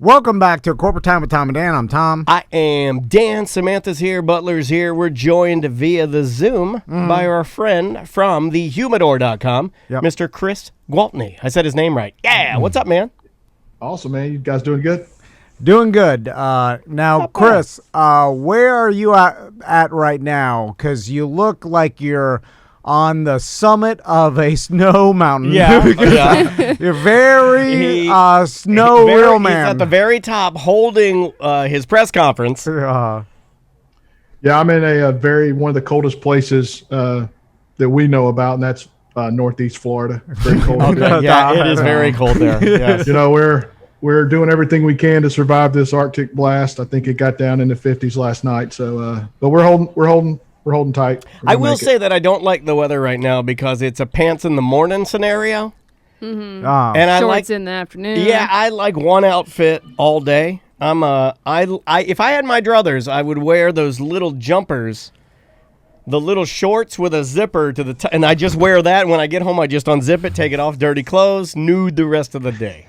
Welcome back to Corporate Time with Tom and Dan. I'm Tom. I am Dan. Samantha's here. Butler's here. We're joined via the Zoom by our friend from thehumidor.com, Mr. Chris Gwaltney. I said his name right. Yeah. What's up, man? Awesome, man. You guys doing good? Doing good. Now, Chris, where are you at right now? Because you look like you're on the summit of a snow mountain. Yeah. You're very snow real man. He's at the very top holding his press conference. Yeah, I'm in one of the coldest places that we know about, and that's Northeast Florida. Very cold. Yeah, it is very cold there. Yes. You know, we're doing everything we can to survive this Arctic blast. I think it got down in the 50s last night. So, but we're holding tight. I will say that I don't like the weather right now because it's a pants in the morning scenario. Mm-hmm. And I shorts in the afternoon. Yeah, I like one outfit all day. If I had my druthers, I would wear those little jumpers, the little shorts with a zipper to the and I just wear that. And when I get home, I just unzip it, take it off, dirty clothes, nude the rest of the day.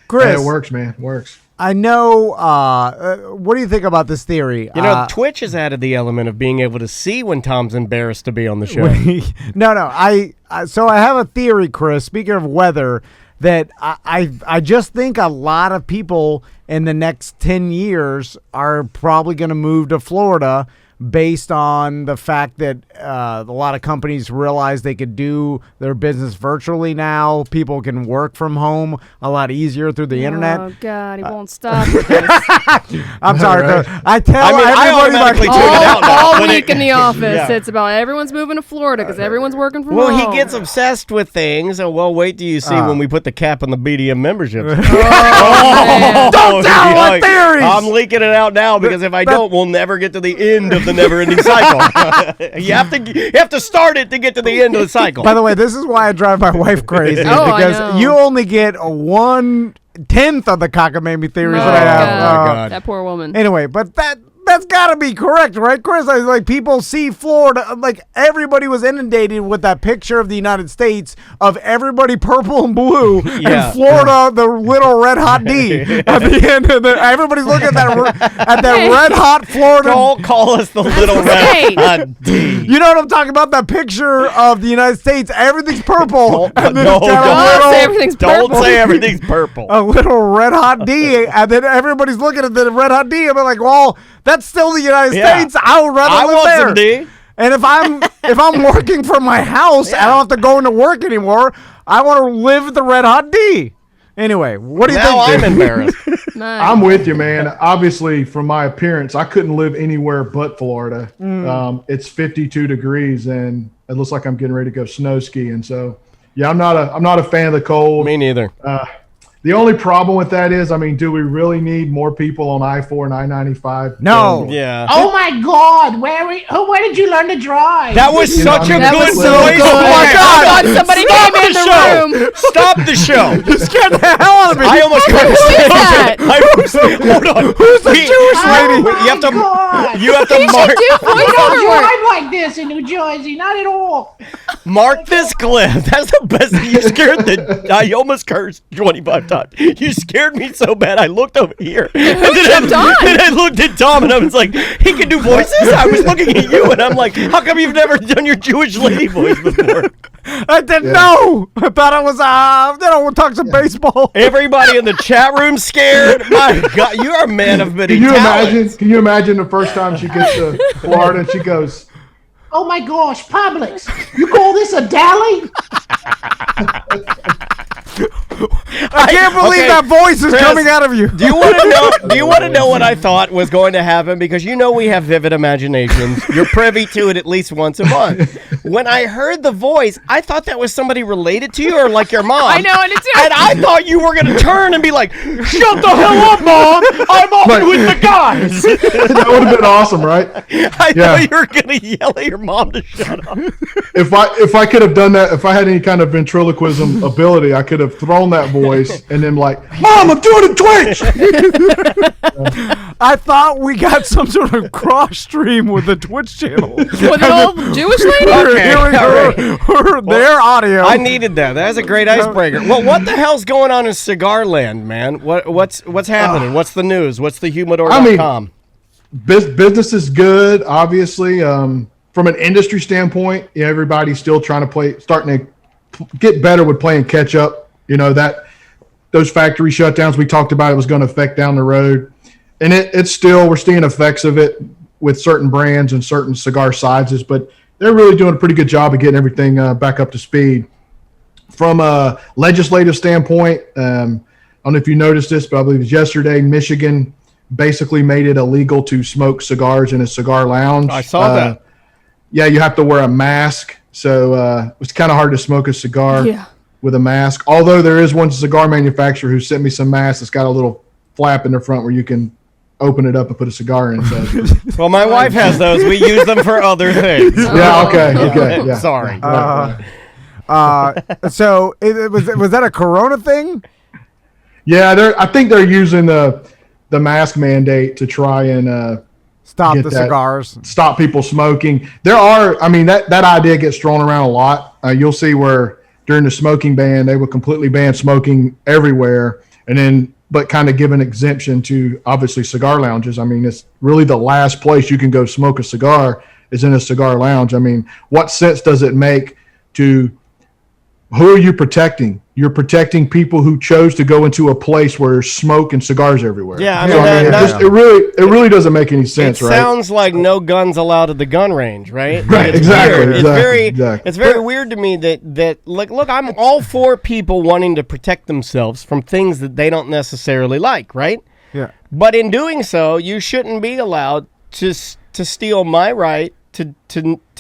Chris, yeah, it works, man. It works. I know. What do you think about this theory? You know, Twitch has added the element of being able to see when Tom's embarrassed to be on the show. No. So I have a theory, Chris. Speaking of weather, that I just think a lot of people in the next 10 years are probably going to move to Florida based on the fact that a lot of companies realize they could do their business virtually now. People can work from home a lot easier through the internet. Oh, God, he won't stop with this. I'm sorry. Right. I tell everybody all week in the office, it's about everyone's moving to Florida because everyone's working from home. Well, he gets obsessed with things. Well, wait till you see when we put the cap on the BDM membership. Don't tell what theories! I'm leaking it out now because if I don't, we'll never get to the end of the never-ending cycle. You have to start it to get to the end of the cycle. By the way, this is why I drive my wife crazy because you only get 1/10 of the cockamamie theories that I have. God. That poor woman. Anyway, but that's got to be correct, right, Chris? Like people see Florida, like everybody was inundated with that picture of the United States of everybody purple and blue, and Florida, the little red hot D at the end of everybody's looking at that red hot Florida. Don't call us the little red hot D. You know what I'm talking about? That picture of the United States, everything's purple, and then Don't say everything's purple. Don't say everything's purple. A little red hot D, and then everybody's looking at the red hot D, and they're like, well, that's still the United States. I would rather live there. Some D. And if I'm working from my house, I don't have to go into work anymore. I want to live the red hot D. Anyway, what do you think? Now I'm embarrassed. I'm with you, man. Obviously, from my appearance, I couldn't live anywhere but Florida. It's 52 degrees, and it looks like I'm getting ready to go snow skiing. So, yeah, I'm not a fan of the cold. Me neither. The only problem with that is, do we really need more people on I-4 and I-95? No. Yeah. Oh my God! Where did you learn to drive? That was such a That good was so voice. good. Oh my God! I thought somebody came in the room. Stop the show! You scared the hell out of me. I almost that? Hold on. Who's the Jewish lady? You have to mark. Do We don't voiceover work. drive like this in New Jersey, not at all. Mark this clip. That's the best. You scared I almost cursed 25 times. You scared me so bad. I looked over here. And then I looked at Tom and I was like, he can do voices? I was looking at you and I'm like, how come you've never done your Jewish lady voice before? I didn't know. I thought it was, we'll talk some baseball. Everybody in the chat room scared. My God, you are a man of many talents. Can you imagine the first time she gets to Florida and she goes, Oh my gosh, Publix! You call this a deli? I can't believe that voice is Chris, coming out of you. Do you want to know what I thought was going to happen? Because you know we have vivid imaginations. You're privy to it at least once a month. When I heard the voice, I thought that was somebody related to you or like your mom. I know, I did too. And I thought you were going to turn and be like, shut the hell up, Mom! I'm on with the guys! that would have been awesome, right? I thought you were going to yell at your mom to shut up. If I could have done that, if I had any kind of ventriloquism ability, I could have thrown that voice and then like, Mom, I'm doing a Twitch. I thought we got some sort of cross stream with the Twitch channel. With an old Jewish lady? Hearing their audio. I needed that. That's a great icebreaker. Well, what the hell's going on in Cigar Land, man? What's happening? What's the news? What's the humidor.com? Business is good, obviously. From an industry standpoint, everybody's still starting to get better with playing catch up. Those factory shutdowns we talked about, it was going to affect down the road. And we're seeing effects of it with certain brands and certain cigar sizes, but they're really doing a pretty good job of getting everything back up to speed. From a legislative standpoint, I don't know if you noticed this, but I believe it was yesterday, Michigan basically made it illegal to smoke cigars in a cigar lounge. I saw that. Yeah, you have to wear a mask. So it's kind of hard to smoke a cigar with a mask. Although there is one cigar manufacturer who sent me some masks that's got a little flap in the front where you can open it up and put a cigar in. So. Well, my wife has those. We use them for other things. Yeah, okay. Yeah. Sorry. So was that a Corona thing? Yeah, I think they're using the mask mandate to try and stop the cigars, stop people smoking. That idea gets thrown around a lot. You'll see where during the smoking ban, they would completely ban smoking everywhere, but kind of give an exemption to obviously cigar lounges. It's really the last place you can go smoke a cigar is in a cigar lounge. What sense does it make who are you protecting? You're protecting people who chose to go into a place where there's smoke and cigars everywhere. Yeah, it really doesn't make any sense, right? It sounds like no guns allowed at the gun range, right? Right, exactly. It's very weird to me that look, I'm all for people wanting to protect themselves from things that they don't necessarily like, right? Yeah. But in doing so, you shouldn't be allowed to steal my right to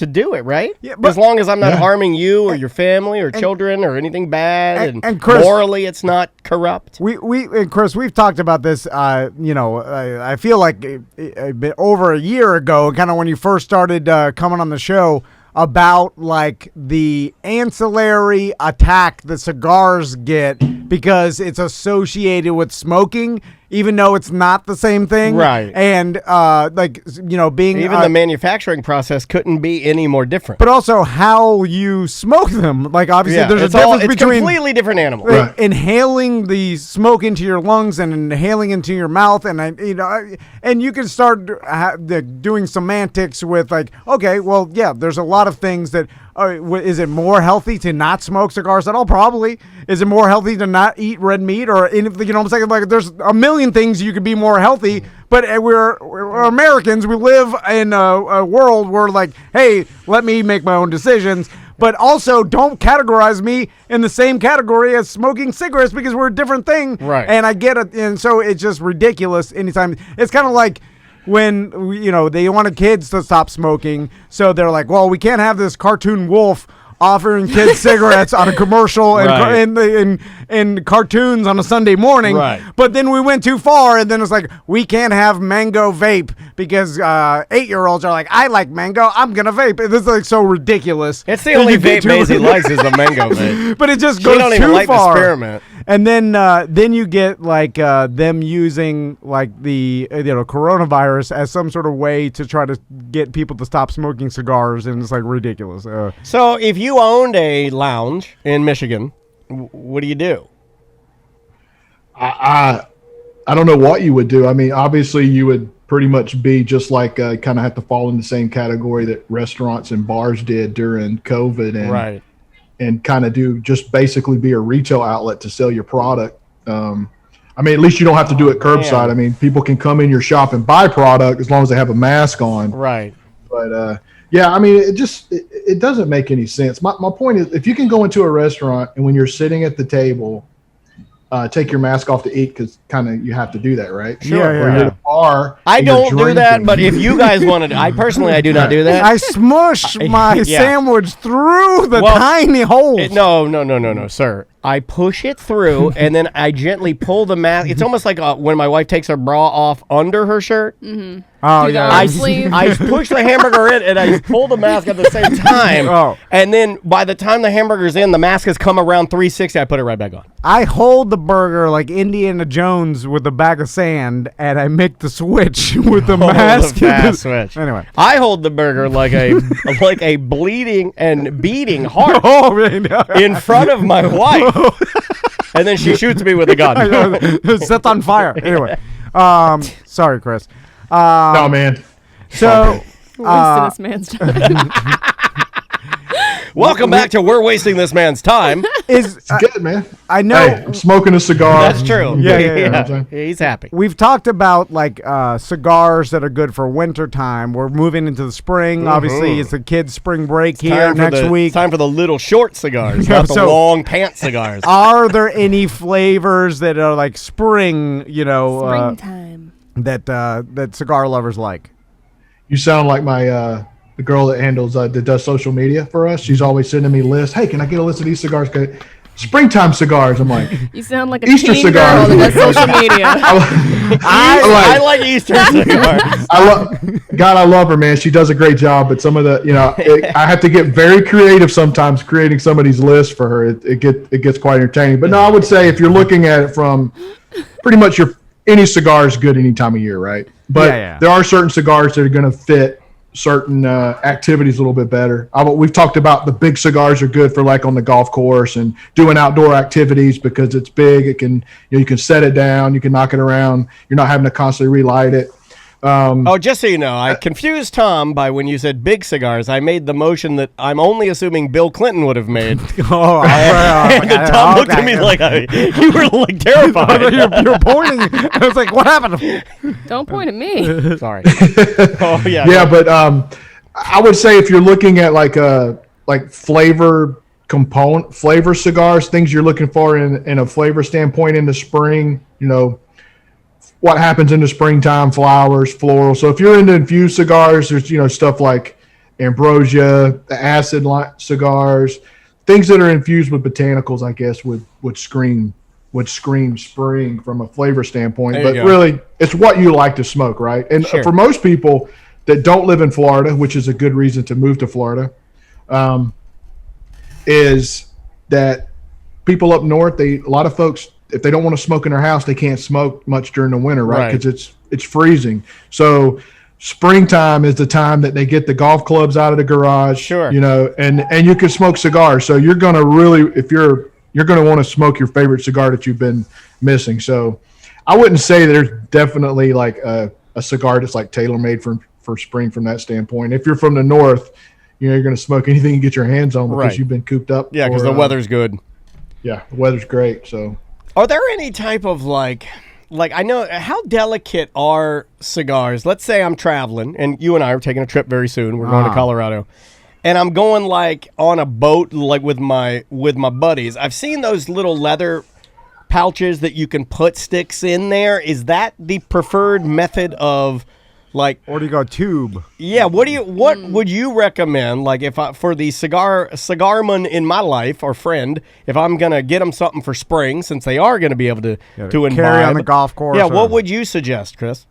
do it, right? Yeah, but, as long as I'm not harming you or your family or children or anything bad, and Chris, morally it's not corrupt. Chris, we've talked about this. I feel like a bit over a year ago, kind of when you first started coming on the show, about like the ancillary attack that cigars get because it's associated with smoking, even though it's not the same thing. Right. And being even the manufacturing process couldn't be any more different. But also how you smoke them. Like obviously there's a difference between completely different animals. Right. Inhaling the smoke into your lungs and inhaling into your mouth, and you can start doing semantics with like, okay, well, yeah, there's a lot of things that. Is it more healthy to not smoke cigars at all? Probably. Is it more healthy to not eat red meat or anything? You know what I'm saying? Like, there's a million things you could be more healthy, but we're Americans. We live in a world where like, hey, let me make my own decisions. But also, don't categorize me in the same category as smoking cigarettes because we're a different thing. Right. And I get it. And so it's just ridiculous anytime. It's kind of like when, they wanted kids to stop smoking. So they're like, well, we can't have this cartoon wolf offering kids cigarettes on a commercial and cartoons on a Sunday morning. Right. But then we went too far, and then it's like, we can't have mango vape because 8-year-olds are like, I like mango, I'm going to vape. This is like so ridiculous. It's the only vape Maisie likes is the mango vape. But it just She goes don't too even like far. the spearmint. And then you get like them using like the coronavirus as some sort of way to try to get people to stop smoking cigars, and it's like ridiculous. So if you owned a lounge in Michigan, what do you do? I don't know what you would do. Obviously you would pretty much be just like kind of have to fall in the same category that restaurants and bars did during COVID, and right. And kind of just basically be a retail outlet to sell your product. At least you don't have to do it curbside. Man. People can come in your shop and buy product as long as they have a mask on. Right. But it doesn't make any sense. My point is, if you can go into a restaurant and when you're sitting at the table, take your mask off to eat, because kind of you have to do that, right? Sure. Or you're at a bar. I don't do that, drinking. but if you guys wanted, I personally do not do that. I smush my Yeah. sandwich through the tiny hole. No, sir. I push it through, and then I gently pull the mask. It's almost like when my wife takes her bra off under her shirt. Mm-hmm. Oh, Do the yeah. arm sleeve. I push the hamburger in, and I pull the mask at the same time. Oh. And then by the time the hamburger's in, the mask has come around 360. I put it right back on. I hold the burger like Indiana Jones with a bag of sand, and I make the switch with the mask. The fast switch. Anyway. I hold the burger like a bleeding and beating heart Oh, really? in front of my wife. And then she shoots me with a gun. It's set on fire. Anyway. Sorry, Chris. No, man. So, Wasting this man's time. Welcome back to We're Wasting This Man's Time. It's good, man. I know. Hey, I'm smoking a cigar. That's true. Yeah. He's happy. We've talked about like cigars that are good for winter time. We're moving into the spring. Obviously, it's the kids' spring break here next week. It's time for the little short cigars, not the long pant cigars. Are there any flavors that are like spring, Springtime. that cigar lovers like? You sound like my the girl that handles that does social media for us. She's always sending me lists. Hey, can I get a list of these cigars? Springtime cigars. I'm like, You sound like a Easter teen cigar. girl that does social media. I like Easter cigars. I love her, man. She does a great job. But some of the, I have to get very creative sometimes creating some of these lists for her. It gets quite entertaining. But no, I would say if you're looking at it from pretty much any cigar is good any time of year, right? But there are certain cigars that are going to fit certain activities a little bit better. We've talked about the big cigars are good for like on the golf course and doing outdoor activities because it's big. It can, you can set it down, you can knock it around. You're not having to constantly relight it. Just so you know, I confused Tom by when you said big cigars. I made the motion that I'm only assuming Bill Clinton would have made. And Tom looked at me like you were like terrified. You're pointing. I was like, what happened? Don't point at me. Sorry. Oh yeah. Yeah, but I would say if you're looking at like flavor cigars, things you're looking for in a flavor standpoint in the spring, what happens in the springtime, flowers, floral. So if you're into infused cigars, there's, stuff like ambrosia, the acid cigars, things that are infused with botanicals, I guess, would scream spring from a flavor standpoint. But really, it's what you like to smoke, right? And for most people that don't live in Florida, which is a good reason to move to Florida, is that people up north, a lot of folks, if they don't want to smoke in their house, they can't smoke much during the winter, right? Because it's freezing. So springtime is the time that they get the golf clubs out of the garage, and you can smoke cigars. So you're going to really, if you're going to want to smoke your favorite cigar that you've been missing. So I wouldn't say there's definitely like a cigar that's like tailor-made for spring from that standpoint. If you're from the north, you're going to smoke anything you get your hands on because you've been cooped up. Yeah, because the weather's good. Yeah, the weather's great. So, are there any type of like I know, how delicate are cigars? Let's say I'm traveling, and you and I are taking a trip very soon. We're going to Colorado, and I'm going like on a boat, like with my buddies. I've seen those little leather pouches that you can put sticks in there. Is that the preferred method of? Or do you go tube? Yeah, what would you recommend? Like for the cigarman in my life or friend, if I'm gonna get them something for spring, since they are gonna be able to imbibe. Carry on the golf course. Yeah, what would you suggest, Chris?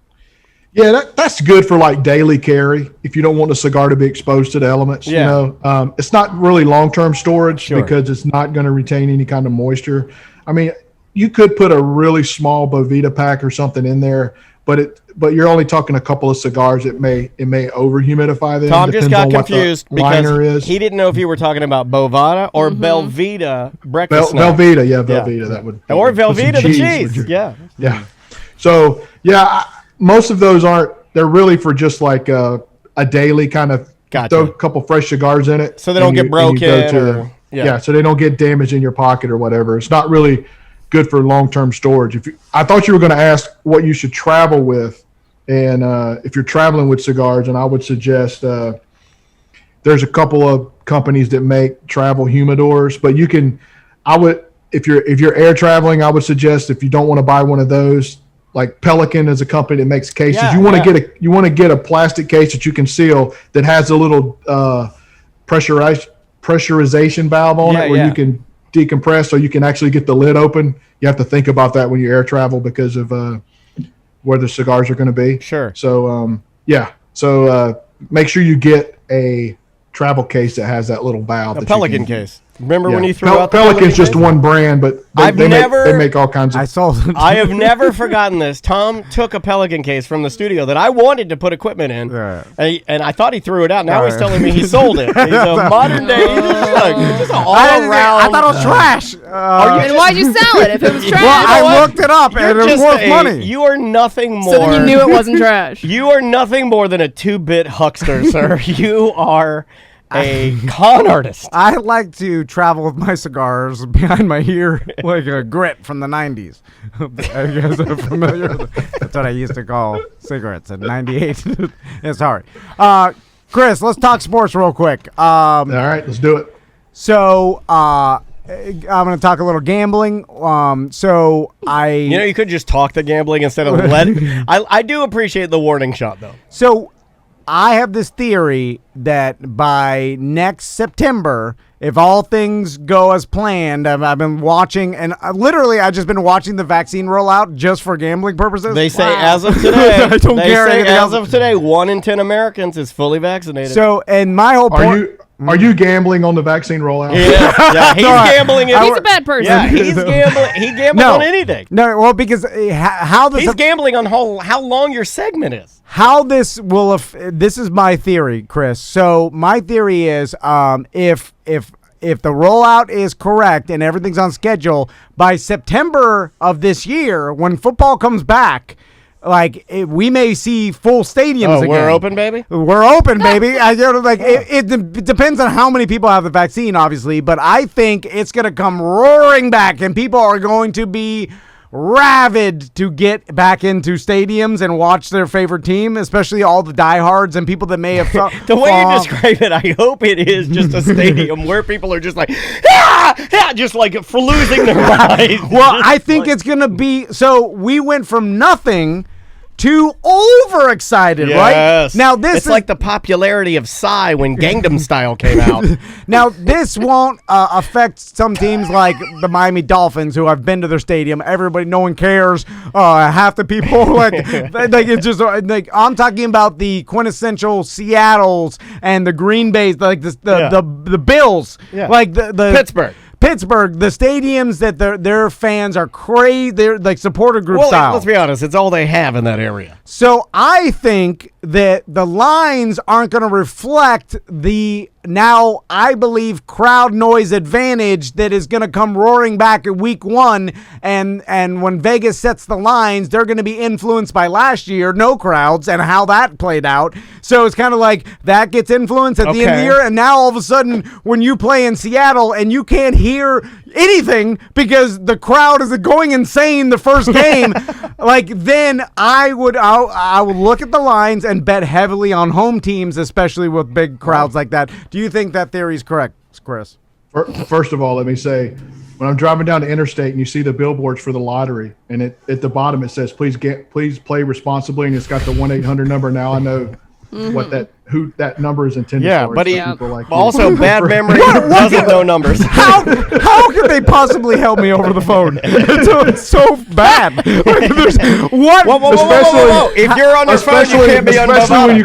Yeah, that's good for like daily carry. If you don't want the cigar to be exposed to the elements, it's not really long-term storage because it's not going to retain any kind of moisture. I mean, you could put a really small Bovita pack or something in there, but you're only talking a couple of cigars. It may over humidify them. Tom just got confused because he didn't know if you were talking about Bovada or Belvita breakfast snack. Velveeta, Velveeta. That would or Velveeta the cheese. Yeah. So most of those they're really for just like a daily kind of throw a couple fresh cigars in it, so they don't get broken. So they don't get damaged in your pocket or whatever. It's not really good for long-term storage. I thought you were going to ask what you should travel with, and if you're traveling with cigars, and I would suggest there's a couple of companies that make travel humidors, but if you're air traveling, I would suggest if you don't want to buy one of those, like Pelican is a company that makes cases. You want to get a plastic case that you can seal that has a little pressurization valve on it where you can decompressed so you can actually get the lid open. You have to think about that when you air travel because of where the cigars are going to be. Sure. So, So make sure you get a travel case that has that little valve. A Pelican case. Remember when you threw out the Pelican's just one brand, but they make all kinds of. I have never forgotten this. Tom took a Pelican case from the studio that I wanted to put equipment in, and I thought he threw it out. Now he's telling me he sold it. He's a modern day, just all around. I thought it was trash. And why'd you sell it if it was trash? Well, I looked it up, and it was worth money. You are nothing more. So then you knew it wasn't trash. You are nothing more than a 2-bit huckster, sir. You are a con artist. I like to travel with my cigars behind my ear like a grit from the 90s. I guess I'm familiar with it. That's what I used to call cigarettes in 98. Sorry. Chris, let's talk sports real quick. All right, let's do it. So, I'm going to talk a little gambling. You could just talk the gambling instead of I do appreciate the warning shot, though. So, I have this theory that by next September, if all things go as planned, I've been watching, and I've just been watching the vaccine rollout just for gambling purposes. They say as of today, I don't care as of today, 1 in 10 Americans is fully vaccinated. So, and my whole point. Are you gambling on the vaccine rollout? Yeah, he's gambling. He's a bad person. Yeah, he's gambling. He gambles on anything. No, well, because he's gambling on how long your segment is. How this will this is my theory, Chris. So my theory is if the rollout is correct and everything's on schedule, by September of this year, when football comes back, we may see full stadiums again. We're open, baby? We're open, baby. It depends on how many people have the vaccine, obviously, but I think it's going to come roaring back, and people are going to be rabid to get back into stadiums and watch their favorite team, especially all the diehards and people that may have the way you describe it, I hope it is just a stadium where people are just like just like for losing their minds. Well, I think it's gonna be so. We went from nothing to overexcited, right? Now it's like the popularity of Psy when Gangnam Style came out. Now this won't affect some teams like the Miami Dolphins, who I've been to their stadium. Everybody, no one cares. Half the people like it's just like I'm talking about the quintessential Seattles and the Green Bays, like the Bills, like the Pittsburgh, the stadiums that their fans are crazy. They're like supporter group style. Let's be honest, it's all they have in that area. So I think that the lines aren't going to reflect the now, I believe, crowd noise advantage that is going to come roaring back at week 1. And when Vegas sets the lines, they're going to be influenced by last year, no crowds, and how that played out. So it's kind of like that gets influenced at the end of the year. And now all of a sudden, when you play in Seattle and you can't hear anything because the crowd is going insane the first game, then I would look at the lines and bet heavily on home teams, especially with big crowds like that. Do you think that theory is correct, Chris? First of all, let me say, when I'm driving down the interstate and you see the billboards for the lottery, and at the bottom it says, please play responsibly, and it's got the 1-800 number. Now I know who that number is intended for. Yeah, but also bad memory doesn't know numbers. How could they possibly help me over the phone? It's so bad. Whoa. If you're on your phone, you can't be on the phone.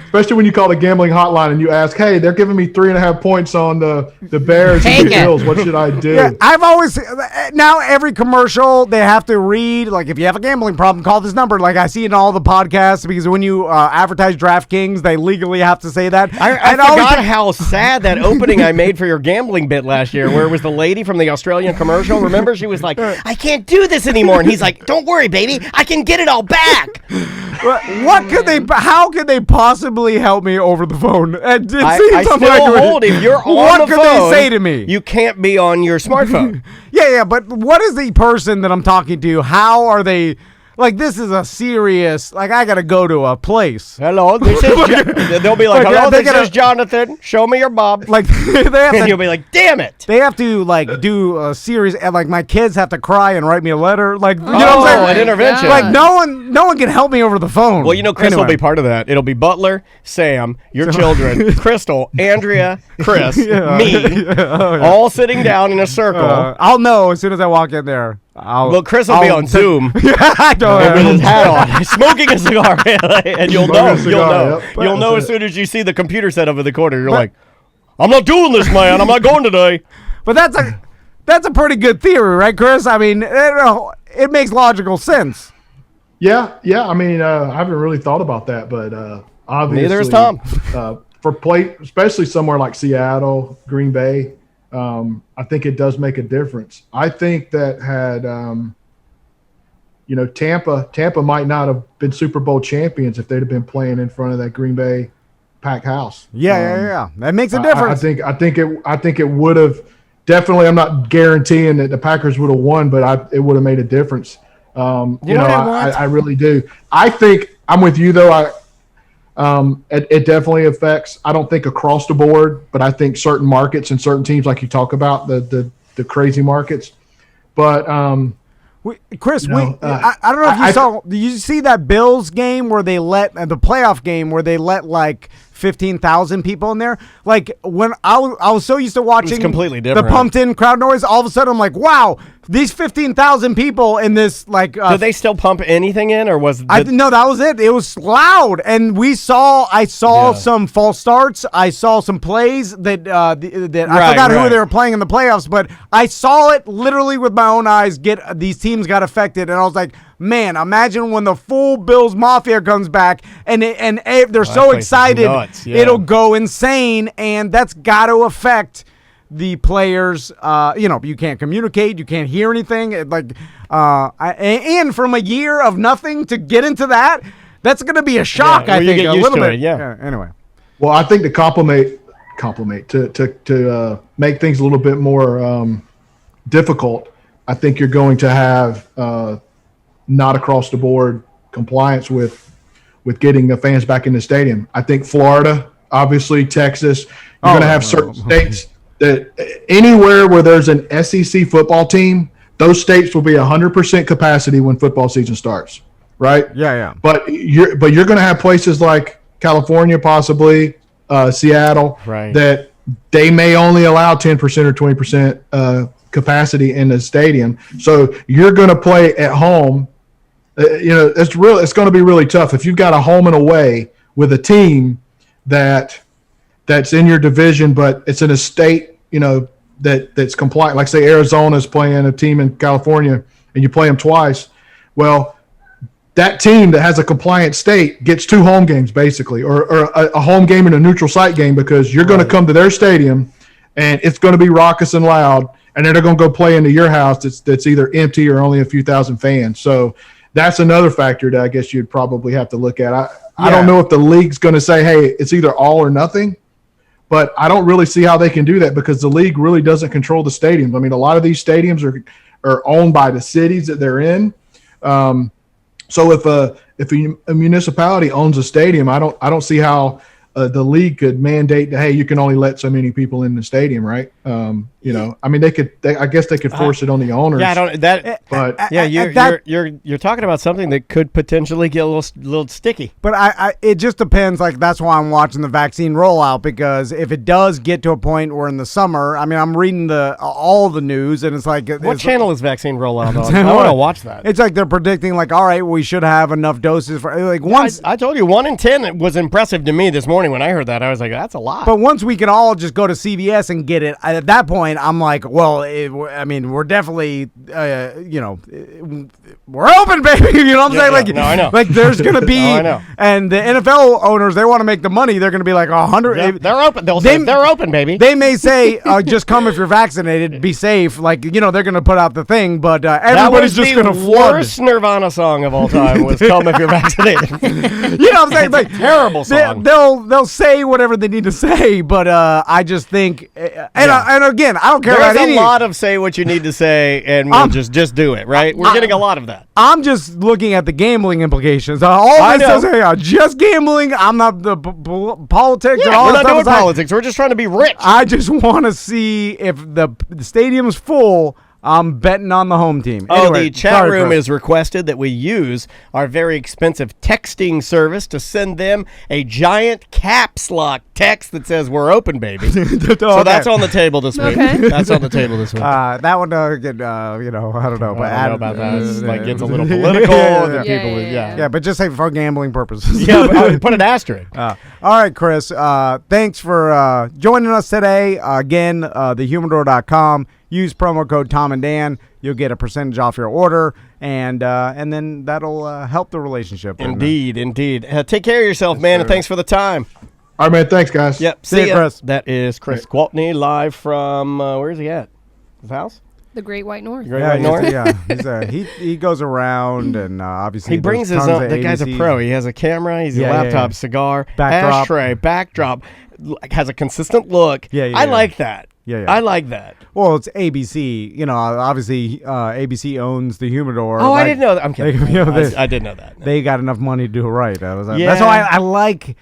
Especially when you call the gambling hotline and you ask, hey, they're giving me 3.5 points on the Bears and the Bills. What should I do? Yeah, I've always now every commercial they have to read, like, if you have a gambling problem, call this number. Like I see in all the podcasts, because when you advertise DraftKings, they legally have to say that. I forgot how sad that opening I made for your gambling bit last year, where it was the lady from the Australian commercial. Remember, she was like, I can't do this anymore. And he's like, don't worry, baby. I can get it all back. How could they possibly help me over the phone? I still hold. If you're on what the could phone, they say to me? You can't be on your smartphone. Yeah, but what is the person that I'm talking to? How are they? like this is a serious. Like I gotta go to a place. Hello, this is. They'll be like, Like, hello, they this gotta- is Jonathan. Show me your mom. Like they have And to. you'll be like, damn it. They have to like do a series, and like my kids have to cry and write me a letter. Like you know what I'm saying? an intervention. Like no one can help me over the phone. Well, you know, Chris will Anyway. be part of that. It'll be Butler, Sam, your children, Crystal, Andrea, Chris, me, all sitting down in a circle. I'll know as soon as I walk in there. Well, Chris will be on Zoom I don't with his know. hat on, smoking a cigar, and you'll know. Smoking a cigar, yep. You'll know That's as soon as you see the computer set up in the corner. You're like, I'm not doing this, man. I'm not going today. But that's a pretty good theory, right, Chris? I mean, it makes logical sense. Yeah. I mean, I haven't really thought about that, but obviously, Neither is Tom. For especially somewhere like Seattle, Green Bay, I think it does make a difference. I think that had, Tampa might not have been Super Bowl champions if they'd have been playing in front of that Green Bay packed house. Yeah. That makes a difference. I think it would have definitely. I'm not guaranteeing that the Packers would have won, but it would have made a difference. I really do. I think I'm with you though. It definitely affects. I don't think across the board, but I think certain markets and certain teams, like you talk about the crazy markets. But Chris, I I don't know if you saw. Did you see that Bills game where they let the playoff game where they let like 15,000 people in there? Like when I was so used to watching completely the different. pumped in crowd noise, all of a sudden I'm like, wow, these 15,000 people in this like. Did they still pump anything in, or was No, that was it. It was loud, and I saw some false starts. I saw some plays that I forgot who they were playing in the playoffs, but I saw it literally with my own eyes. These teams got affected, and I was like, man, imagine when the full Bills Mafia comes back, and they're so place is excited, nuts, yeah. it'll go insane, and that's got to affect the players. You can't communicate, you can't hear anything. And from a year of nothing to get into that's going to be a shock. I you think get a used little to bit. it, yeah. Anyway, well, I think to compliment to make things a little bit more difficult. I think you're going to have not across the board compliance with getting the fans back in the stadium. I think Florida, obviously Texas, you're going to have certain states that anywhere where there's an SEC football team, those states will be 100% capacity when football season starts, right? Yeah. But you're going to have places like California, possibly Seattle, Right. that they may only allow 10% or 20% capacity in the stadium. So you're going to play at home. It's going to be really tough if you've got a home and away with a team that's in your division, but it's in a state, that's compliant. Like say Arizona's playing a team in California and you play them twice. Well, that team that has a compliant state gets 2 home games basically, or a home game and a neutral site game, because you're going to come to their stadium and it's going to be raucous and loud, and then they're going to go play into your house that's either empty or only a few thousand fans. So that's another factor that I guess you'd probably have to look at. I don't know if the league's going to say, hey, it's either all or nothing, but I don't really see how they can do that because the league really doesn't control the stadiums. I mean, a lot of these stadiums are owned by the cities that they're in. So if a municipality owns a stadium, I don't see how the league could mandate that, hey, you can only let so many people in the stadium, right? I mean, I guess they could force it on the owners. Yeah, I don't. That. But Yeah, you're talking about something that could potentially get a little sticky. But it just depends. Like that's why I'm watching the vaccine rollout, because if it does get to a point where in the summer, I mean, I'm reading all the news, and it's like What channel is vaccine rollout on? I want to watch that. It's like they're predicting, like, all right, we should have enough doses for like once. I told you 1 in 10 was impressive to me this morning when I heard that. I was like, that's a lot. But once we can all just go to CVS and get it, at that point, I'm like, well, we're definitely, we're open, baby. You know what I'm saying? Like, no, I know. Like, there's gonna be, No, I know. And the NFL owners, they want to make the money. They're gonna be like 100. Yeah, they're open. They'll say they're open, baby. They may say, just come if you're vaccinated, be safe. Like, they're gonna put out the thing, but everybody's just gonna flood. That was the worst Nirvana song of all time. Was "Come If You're Vaccinated." You know what I'm saying? Like, terrible song. They'll say whatever they need to say, but I just think, and again, I don't care There's about a any. lot of say what you need to say, and we'll just do it, right? We're getting a lot of that. I'm just looking at the gambling implications. All I this know. is just gambling. I'm not the politics and all We're that not stuff doing aside. politics. We're just trying to be rich. I just want to see if the stadium's full. I'm betting on the home team. Anyway, The chat sorry, room Chris. is requested that we use our very expensive texting service to send them a giant caps lock text that says "We're open, baby." So that's on the table this week. Okay. That's on the table this week. That one, again, I don't know, but I don't know about that. It's like gets a little Yeah, political. yeah, and yeah. people, Yeah, but just say for gambling purposes. Yeah, but I would put an asterisk. All right, Chris. Thanks for joining us today. Again, thehumidor.com. Use promo code Tom and Dan. You'll get a percentage off your order, and then that'll help the relationship. Indeed. Take care of yourself, man, and thanks for the time. All right, man. Thanks, guys. Yep. See you, ya. Chris. That is Chris Gwaltney live from where's he at? His house? The Great White North. Great White North? He goes around, and obviously He brings there's his tons own. of The guy's a ABC. pro. He has a camera. He's a Yeah, laptop, yeah. cigar, Backdrop. ashtray, backdrop. Has a consistent look. Yeah, I yeah. like that. Yeah. I like that. Well, it's ABC. Obviously, ABC owns the Humidor. Oh, I didn't know that. I'm kidding. I did know that. They got enough money to do it right. That's Yeah. why I like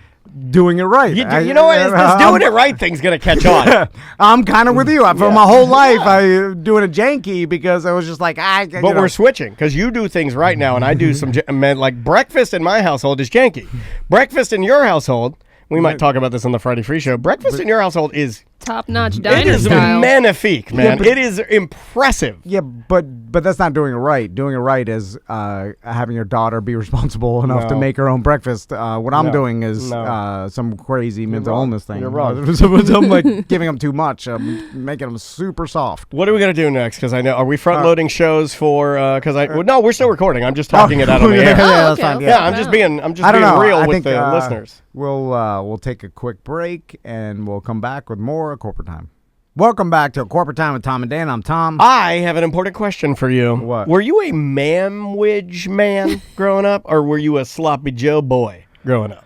doing it right. You know what? This doing it right thing's gonna catch on. I'm kind of with you. For my whole life, I doing a janky because I was just like, But we're switching because you do things right now, and I do some like breakfast in my household is janky. Breakfast in your household. We might talk about this on the Friday Free Show. Breakfast in your household is Top-notch it diner is style. magnifique, man. but- it is impressive. Yeah, but that's not doing it right. Doing it right is having your daughter be responsible enough to No. make her own breakfast. What I'm No. doing is No. some crazy mental wrong. illness thing. You're wrong. So I'm like giving them too much. I'm making them super soft. What are we gonna do next? Because I know, are we front loading shows for? Because no, we're still recording. I'm just talking it out on the air. Yeah, Oh, that's okay, fine. okay. Yeah. Yeah, I'm just being I don't know. real I with think, the listeners. We'll take a quick break and we'll come back with more at Corporate Time. Welcome back to Corporate Time with Tom and Dan. I'm Tom. I have an important question for you. What? Were you a manwich man growing up, or were you a sloppy Joe boy growing up?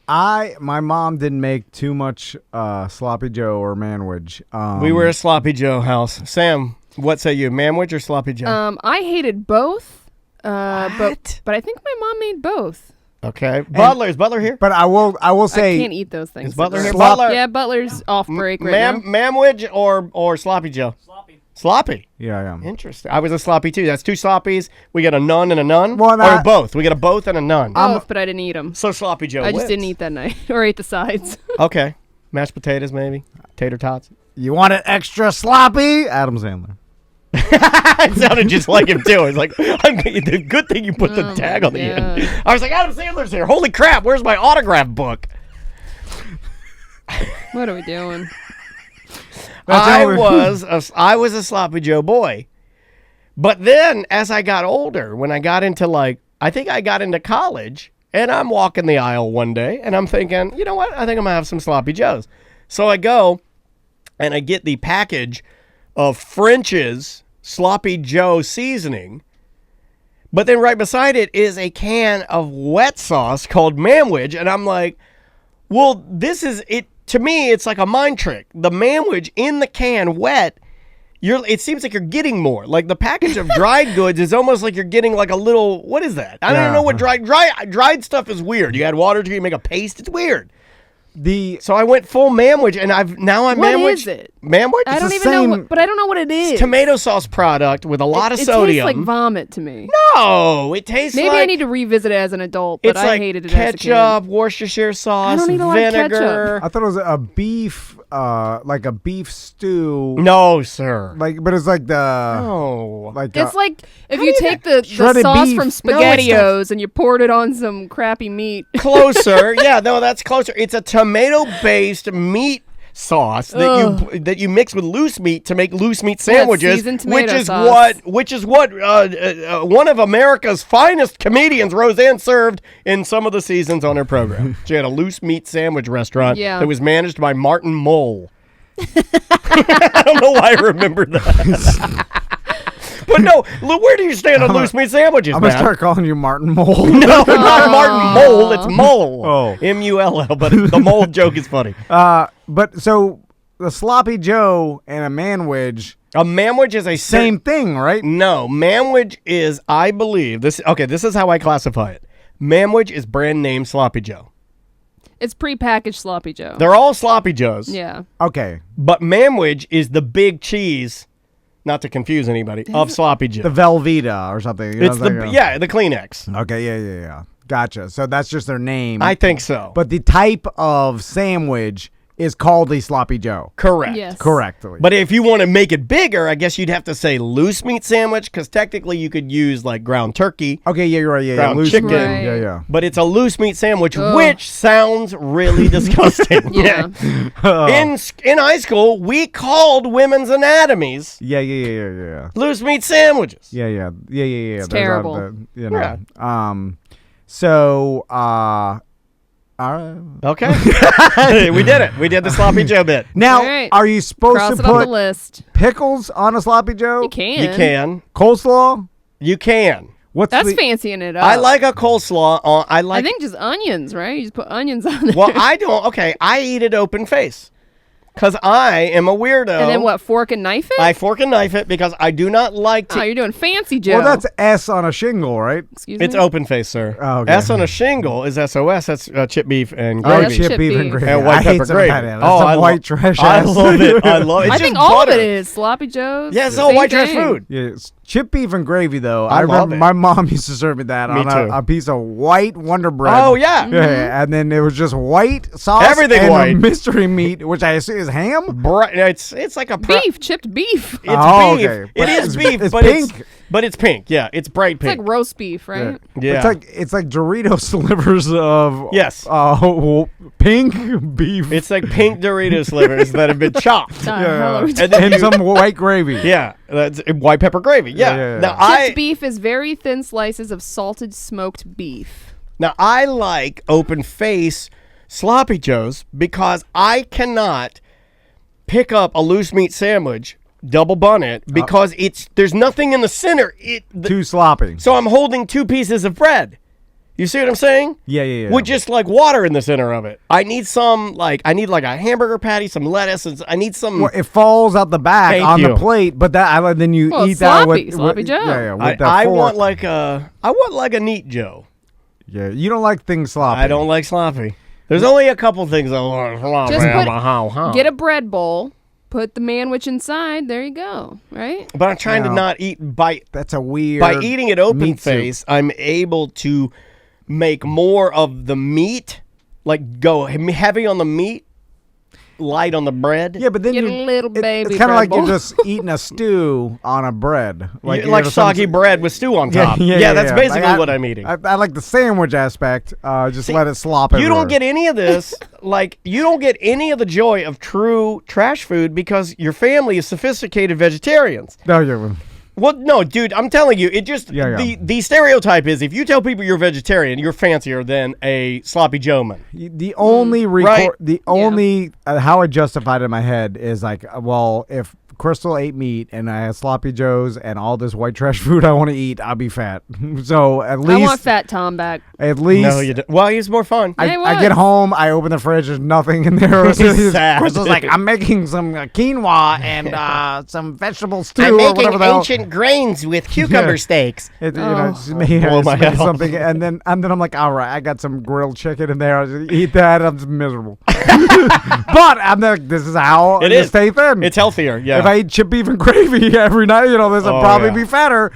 My mom didn't make too much sloppy Joe or manwich. We were a sloppy Joe house. Sam, what say you, manwich or sloppy Joe? I hated both. What? But I think my mom made both. Okay, Butler, is Butler here? But I will say I can't eat those things. Is Butler here? Slop- Butler, Yeah, Butler's off break right now. manwich or sloppy Joe? Sloppy. Yeah. Interesting. I was a sloppy too. That's two sloppies. We got a nun and a nun, Well, or that- both. We got a both and a nun. Both, but I didn't eat them. So sloppy Joe. I just wins. didn't eat that night, or ate the sides. Okay, mashed potatoes maybe, tater tots. you want it extra sloppy, Adam Sandler. It sounded just like him too. It's like, the good thing you put the tag on the end. yeah. I was like, Adam Sandler's here. Holy crap! Where's my autograph book? What are we doing? I was a sloppy Joe boy, but then as I got older, when I got into I think I got into college, and I'm walking the aisle one day, and I'm thinking, you know what? I think I'm gonna have some sloppy Joes. So I go, and I get the package of French's sloppy Joe seasoning, but then right beside it is a can of wet sauce called manwich, and I'm like, well, this is it. To me, it's like a mind trick. The manwich in the can wet, it seems like you're getting more. Like the package of dried goods is almost like you're getting like a little, what is that? I don't know what dried stuff is weird. You add water to it, you make a paste. It's weird. So I went full manwich, and I'm What manwich. is it? Manwich? I don't the even know, same- but I don't know what it is. Tomato sauce product with a lot of it sodium. tastes like vomit to me. No, it tastes Maybe like I need to revisit it as an adult, but it's I like hated it as a kid. ketchup, Worcestershire sauce, don't eat a lot of vinegar. I thought it was a beef, like a beef stew. No, sir. But it's like the No. it's Like if you take the shredded sauce beef. from No, it's SpaghettiOs and you poured it on some crappy meat. Closer. Yeah, no, that's closer. It's a tomato-based meat sauce that you mix with loose meat to make loose meat sandwiches, seasoned which tomato is sauce. what one of America's finest comedians, Roseanne, served in some of the seasons on her program. She had a loose meat sandwich restaurant Yeah. that was managed by Martin Mull. I don't know why I remember that. But no, where do you stand on loose meat sandwiches, I'm man? gonna start calling you Martin Mole. No, not Martin Mole. It's Mole. Oh. M-U-L-L. But the mole joke is funny. But so the sloppy Joe and a manwich, A manwich is a same thing, right? No, manwich is, I believe, this is how I classify it. Manwich is brand name Sloppy Joe. It's prepackaged sloppy Joe. They're all Sloppy Joes. Yeah. Okay. But manwich is the big cheese, not to confuse anybody, of Sloppy Joe. The Velveeta or something. You know It's what I'm saying? the Kleenex. Okay, yeah. Gotcha. So that's just their name. I think so. But the type of sandwich is called a sloppy Joe. Correct. Yes. Correctly. But if you want to make it bigger, I guess you'd have to say loose meat sandwich, because technically you could use like ground turkey. Okay, yeah, you're right. Yeah, Ground loose chicken. meat. Right. Yeah. But it's a loose meat sandwich, Ugh. which sounds really disgusting. Yeah. In high school, we called women's anatomies Yeah. loose meat sandwiches. Yeah. It's There's a- terrible. you know. So, Okay. We did it. We did the sloppy Joe bit. now, All right. are you supposed Cross to it off the put list. pickles on a sloppy Joe? You can. You can. Coleslaw? You can. What's That's the, fancying it up. I like a coleslaw. I think just onions, right? You just put onions on there. Well, I don't. Okay, I eat it open face because I am a weirdo. And then what? Fork and knife it? I fork and knife it because I do not like to. Oh, you're doing fancy Joe. Well, that's S on a shingle, right? Excuse me. It's open face, sir. Oh, okay. S on a shingle is SOS. That's chip beef and Oh, gravy. chip chip beef and beef. gravy. And white I hate pepper some of gravy. that. That's Oh, some I white love, trash I ass. love it. I love it. It's I think just all butter. of it is sloppy Joes. Yeah, it's the all same white trash thing. food. Yeah, it's chip beef and gravy, though. I love remember it. my mom used to serve me that Me on too. a piece of white Wonder Bread. Oh yeah. Yeah, and then it was just white sauce Everything and white. a mystery meat, which I assume is ham. It's like a Beef, chipped beef. It's Oh, beef. okay. It But is it's- beef, it's but pink. it's pink. Yeah, it's bright It's pink. like roast beef, right? Yeah. It's like Dorito slivers of Yes. pink beef It's like pink Dorito slivers that have been chopped. Hello. And then and some white gravy. Yeah, that's white pepper gravy. Yeah. Yeah. Now Chipped beef is very thin slices of salted smoked beef. I like open face sloppy joes because I cannot pick up a loose meat sandwich, double bun it because there's nothing in the center. Too sloppy. So I'm holding two pieces of bread. You see what I'm saying? Yeah. With just like water in the center of it. I need like a hamburger patty, some lettuce, and I need some. Well, it falls out the back Thank on you. the plate, but then you Well, eat it's that sloppy, with sloppy Joe. Yeah, with I that fork. want like a neat Joe. Yeah, you don't like things sloppy. I don't like sloppy. There's only a couple things I want. Just get a bread bowl, put the manwich inside. There you go. Right? But I'm trying to No. not eat by That's a weird. by eating it open meat soup. face. I'm able to make more of the meat, like go heavy on the meat, light on the bread. Yeah, but then Get a you little baby It's kind of bread like you're bowl. just eating a stew on a bread, Like you know, soggy some- bread with stew on Yeah, top. yeah, That's yeah. basically Like, what I'm eating. I like the sandwich aspect. Just let it slop. You everywhere. don't get any of this. Like, you don't get any of the joy of true trash food because your family is sophisticated vegetarians. No, yeah. Well, no, dude, I'm telling you, it just Yeah. the stereotype is if you tell people you're vegetarian, you're fancier than a sloppy Joe man. The only Right. the only how I justified it in my head is like, well, if Crystal ate meat and I had sloppy joes and all this white trash food I want to eat, I'll be fat. So at I want least Fat Tom back. at least No, you don't. Well, he's more fun. Yeah, it I get was. home, I open the fridge, there's nothing in there. He's sad. Crystal's like, I'm making some quinoa and some vegetable stew or whatever the hell. grains with cucumber steaks. It, you know, just make, Blow my head off. something, and then I'm like, all right, I got some grilled chicken in there. I'll just eat that. I'm just miserable. But I'm like, this is how It you is. stay thin. It's healthier, yeah. If I eat chip beef and gravy every night, this will Oh, probably yeah. be fatter.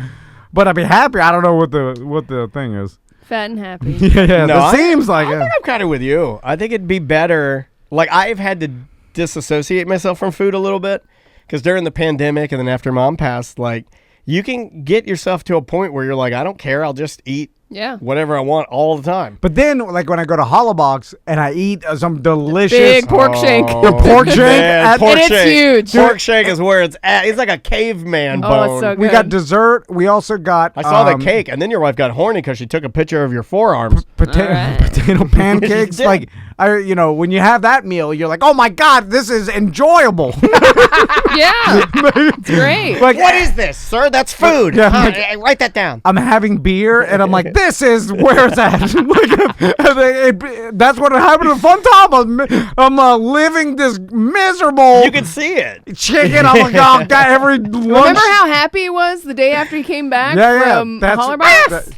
But I'd be happy. I don't know what the thing is. Fat and happy. Yeah, No, that seems like I it. think I'm kind of with you. I think it'd be better. Like, I've had to disassociate myself from food a little bit because during the pandemic and then after Mom passed, like, you can get yourself to a point where you're like, I don't care. I'll just eat Yeah. whatever I want all the time. But then, like when I go to Hollow Box and I eat some delicious Big pork shank. The pork shank Man, at- pork And it's shank. huge. Pork shank is where it's at. It's like a caveman Oh, bone. it's so we good. got dessert. We also got I saw the cake, and then your wife got horny because she took a picture of your forearms. potato All right. potato pancakes. did. Like when you have that meal, you're like, oh my God, this is enjoyable. Yeah, it's great. Like, What is this, sir? That's food. Yeah, like- Write that down. I'm having beer, and I'm like, this is where it's at. That's what happened to Fun Tom. I'm living this miserable You can see it. chicken. I'm like, oh, God, every lunch. Remember how happy he was the day after he came back from Holler Box?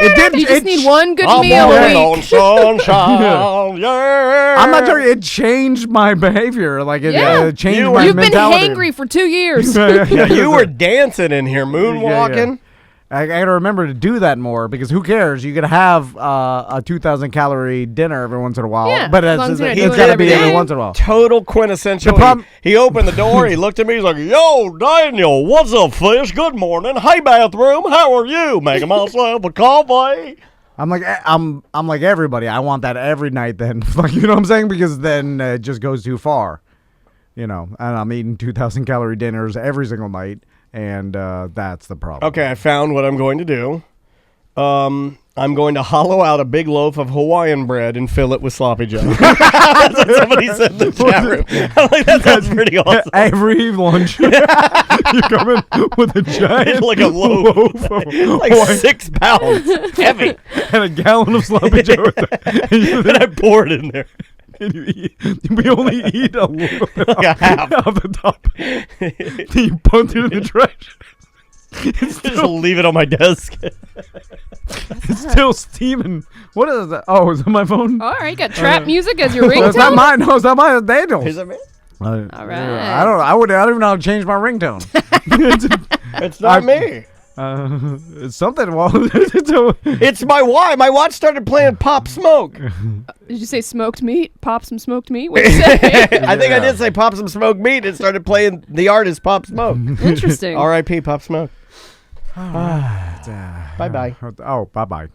It did. You just need one good I'm meal walking a on week. sunshine. Yeah. I'm not joking. It changed my behavior. Like it Yeah. changed my You've been mentality. hangry for 2 years. Yeah, you were dancing in here, moonwalking. I got to remember to do that more because who cares? You could have a 2,000 calorie dinner every once in a while, Yeah, but as long as you're not it's doing got it to be every every day. once in a while. Total quintessential. The problem- He opened the door. He looked at me. He's like, "Yo, Daniel, what's up, fish? Good morning. Hey, bathroom. How are you? Making myself a coffee." I'm like everybody. I want that every night. Then, like, you know what I'm saying? Because then it just goes too far, and I'm eating 2,000 calorie dinners every single night, and that's the problem. Okay, I found what I'm going to do. I'm going to hollow out a big loaf of Hawaiian bread and fill it with sloppy joe. That's what somebody said in the chat room. I'm like, that sounds pretty awesome. Every lunch, you come in with a giant Like a loaf. of Like Hawaiian 6 pounds. Heavy. and a gallon of sloppy joe. And I pour it in there. And we only eat a little bit Like a half. off the top. Then you punt it in the trash. It's Just leave it on my desk. still steaming. What is that? Oh, is that my phone? All right, you got trap music as your No, it's not ringtone? mine. No, it's not mine. It's Daniel's. Is it me? All right. I don't even know how to change my ringtone. It's not me. It's something. Well, It's my watch. My watch started playing Pop Smoke. Did you say smoked meat? Pop some smoked meat? What did you say? I think I did say Pop Some Smoked Meat. It started playing the artist Pop Smoke. Interesting. R.I.P. Pop Smoke. Bye-bye. Oh, bye.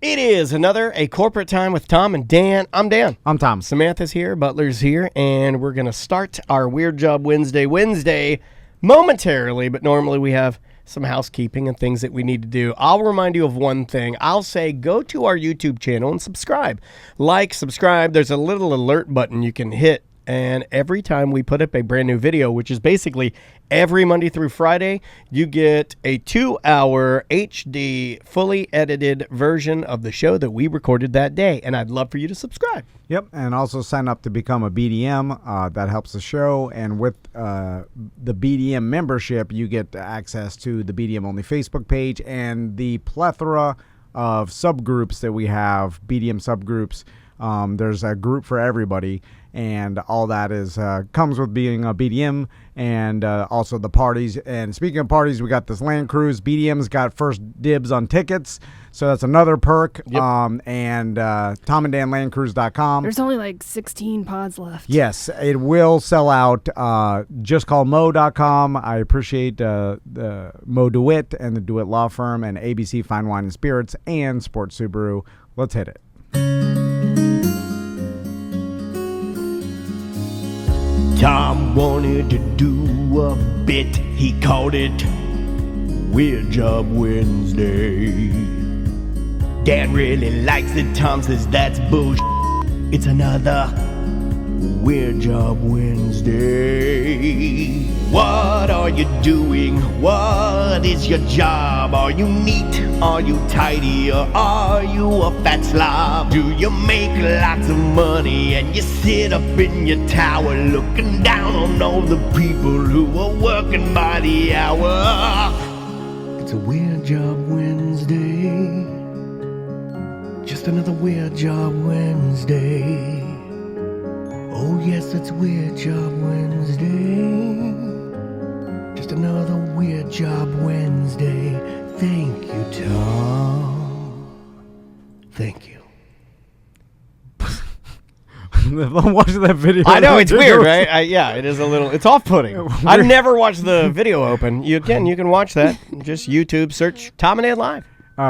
It is a corporate time with Tom and Dan. I'm Dan. I'm Tom. Samantha's here. Butler's here. And we're going to start our Weird Job Wednesday momentarily. But normally we have some housekeeping and things that we need to do. I'll remind you of one thing. I'll say go to our YouTube channel and subscribe. Subscribe. There's a little alert button you can hit. And every time we put up a brand new video, which is basically every Monday through Friday, you get a 2-hour HD fully edited version of the show that we recorded that day. And I'd love for you to subscribe. Yep, and also sign up to become a BDM. That helps the show. And with the BDM membership, you get access to the BDM only Facebook page and the plethora of subgroups that we have, BDM subgroups. There's a group for everybody, and all that is comes with being a BDM, and also the parties. And speaking of parties, we got this Land Cruise. BDM's got first dibs on tickets, so that's another perk. Yep. And TomandDanLandCruise.com. There's only like 16 pods left. Yes, it will sell out. Just call Mo.com. I appreciate the Mo DeWitt and the DeWitt Law Firm and ABC Fine Wine and Spirits and Sports Subaru. Let's hit it. Tom wanted to do a bit. He called it Weird Job Wednesday. Dan really likes it. Tom says that's bullshit. It's another Weird Job Wednesday. What are you doing? What is your job? Are you neat? Are you tidy? Or are you a fat slob? Do you make lots of money and you sit up in your tower looking down on all the people who are working by the hour? It's a Weird Job Wednesday. Just another Weird Job Wednesday. Oh yes, it's Weird Job Wednesday. Just another Weird Job Wednesday. Thank you, Tom. Thank you. I'm watching that video. I know, it's weird, right? Yeah, it is a little, it's off-putting. I've never watched the video open. You can watch that. Just YouTube, search Tom and Dan Live.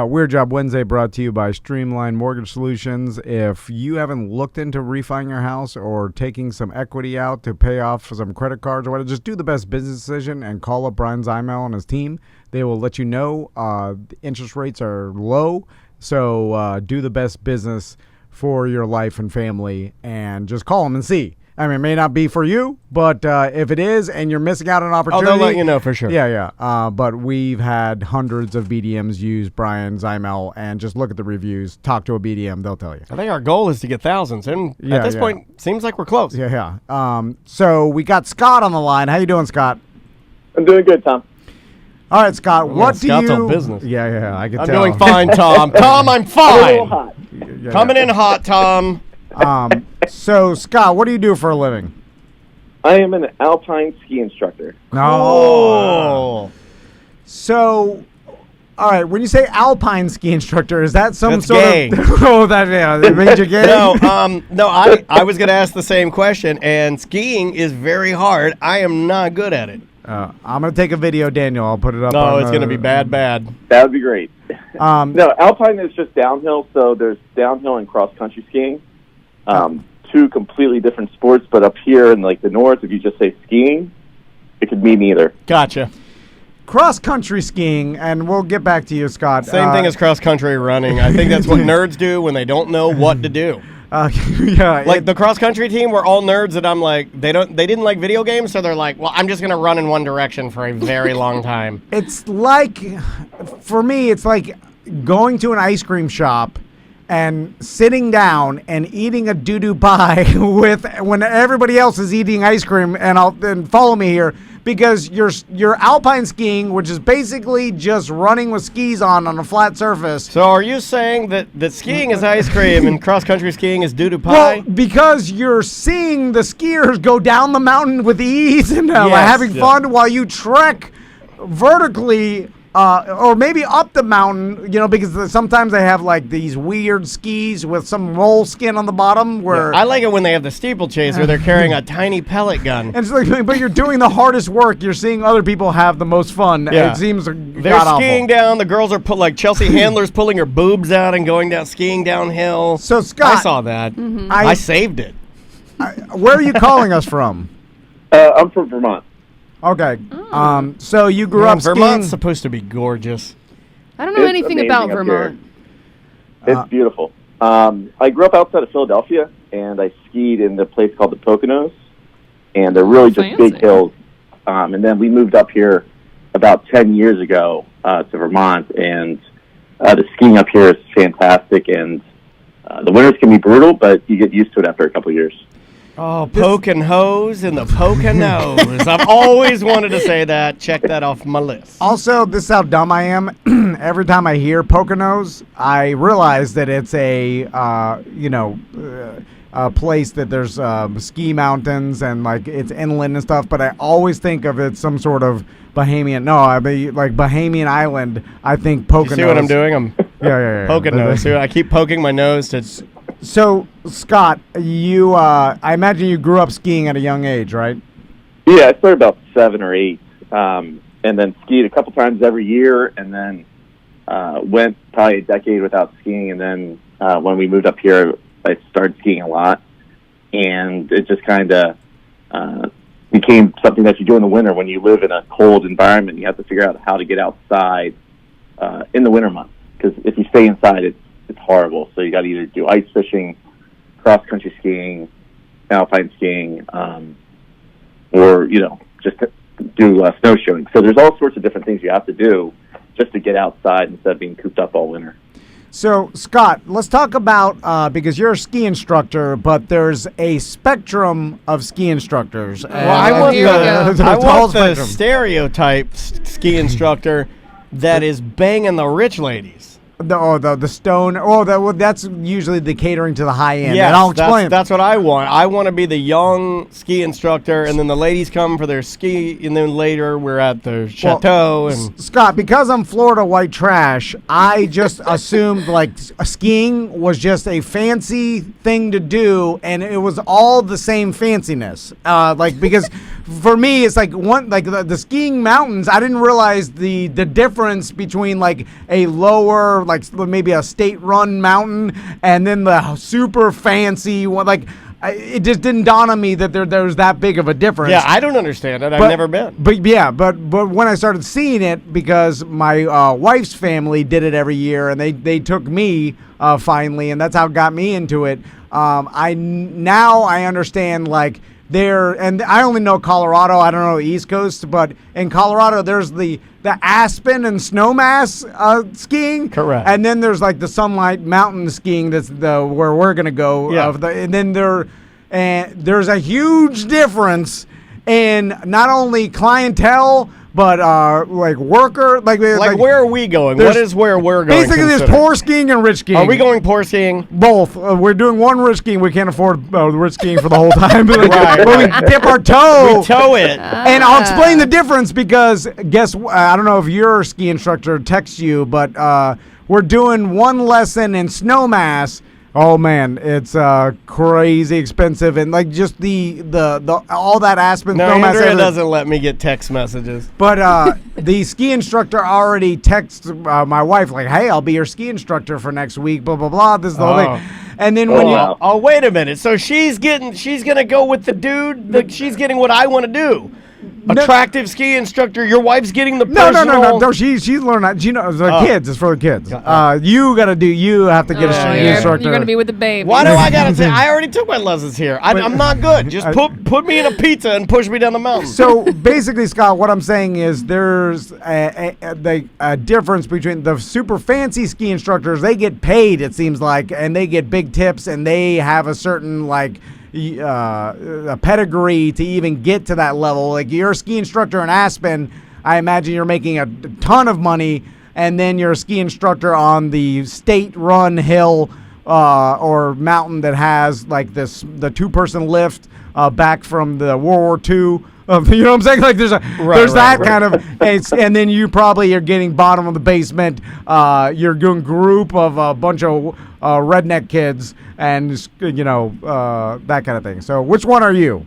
Weird Job Wednesday brought to you by Streamline Mortgage Solutions. If you haven't looked into refining your house or taking some equity out to pay off for some credit cards or whatever, just do the best business decision and call up Brian Zymel and his team. They will let you know the interest rates are low, so do the best business for your life and family, and just call them and see. I mean, it may not be for you, but if it is and you're missing out on an opportunity. they'll let you know for sure. Yeah. But we've had hundreds of BDMs use Brian Zymel, and just look at the reviews. Talk to a BDM, they'll tell you. I think our goal is to get thousands, and at this point, seems like we're close. Yeah. So we got Scott on the line. How you doing, Scott? I'm doing good, Tom. All right, Scott. What do Scott's you? on business. Yeah. I can I'm tell. doing fine, Tom. Tom, I'm A fine. little hot. Coming in hot, Tom. So Scott, what do you do for a living? I am an alpine ski instructor. Oh. So, all right. When you say alpine ski instructor, is that some That's sort gay. of? That made you gay. No, I was going to ask the same question, and skiing is very hard. I am not good at it. I'm gonna take a video, Daniel. I'll put it up. No, it's going to be bad. That would be great. No, alpine is just downhill, so there's downhill and cross-country skiing. Two completely different sports, but up here in like the north, if you just say skiing, it could mean either. Gotcha. Cross-country skiing, and we'll get back to you, Scott. Same thing as cross-country running. I think that's what nerds do when they don't know what to do. Yeah, The cross-country team were all nerds that I'm like, they didn't like video games, so they're like, well, I'm just going to run in one direction for a very long time. It's like, for me, it's like going to an ice cream shop and sitting down and eating a doo-doo pie when everybody else is eating ice cream, and follow me here, because you're alpine skiing, which is basically just running with skis on a flat surface. So are you saying that skiing is ice cream and cross-country skiing is doo-doo pie? Well, because you're seeing the skiers go down the mountain with ease and having fun while you trek vertically, or maybe up the mountain, because sometimes they have like these weird skis with some roll skin on the bottom where... I like it when they have the steeplechase where they're carrying a tiny pellet gun. And it's like, but you're doing the hardest work. You're seeing other people have the most fun. Yeah. It seems They're god-awful. skiing down. The girls are like Chelsea Handler's pulling her boobs out and going down skiing downhill. So, Scott... I saw that. Mm-hmm. I saved it. Where are you calling us from? I'm from Vermont. Okay. So you grew up skiing... Vermont's supposed to be gorgeous. I don't know It's anything amazing about up Vermont. It's beautiful. I grew up outside of Philadelphia, and I skied in the place called the Poconos, and they're really just Fancy. big hills. And then we moved up here about 10 years ago to Vermont, and the skiing up here is fantastic, and the winters can be brutal, but you get used to it after a couple of years. Oh, poke and hose in the Poconos. I've always wanted to say that. Check that off my list. Also, this is how dumb I am. Every time I hear Poconos, I realize that it's a place that there's ski mountains and like it's inland and stuff. But I always think of it some sort of Bahamian. No, I mean like Bahamian island. I think Poconos. You see what I'm doing? I'm Yeah. poking nose. See, I keep poking my nose to. So, Scott, you I imagine you grew up skiing at a young age, right? Yeah, I started about 7 or 8, and then skied a couple times every year, and then went probably a decade without skiing, and then when we moved up here, I started skiing a lot, and it just kind of became something that you do in the winter when you live in a cold environment. You have to figure out how to get outside in the winter months, because if you stay inside, it's horrible. So you got to either do ice fishing, cross-country skiing, alpine skiing, or, just do snowshoeing. So there's all sorts of different things you have to do just to get outside instead of being cooped up all winter. So, Scott, let's talk about, because you're a ski instructor, but there's a spectrum of ski instructors. Well, I want the stereotype ski instructor that is banging the rich ladies. The stone. That's usually the catering to the high end. Yeah, and I'll explain. That's what I want. I want to be the young ski instructor, and then the ladies come for their ski, and then later we're at the chateau. Scott, because I'm Florida white trash, I just assumed like skiing was just a fancy thing to do, and it was all the same fanciness. Because for me, it's like the skiing mountains. I didn't realize the difference between like a lower, like maybe a state-run mountain, and then the super fancy one. Like it just didn't dawn on me that there was that big of a difference. Yeah, I don't understand it. I've never been. But when I started seeing it, because my wife's family did it every year, and they took me finally, and that's how it got me into it. I understand, like, and I only know Colorado. I don't know East Coast, but in Colorado there's the Aspen and Snowmass skiing. Correct. And then there's like the Sunlight Mountain skiing. That's where we're gonna go. Yeah. And then there's a huge difference in not only clientele, but like worker, like where are we going? What is where we're going? Basically, there's poor skiing and rich skiing. Are we going poor skiing? Both. We're doing one rich skiing. We can't afford rich skiing for the whole time. But, Right. but we dip our toe. We tow it. And I'll explain the difference because I don't know if your ski instructor texts you, but we're doing one lesson in Snowmass. Oh man, it's crazy expensive, and like just the all that Aspen. No, Snowmass, Andrea everything. doesn't let me get text messages. But the ski instructor already texts my wife like, "Hey, I'll be your ski instructor for next week." Blah blah blah. This is the whole thing. And then when wow. Oh, wait a minute. So she's gonna go with the dude. She's getting what I want to do. Attractive ski instructor. Your wife's getting the personal. No. She's learning that. She knows the kids. It's for the kids. You have to get a ski instructor. You're gonna be with the baby. Why do I gotta say? I already took my lessons here. I'm not good. Just put me in a pizza and push me down the mountain. So basically, Scott, what I'm saying is there's a difference between the super fancy ski instructors. They get paid, it seems like, and they get big tips, and they have a certain a pedigree to even get to that level. Like you're a ski instructor in Aspen, I imagine you're making a ton of money, and then you're a ski instructor on the state-run hill or mountain that has like the 2-person lift back from the World War II. You know what I'm saying? Like there's that kind of, and then you're getting bottom of the basement. You're doing group of a bunch of redneck kids, and that kind of thing. So which one are you?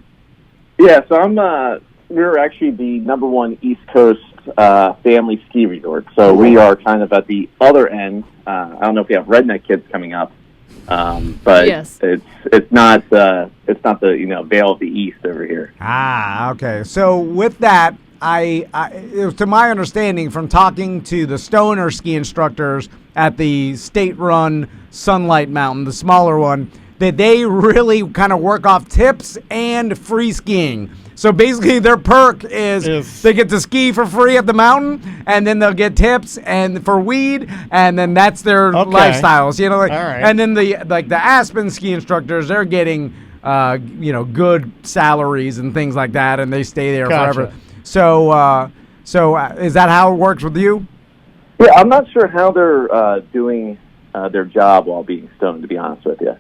Yeah, so we're actually the #1 East Coast family ski resort. So we are kind of at the other end. I don't know if we have redneck kids coming up. But yes. it's not the Vale of the East over here. Okay. So with that, it was to my understanding from talking to the stoner ski instructors at the state-run Sunlight Mountain, the smaller one, that they really kind of work off tips and free skiing. So basically their perk is they get to ski for free at the mountain, and then they'll get tips and for weed, and then that's their lifestyles, All right. And then the Aspen ski instructors, they're getting good salaries and things like that, and they stay there forever. So is that how it works with you? Yeah, I'm not sure how they're doing their job while being stoned, to be honest with you.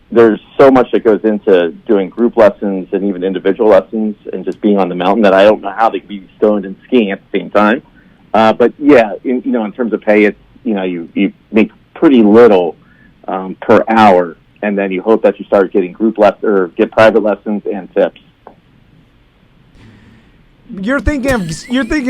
There's so much that goes into doing group lessons and even individual lessons and just being on the mountain that I don't know how they can be stoned and skiing at the same time. But yeah, in terms of pay, it's you make pretty little per hour, and then you hope that you start getting group or get private lessons and tips. You're thinking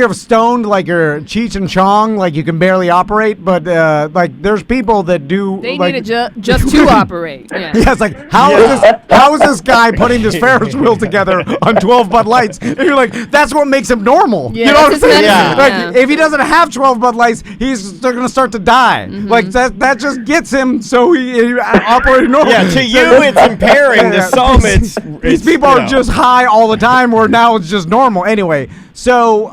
of stoned like you're Cheech and Chong, like you can barely operate, but like there's people that do. They like, need it just to operate. Yeah. Yeah, it's like how is this guy putting this Ferris wheel together on 12 Bud Lights? And you're like, that's what makes him normal. Yeah, you know what I'm saying? Yeah. Like if he doesn't have 12 Bud Lights, he's going to start to die. Mm-hmm. Like that just gets him so he operating normal. Yeah, to you it's impairing. To some these people are just high all the time, where now it's just normal. Anyway, so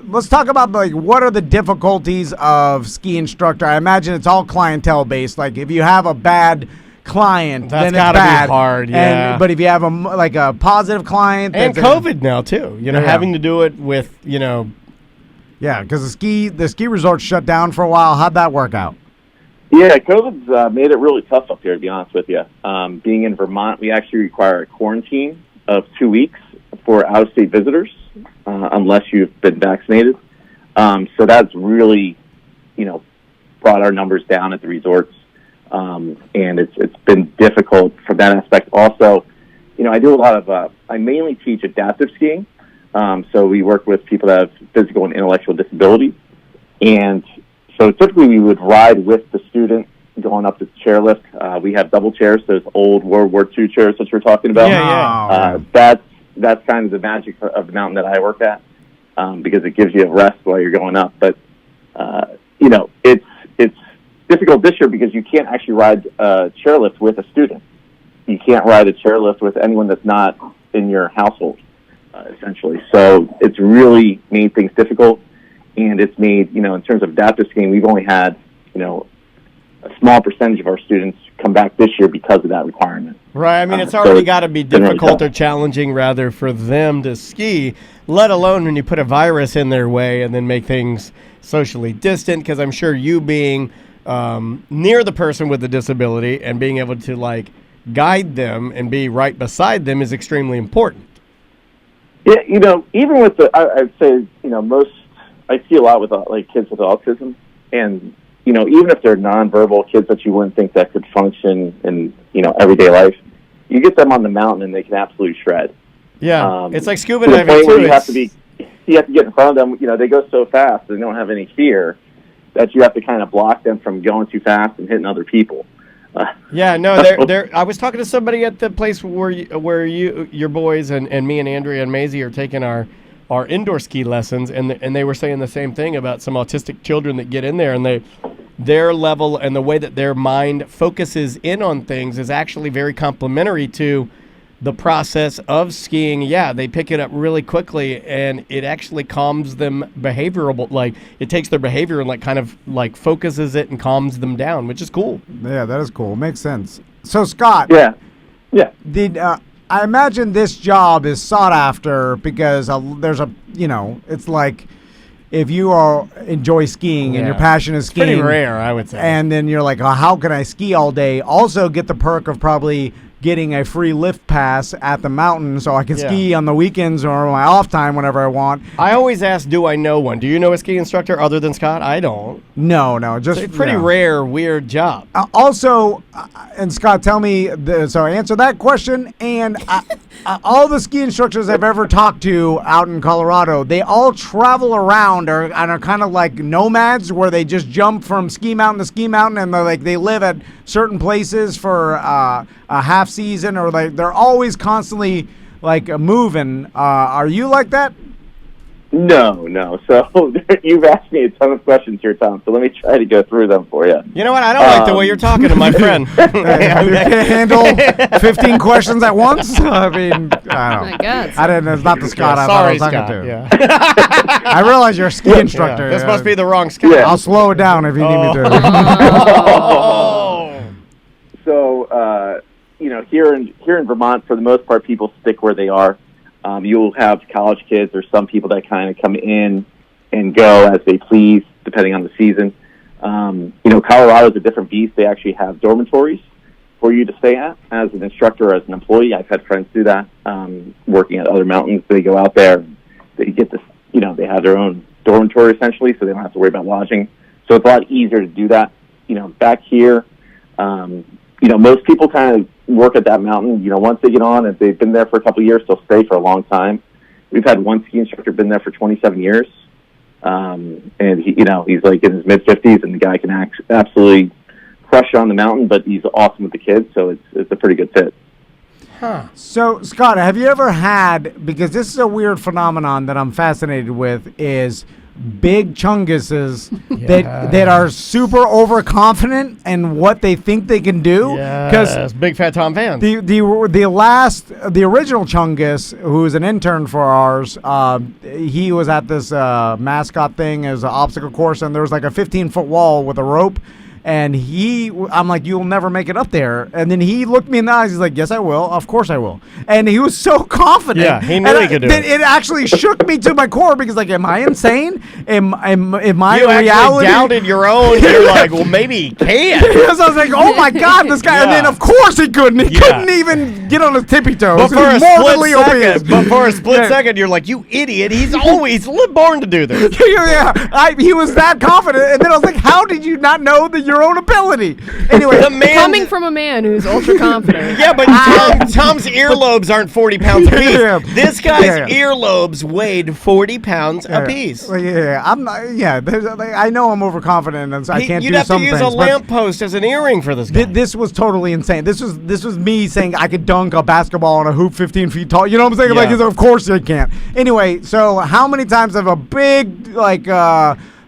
let's talk about what are the difficulties of ski instructor. I imagine it's all clientele based. Like if you have a bad client, then it's gotta bad. Be hard, yeah. But if you have a positive client, and COVID now too, having to do it with yeah, because the ski resort shut down for a while. How'd that work out? Yeah, COVID's made it really tough up here, to be honest with you. Being in Vermont, we actually require a quarantine of 2 weeks for out-of-state visitors, unless you've been vaccinated. So that's really, brought our numbers down at the resorts, and it's been difficult from that aspect. Also, I do a lot of, I mainly teach adaptive skiing, so we work with people that have physical and intellectual disabilities, and so typically we would ride with the student going up the chairlift. We have double chairs, those old World War II chairs that you're talking about. Yeah. That's kind of the magic of the mountain that I work at, because it gives you a rest while you're going up. But it's difficult this year because you can't actually ride a chairlift with a student. You can't ride a chairlift with anyone that's not in your household, essentially. So it's really made things difficult, and it's made, in terms of adaptive skiing, we've only had, a small percentage of our students come back this year because of that requirement. Right. I mean, it's already got to be difficult or challenging, rather, for them to ski, let alone when you put a virus in their way and then make things socially distant, because I'm sure you being near the person with the disability and being able to, guide them and be right beside them is extremely important. Yeah, even with I'd say, I see a lot with, kids with autism, and even if they're nonverbal kids that you wouldn't think that could function in, everyday life, you get them on the mountain and they can absolutely shred. Yeah, it's like scuba to the diving point too. Where you have to get in front of them. They go so fast, they don't have any fear that you have to kind of block them from going too fast and hitting other people. Yeah, no, I was talking to somebody at the place where your boys and me and Andrea and Maisie are taking our indoor ski lessons, and they were saying the same thing about some autistic children that get in there, and their level and the way that their mind focuses in on things is actually very complementary to the process of skiing. Yeah, they pick it up really quickly, and it actually calms them behavioral. It takes their behavior and kind of focuses it and calms them down, which is cool. Yeah, that is cool. Makes sense. So Scott. Yeah. I imagine this job is sought after because there's it's like if you enjoy skiing and your passion is skiing. It's pretty rare, I would say. And then you're like, oh, how can I ski all day? Also get the perk of probably getting a free lift pass at the mountain so I can ski on the weekends or my off time whenever I want. I always ask, do I know one? Do you know a ski instructor other than Scott? I don't. No, just it's a pretty rare, weird job. Also, and Scott, tell me, so answer that question, and all the ski instructors I've ever talked to out in Colorado, they all travel around and are kind of like nomads where they just jump from ski mountain to ski mountain, and they live at certain places for a half season, or they're always constantly moving. Are you like that? No. So you've asked me a ton of questions here, Tom. So let me try to go through them for you. You know what? I don't like the way you're talking to my friend. You can't handle 15 questions at once. I mean, I don't know. My God. I didn't. It's not the Scott I thought I was talking Scott. to. Yeah. I realize you're a ski instructor. This must be the wrong Scott. Yeah. I'll slow it down if you need me to. So, here in Vermont, for the most part, people stick where they are. You'll have college kids or some people that kind of come in and go as they please, depending on the season. Colorado's a different beast. They actually have dormitories for you to stay at as an instructor or as an employee. I've had friends do that, working at other mountains. They go out there, they get this, they have their own dormitory essentially, so they don't have to worry about lodging. So it's a lot easier to do that. Back here, most people kind of work at that mountain. Once they get on, if they've been there for a couple of years, they'll stay for a long time. We've had one ski instructor been there for 27 years, and he's like in his mid-50s, and the guy can absolutely crush on the mountain. But he's awesome with the kids, so it's a pretty good fit. Huh. So Scott, have you ever had? Because this is a weird phenomenon that I'm fascinated with. Is big chunguses that are super overconfident in what they think they can do. Because big fat Tom fans. The original chungus, who was an intern for ours, he was at this mascot thing as an obstacle course, and there was like a 15-foot wall with a rope. And I'm like, you'll never make it up there. And then he looked me in the eyes. He's like, yes, I will. Of course I will. And he was so confident. Yeah, he knew he could do it. It actually shook me to my core because, am I insane? Am I you reality? Actually doubted your own. You're like, well, maybe he can. Because I was like, oh my God, this guy. Yeah. And then, of course, he couldn't. He couldn't even get on his tippy toes. But for a split second, you're like, you idiot. He's always born to do this. He was that confident. And then I was like, how did you not know that your own ability. Anyway, The man Coming from a man who's ultra confident. Yeah, but Tom's earlobes aren't 40 pounds apiece. Yeah. This guy's Yeah. earlobes weighed 40 pounds apiece. Well, yeah, I'm not. Yeah, I know I'm overconfident, and I can't You'd do have some to use things. a but lamppost as an earring for this guy. this was totally insane. This was me saying I could dunk a basketball on a hoop 15 feet tall. You know what I'm saying? Yeah. Like, of course I can't. Anyway, so how many times have a big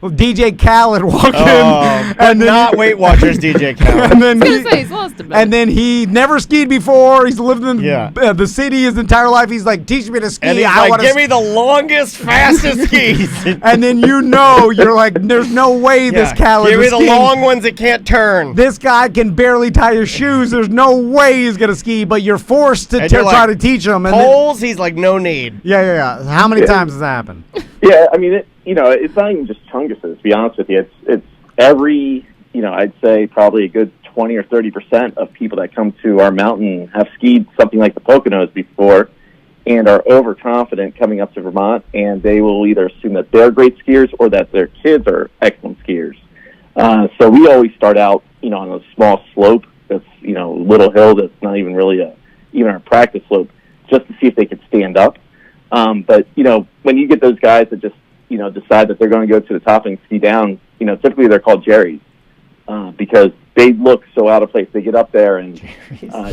DJ Khaled walk in, but not Weight Watchers DJ Khaled. and then I was gonna say he's lost a bit. and then he never skied before. He's lived in Yeah. the city his entire life. He's like, teach me to ski. And he's I like, wanna give me the longest, fastest skis. And then you're like, there's no way this Khaled Give me is the skiing. long ones that can't turn. This guy can barely tie his shoes. There's no way he's gonna ski, but you're forced to And you're try like, to teach him. And then, Poles, he's like, no need. yeah. How many times has that happened? Yeah, I mean, it's not even just chunguses, to be honest with you. It's every, I'd say probably a good 20 or 30% of people that come to our mountain have skied something like the Poconos before and are overconfident coming up to Vermont, and they will either assume that they're great skiers or that their kids are excellent skiers. So we always start out, on a small slope that's, little hill that's not even really even a practice slope, just to see if they could stand up. But, when you get those guys that just, decide that they're going to go to the top and ski down, typically they're called Jerry's because they look so out of place. They get up there and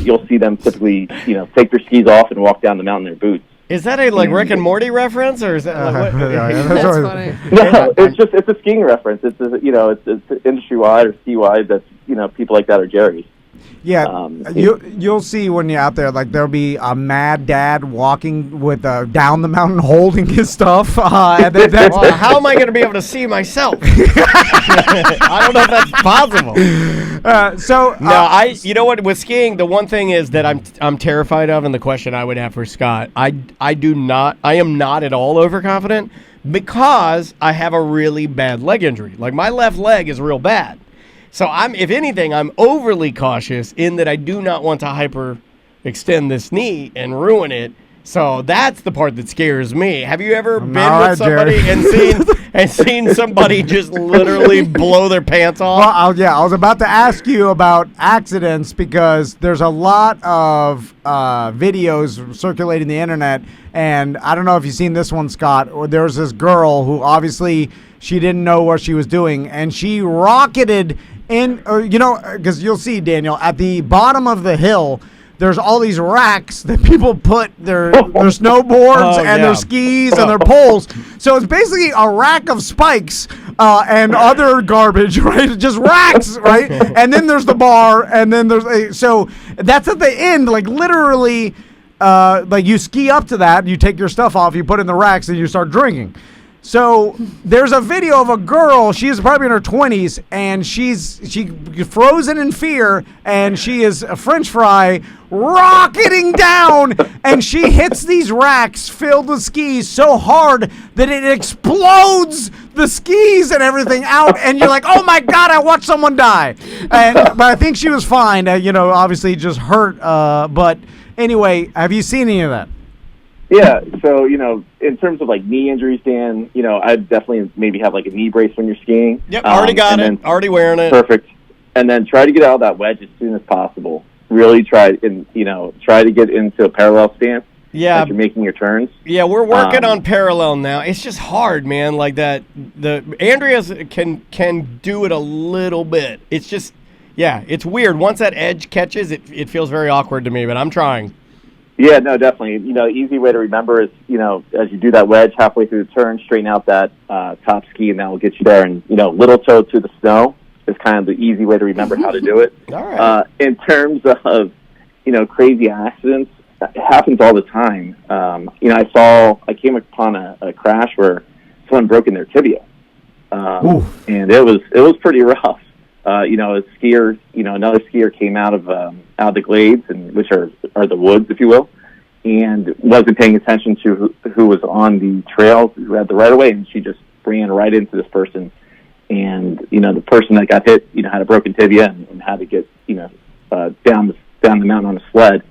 you'll see them typically, take their skis off and walk down the mountain in their boots. Is that a Rick and Morty reference, or is that what? That's funny. No, it's a skiing reference. It's industry wide or ski wide. That's people like that are Jerry's. Yeah, you'll see when you're out there. Like there'll be a mad dad walking with down the mountain, holding his stuff. And then that's Well, how am I going to be able to see myself? I don't know if that's possible. You know what? With skiing, the one thing is that I'm terrified of, and the question I would have for Scott, I am not at all overconfident because I have a really bad leg injury. Like my left leg is real bad. So if anything, I'm overly cautious in that I do not want to hyperextend this knee and ruin it. So that's the part that scares me. Have you ever been with somebody and seen somebody just literally blow their pants off? Well, I was about to ask you about accidents because there's a lot of videos circulating the internet, and I don't know if you've seen this one, Scott. Or there was this girl who obviously she didn't know what she was doing, and she rocketed in, because you'll see, Daniel, at the bottom of the hill, there's all these racks that people put their snowboards and their skis and their poles. So it's basically a rack of spikes and other garbage, right? Just racks, right? And then there's the bar, and then so that's at the end, like literally, like you ski up to that, you take your stuff off, you put it in the racks, and you start drinking. So there's a video of a girl, she's probably in her 20s, and she's frozen in fear, and she is a French fry rocketing down, and she hits these racks filled with skis so hard that it explodes the skis and everything out, and you're like, oh my God, I watched someone die. But I think she was fine, obviously just hurt. But anyway, have you seen any of that? Yeah, so, in terms of, like, knee injuries, Dan, I'd definitely maybe have, like, a knee brace when you're skiing. Yep, already got it. Already wearing it. Perfect. And then try to get out of that wedge as soon as possible. Really try to get into a parallel stance as you're making your turns. Yeah, we're working on parallel now. It's just hard, man, like that. Andrea's can do it a little bit. It's just, it's weird. Once that edge catches, it feels very awkward to me, but I'm trying. Yeah, no, definitely. Easy way to remember is, as you do that wedge halfway through the turn, straighten out that top ski, and that will get you there. And, little toe to the snow is kind of the easy way to remember how to do it. All right. In terms of, crazy accidents, it happens all the time. I came upon a crash where someone broke in their tibia. And it was pretty rough. A skier, another skier came out of the glades, and which are the woods, if you will, and wasn't paying attention to who was on the trail, who had the right of way, and she just ran right into this person. And the person that got hit, had a broken tibia and had to get down the mountain on a sled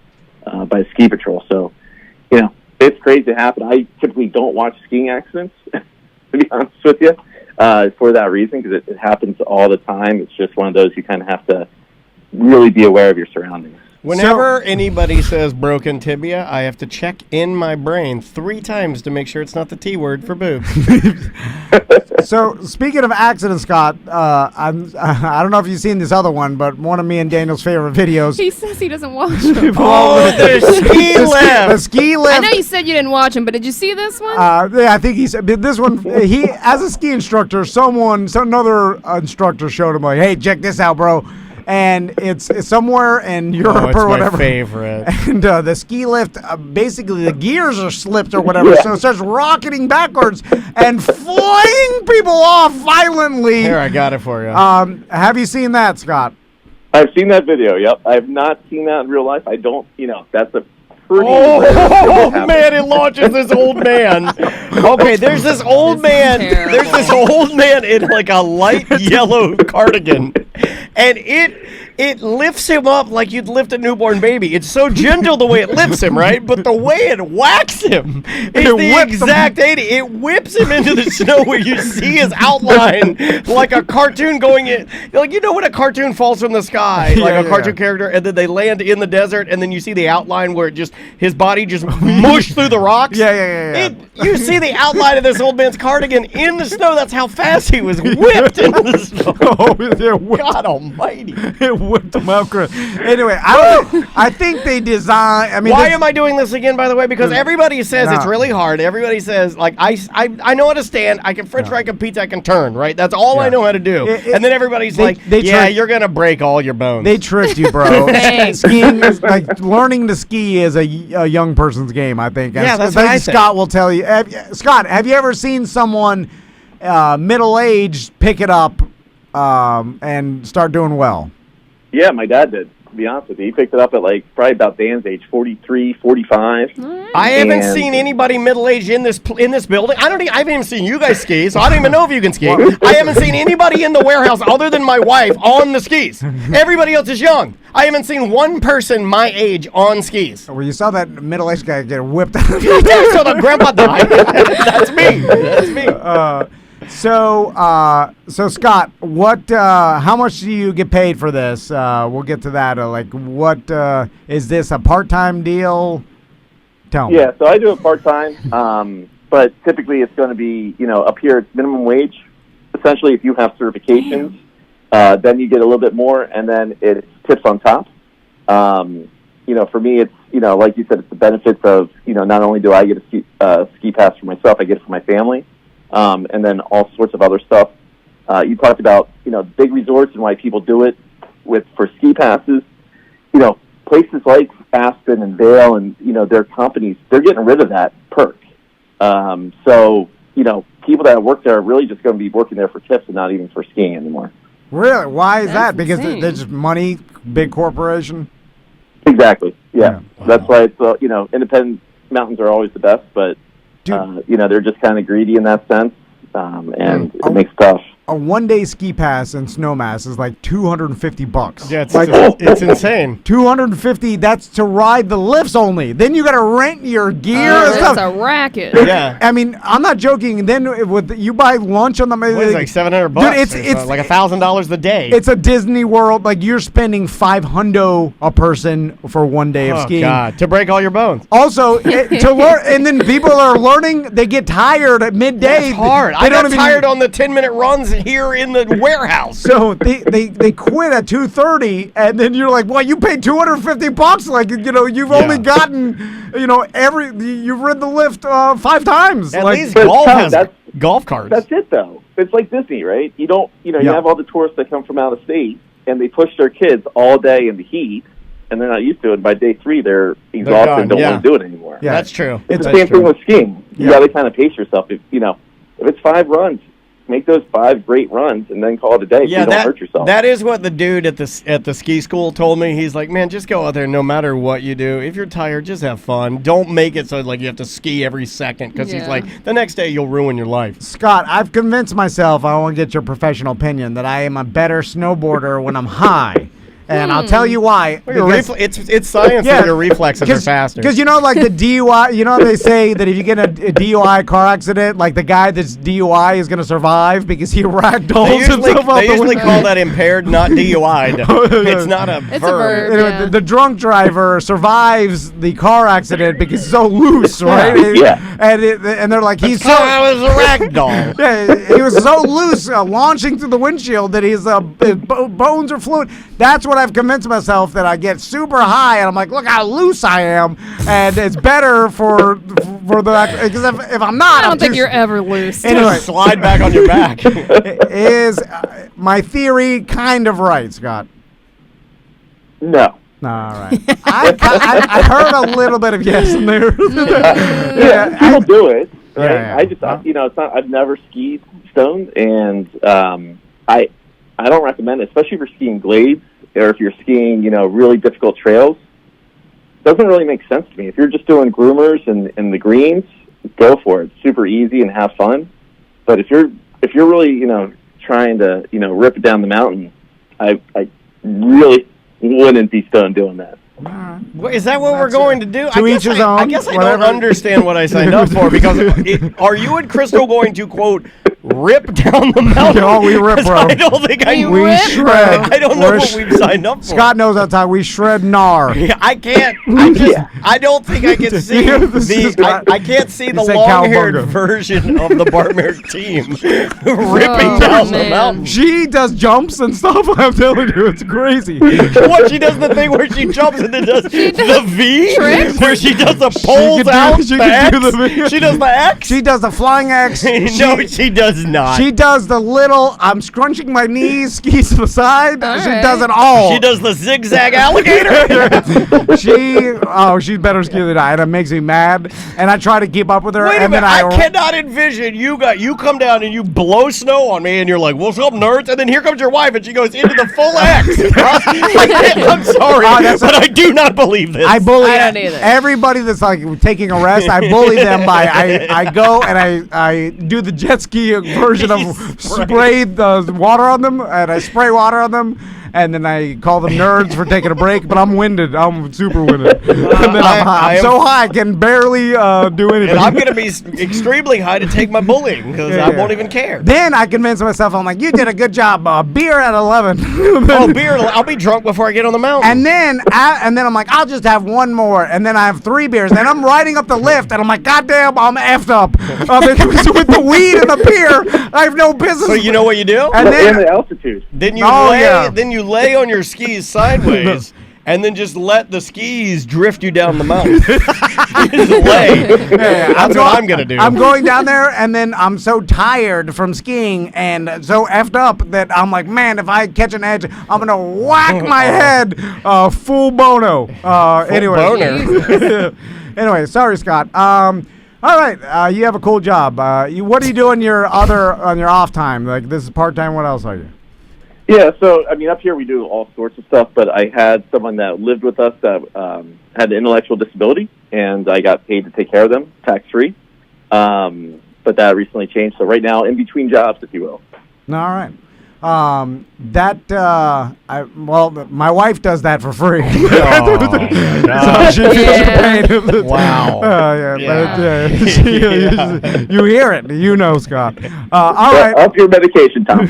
by a ski patrol. So, it's crazy to happen. I typically don't watch skiing accidents, to be honest with you. for that reason, because it happens all the time. It's just one of those you kind of have to really be aware of your surroundings. Whenever anybody says broken tibia, I have to check in my brain 3 times to make sure it's not the T word for boob. So, speaking of accidents, Scott, I don't know if you've seen this other one, but one of me and Daniel's favorite videos. He says he doesn't watch them. Oh, the ski lift. The ski lift. I know you said you didn't watch them, but did you see this one? Yeah, I think he said this one. He, as a ski instructor, another instructor showed him like, "Hey, check this out, bro." And it's somewhere in Europe or whatever. My favorite. And the ski lift, basically the gears are slipped or whatever, so it starts rocketing backwards and flying people off violently. Here, I got it for you. Have you seen that, Scott? I've seen that video. Yep, I have not seen that in real life. I don't. That's a pretty. Oh man! It launches this old man. Okay, there's this old man. Terrible. There's this old man in like a light yellow cardigan, and it lifts him up like you'd lift a newborn baby. It's so gentle the way it lifts him, right? But the way it whacks him is the exact 80. It whips him into the snow where you see his outline like a cartoon going in. Like, when a cartoon falls from the sky, like a cartoon character, and then they land in the desert, and then you see the outline where his body just mushed through the rocks. Yeah. You see the outline of this old man's cardigan in the snow. That's how fast he was whipped into the snow. God almighty. It whipped him up. Anyway, I think they design. I mean, why am I doing this again, by the way? Because everybody says it's really hard. Everybody says, like, I know how to stand. I can French fry a pizza. I can turn, right? That's all I know how to do. And then everybody's you're going to break all your bones. They tricked you, bro. Skiing is like learning to ski is a young person's game, I think. And that's what I think. Scott will tell you. Scott, have you ever seen someone middle-aged pick it up and start doing well? Yeah, my dad did. To be honest with you, he picked it up at probably about Dan's age, 43, 45. I haven't seen anybody middle-aged in this building. I haven't even seen you guys ski, so I don't even know if you can ski. I haven't seen anybody in the warehouse other than my wife on the skis. Everybody else is young. I haven't seen one person my age on skis. Well, you saw that middle-aged guy get whipped out. So the grandpa died. That's me. So Scott, how much do you get paid for this? We'll get to that. Is this a part-time deal? Tell me. Yeah, so I do it part-time, but typically it's going to be, up here it's minimum wage. Essentially, if you have certifications, then you get a little bit more, and then it's tips on top. For me, it's, like you said, it's the benefits of, not only do I get a ski pass for myself, I get it for my family. And then all sorts of other stuff. You talked about, big resorts and why people do it for ski passes. Places like Aspen and Vail and, their companies, they're getting rid of that perk. So, people that work there are really just going to be working there for tips and not even for skiing anymore. Really? Why is that? Because insane. there's just money, big corporation? Exactly. Yeah. Wow. That's why it's, independent mountains are always the best, but they're just kind of greedy in that sense, and it makes it tough. A one-day ski pass in Snowmass is like $250. Yeah, it's insane. $250. That's to ride the lifts only. Then you got to rent your gear and stuff. That's a racket. Yeah. I mean, I'm not joking. Then you buy lunch on the. What is it, like $700? Dude, it's like $1,000 a day. It's a Disney World. Like you're spending $500 a person for one day of skiing. God, to break all your bones. Also, to learn, and then people are learning. They get tired at midday. It's hard. I got tired on the 10-minute runs here in the warehouse. So they quit at 2:30, and then you're like, well, you paid $250. Like you've only gotten, you've ridden the lift 5 times. At like, least golf has golf carts. That's it, though. It's like Disney, right? You don't, you have all the tourists that come from out of state, and they push their kids all day in the heat, and they're not used to it. By day 3, they're exhausted and don't want to do it anymore. Yeah, that's true. It's the same thing with skiing. You got to kind of pace yourself. If it's 5 runs, make those 5 great runs and then call it a day. Yeah, so you don't hurt yourself. That is what the dude at the ski school told me. He's like, man, just go out there no matter what you do. If you're tired, just have fun. Don't make it so like you have to ski every second because he's like, the next day you'll ruin your life. Scott, I've convinced myself, I want to get your professional opinion, that I am a better snowboarder when I'm high. And I'll tell you why. Well, it's science that your reflexes are faster. Because like the DUI, they say that if you get a DUI car accident, like the guy that's DUI is going to survive because he ragdolls himself out They the usually window. call that impaired, not DUI'd. It's not a It's verb. a verb. Yeah. The drunk driver survives the car accident because he's so loose, right? Yeah. And they're like, he's so... I was a ragdoll. Yeah, he was so loose, launching through the windshield that his bones are fluid. That's what I've convinced myself, that I get super high, and I'm like, look how loose I am, and it's better for the, because if I'm not, I don't think you're ever loose. Anyway. Just slide back on your back. Is my theory kind of right, Scott? No. All right. I heard a little bit of yes in there. People do it, right? Yeah. I just, it's not. I've never skied stoned, and I don't recommend it, especially if you're skiing glades or if you're skiing, really difficult trails. It doesn't really make sense to me. If you're just doing groomers and the greens, go for it. It's super easy and have fun. But if you're really, trying to, rip it down the mountain, I really wouldn't be stoned doing that. Is that what we're going to do? To each his own, I guess I whatever. don't understand what I signed up for, because are you and Crystal going to, quote, rip down the mountain? Oh, we rip, 'Cause bro. I don't think We rip, shred. I don't know what we've signed up for. Scott knows that time. We shred gnar. Yeah, I can't. I don't think I can see I can't see the said long-haired cowabunga. version of the Barmere team ripping down the man. mountain. She does jumps and stuff. I'm telling you, it's crazy. What, she does the thing where she jumps and then does the V, Tricks? where she does the poles out. she the can do X. the V. She does the X. She does the flying X. No, she does not. She does the little, I'm scrunching my knees, skis to the side. All She right. does it all. She does the zigzag alligator. She's better skier than I, and it makes me mad. And I try to keep up with her. Wait a and minute, then I cannot envision you come down and you blow snow on me and you're like, what's up, nerds? And then here comes your wife and she goes into the full X. I'm sorry, but I do not believe this. I bully I don't either. everybody that's like taking a rest. I bully them by I go and I do the jet ski version of spray the water on them, and I spray water on them, and then I call them nerds for taking a break. But I'm winded. I'm super winded. And then I'm so high I can barely do anything. And I'm going to be extremely high to take my bullying because I won't even care. Then I convince myself, I'm like, you did a good job. Beer at 11. Oh, beer! I'll be drunk before I get on the mountain. And then I'm like, I'll just have one more. And then I have 3 beers. Then I'm riding up the lift, and I'm like, God damn, I'm effed up. With the weed and the beer, I have no business. So you know what you do? And And then, the altitude. Then you Oh, lay on your skis sideways. And then just let the skis drift you down the mountain. Just lay. That's what I'm going to do. I'm going down there, and then I'm so tired from skiing and so effed up that I'm like, man, if I catch an edge, I'm going to whack my head full bono. Anyway. boner. Anyway, sorry, Scott. All right, you have a cool job. What do you do on your off time? Like, this is part-time. What else are you? Yeah, so, up here we do all sorts of stuff, but I had someone that lived with us that had an intellectual disability, and I got paid to take care of them, tax-free. But that recently changed, so right now, in between jobs, if you will. All right. My wife does that for free. So she feels your pain. Wow. You hear it. You know, Scott. All right. Up your medication, Tom.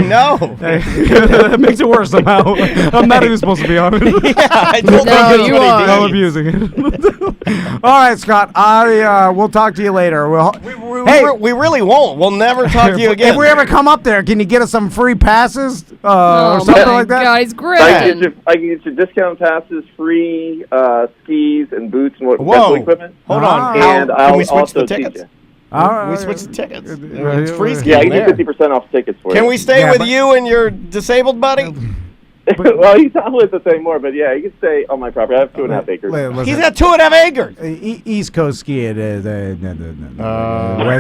No. That makes it worse somehow. I'm not even supposed to be on it. I don't No, think you anybody are. did. I'm abusing it. All right, Scott. We'll talk to you later. We really won't. We'll never talk to you again. If we ever come up there, can you get us some free passes or Oh something my like that? God, he's I great. can get you discount passes, free skis and boots and rental equipment. Hold on. And Can I'll we switch also the teach tickets? you. We switch the tickets. It's free skiing Yeah, I can there. get 50% off tickets for Can you. we stay Yeah, with but- you and your disabled buddy? Well, he's not with us anymore, but yeah, you can stay on my property. I have 2.5 acres. Listen, He's got 2.5 acres. East Coast skiing. West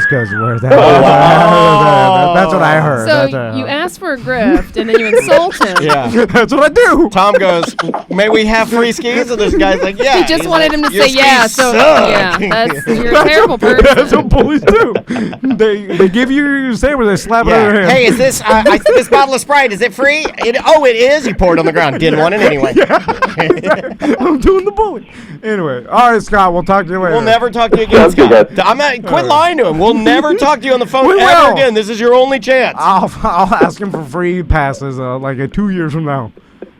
Coast. Where's that? wow. That's what I heard. So you ask for a grift and then you insult him. Yeah. That's what I do. Tom goes, may we have free skis? And this guy's like, yeah. He just He's wanted like, him to "Your say yeah. skis So suck." yeah, you're a terrible person. That's what bullies do. They give you your saber, they slap it on your hand. Hey, is this this bottle of Sprite? Is it free? It is. Pepsi poured on the ground. Didn't want it anyway. I'm doing the bully. Anyway, all right, Scott. We'll talk to you later. We'll never talk to you again, Scott. I'm not. Quit lying to him. We'll never talk to you on the phone We ever will. again. This is your only chance. I'll ask him for free passes like 2 years from now.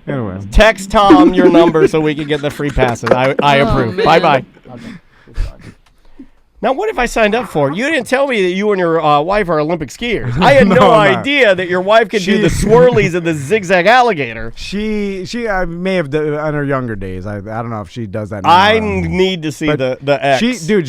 Anyway. Text Tom your number so we can get the free passes. I approve. man. Bye. Now, what if I signed up for it? You didn't tell me that you and your wife are Olympic skiers. I had no No, idea that your wife could do the swirlies and the zigzag alligator. She may have done on her younger days. I don't know if she does that now. I need to see the X.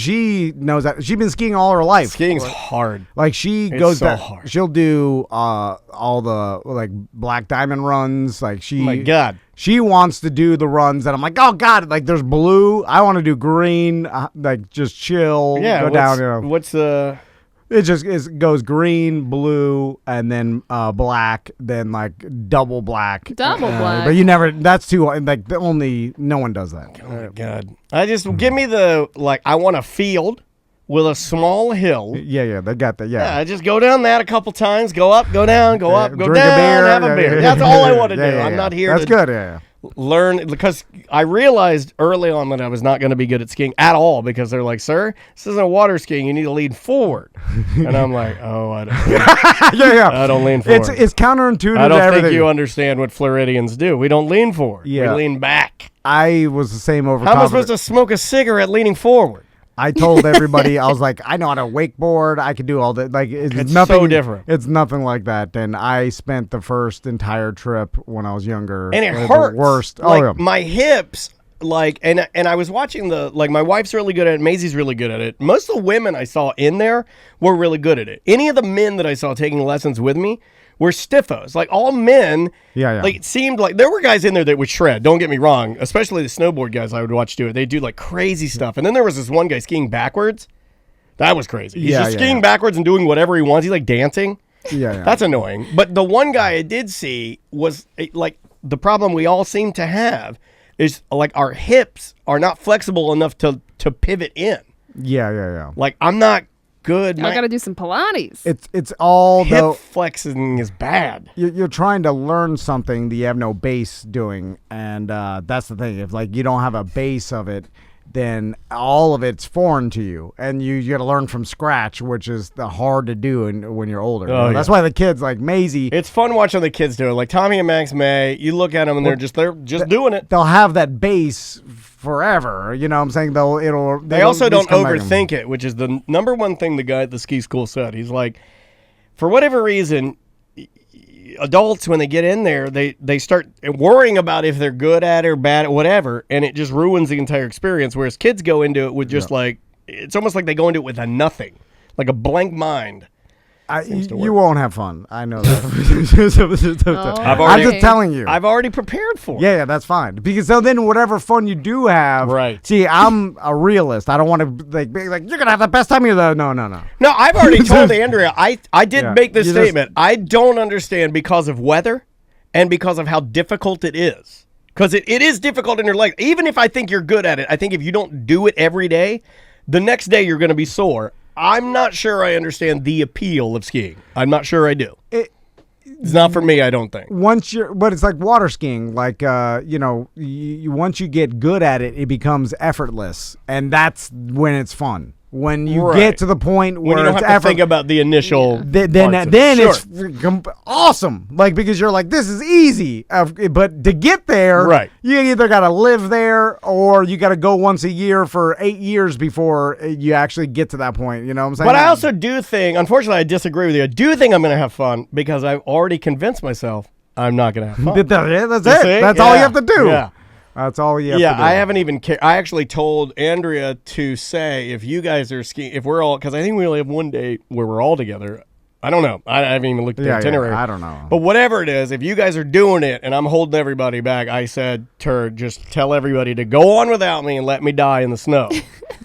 She knows that. She's been skiing all her life. Skiing's hard. Like she It's goes so back. hard. She'll do all the like black diamond runs. Like she. Oh my God. She wants to do the runs that I'm like, oh God, like there's blue. I want to do green. Like just chill. Yeah. Go down. You know. What's the? It goes green, blue, and then black, then like double black. Double black. But you never. That's too like the only. No one does that. Oh my God. I just give me the I want a field with a small hill. Yeah, they got that. Yeah. Yeah, just go down that a couple times. Go up, go down, go up, go Drink down, a beer. have a beer. That's all I want to do. I'm not here That's to good. Yeah. learn, because I realized early on that I was not going to be good at skiing at all, because they're like, sir, this isn't water skiing. You need to lean forward. And I'm like, oh, I don't. Yeah. I don't lean forward. It's counterintuitive. I to don't everything. think you understand what Floridians do. We don't lean forward. Yeah. We lean back. I was the same over. How am I supposed to smoke a cigarette leaning forward? I told everybody, I was like, I know how to wakeboard. I could do all that. Like it's nothing so different. It's nothing like that. And I spent the first entire trip when I was younger, And it the hurts. worst. Like, Oh yeah. my hips, and I was watching my wife's really good at it. Maisie's really good at it. Most of the women I saw in there were really good at it. Any of the men that I saw taking lessons with me were stiffos. Like all men, Yeah. like it seemed like there were guys in there that would shred. Don't get me wrong, especially the snowboard guys I would watch do it. They do like crazy stuff. And then there was this one guy skiing backwards. That was crazy. He's just skiing backwards and doing whatever he wants. He's like dancing. Yeah. That's annoying. But the one guy I did see was like the problem we all seem to have is like our hips are not flexible enough to pivot in. Yeah. Like I'm not good. I got to do some Pilates. It's all hip the flexing is bad. you're trying to learn something that you have no base doing, and that's the thing. If like you don't have a base of it, then all of it's foreign to you, and you got to learn from scratch, which is the hard to do when you're older. Oh, yeah. That's why the kids like Maisie, It's fun watching the kids do it. Like Tommy and Max May, you look at them and they're just doing it. they'll have that base forever. You know what I'm saying? They also don't overthink it, which is the number one thing the guy at the ski school said. He's like, for whatever reason, adults, when they get in there, they start worrying about if they're good at it or bad at whatever, and it just ruins the entire experience. Whereas kids go into it with just like, it's almost like they go into it with a nothing, like a blank mind. You won't have fun. I know that. I'm just telling you. I've already prepared for it. Yeah, that's fine. Because so then whatever fun you do have, Right. See, I'm a realist. I don't want to be like you're gonna have the best time of the no. No, I've already told Andrea. I did Yeah. make this You just- statement. I don't understand because of weather and because of how difficult it is. Because it is difficult in your legs. Even if I think you're good at it, I think if you don't do it every day, the next day you're going to be sore. I'm not sure I understand the appeal of skiing. I'm not sure I do. It's not for me, I don't think. But it's like water skiing. Like once you get good at it, it becomes effortless, and that's when it's fun. When you get to the point where when you don't it's have to think about the initial, then Sure. it's awesome. Like because you're like this is easy, but to get there, Right. You either got to live there or you got to go once a year for 8 years before you actually get to that point. You know what I'm saying? But I also do think, unfortunately, I disagree with you. I do think I'm going to have fun because I've already convinced myself I'm not going to have fun. That's You it. see? That's all you have to do. Yeah. That's all you have to do. I haven't even I actually told Andrea to say if you guys are skiing, if we're all, because I think we only have one date where we're all together. I don't know. I haven't even looked at the itinerary. I don't know. But whatever it is, if you guys are doing it and I'm holding everybody back, I said to her, just tell everybody to go on without me and let me die in the snow.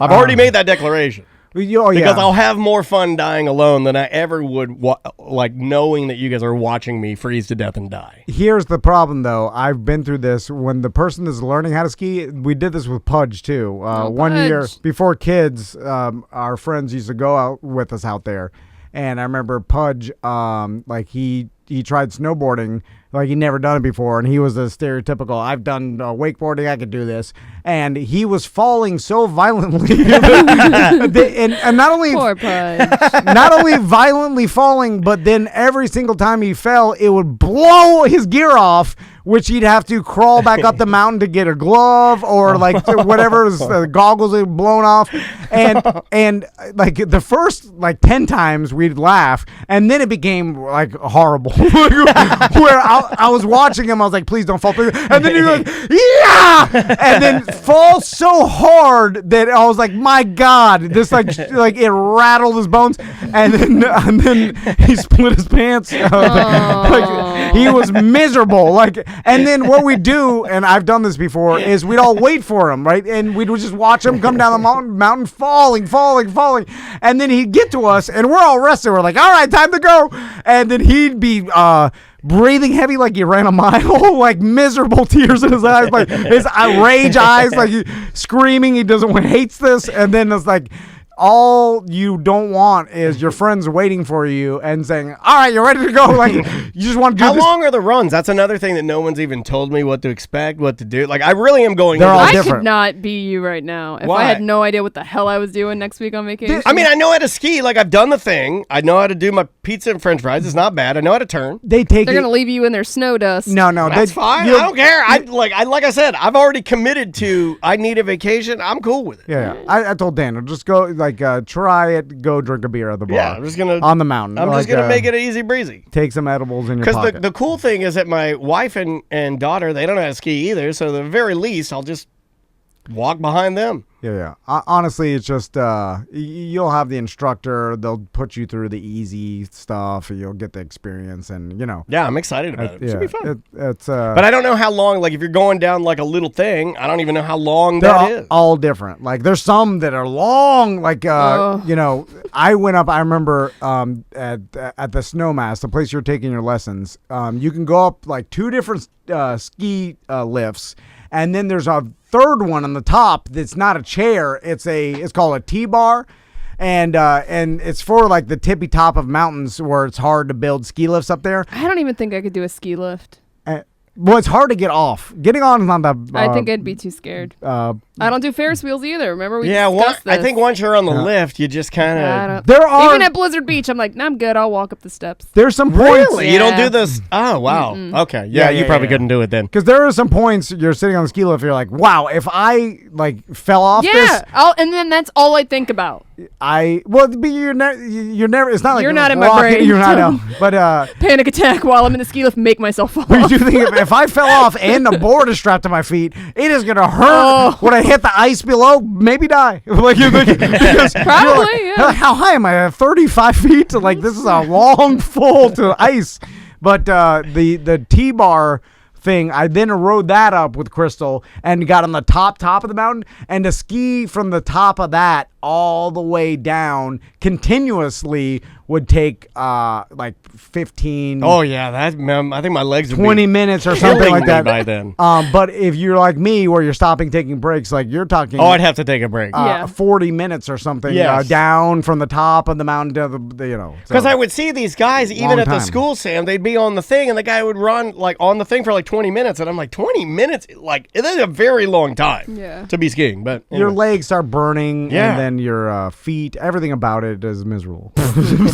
I've already made that declaration. Because I'll have more fun dying alone than I ever would, like knowing that you guys are watching me freeze to death and die. Here's the problem, though. I've been through this. When the person is learning how to ski, we did this with Pudge, too. One year before kids, our friends used to go out with us out there. And I remember Pudge, he tried snowboarding Like he'd never done it before, and he was a stereotypical, I've done wakeboarding, I could do this. And he was falling so violently. and not only Poor Pudge. not only violently falling, but then every single time he fell, it would blow his gear off, which he'd have to crawl back up the mountain to get a glove or like whatever, the goggles had blown off. And like the first like 10 times we'd laugh, and then it became like horrible. Where I was watching him, I was like, please don't fall. Please. And then he was like, yeah! And then fall so hard that I was like, my God, this like it rattled his bones. And then he split his pants. Like, he was miserable. Like, and then what we do, and I've done this before, is we'd all wait for him, right? And we'd just watch him come down the mountain falling. And then he'd get to us, and we're all rested. We're like, all right, time to go. And then he'd be breathing heavy like he ran a mile, like miserable tears in his eyes, like his rage eyes, like screaming. He hates this. And then it's like, all you don't want is your friends waiting for you and saying, all right, you're ready to go. Like, you just want to do How this. long are the runs? That's another thing that no one's even told me what to expect, what to do. Like, I really am going They're into all this. I different. could not be you right now if Why? I had no idea what the hell I was doing next week on vacation. I mean, I know how to ski. Like, I've done the thing. I know how to do my pizza and french fries. It's not bad. I know how to turn. They take They're it. gonna leave you in their snow dust. No, That's fine. I don't care. Like I said, I've already committed to, I need a vacation. I'm cool with it. Yeah. I told Daniel, just go, like, try it, go drink a beer at the bar. Yeah, I'm just going to. on the mountain. I'm just going to make it easy breezy. Take some edibles in your Because pocket. the cool thing is that my wife and daughter, they don't know how to ski either. So, at the very least, I'll just walk behind them. Yeah. Honestly, it's just you'll have the instructor. They'll put you through the easy stuff. And you'll get the experience, and Yeah, I'm excited about it. It should be fun. It's But I don't know how long, like if you're going down like a little thing, I don't even know how long they're that is. all different. Like there's some that are long. Like I went up. I remember at the Snowmass, the place you're taking your lessons. You can go up like 2 different ski lifts. And then there's a third one on the top that's not a chair. It's called a T-bar. And it's for like the tippy top of mountains where it's hard to build ski lifts up there. I don't even think I could do a ski lift. Well, it's hard to get off. Getting on is not that. I think I'd be too scared. I don't do Ferris wheels either. Remember we discussed this. I think once you're on the lift, you just kind of. There are even at Blizzard Beach. I'm like, nah, I'm good. I'll walk up the steps. there's some points. Really? You don't Yeah. do this? Oh, wow. Okay. Yeah, You probably yeah. couldn't do it then. Because there are some points you're sitting on the ski lift, you're like, wow, if I like fell off this, and then that's all I think about. but you're never. It's not like You're not in my walking- brain. You're not. No. But Panic attack while I'm in the ski lift, make myself fall but off. you think if I fell off and the board is strapped to my feet, it is gonna hurt Oh. when I hit the ice below. Maybe die. Like you think, because Probably, you're like, yeah. How high am I? 35 feet. Like this is a long fall to ice. But the T-bar thing, I then rode that up with Crystal and got on the top of the mountain, and to ski from the top of that all the way down continuously would take like 15 Oh, yeah. I think my legs would 20 be minutes or something killing like me that by then. But if you're like me where you're stopping, taking breaks, like you're talking Oh, I'd have to take a break. Yeah. 40 minutes or something Yes. down from the top of the mountain to the. Because so. I would see these guys, even Long at the time. school, Sam, they'd be on the thing, and the guy would run like on the thing for like 20 minutes. And I'm like, 20 minutes? Like, it is a very long time Yeah. to be skiing. But Your anyway. legs start burning, Yeah. and then your feet, everything about it is miserable.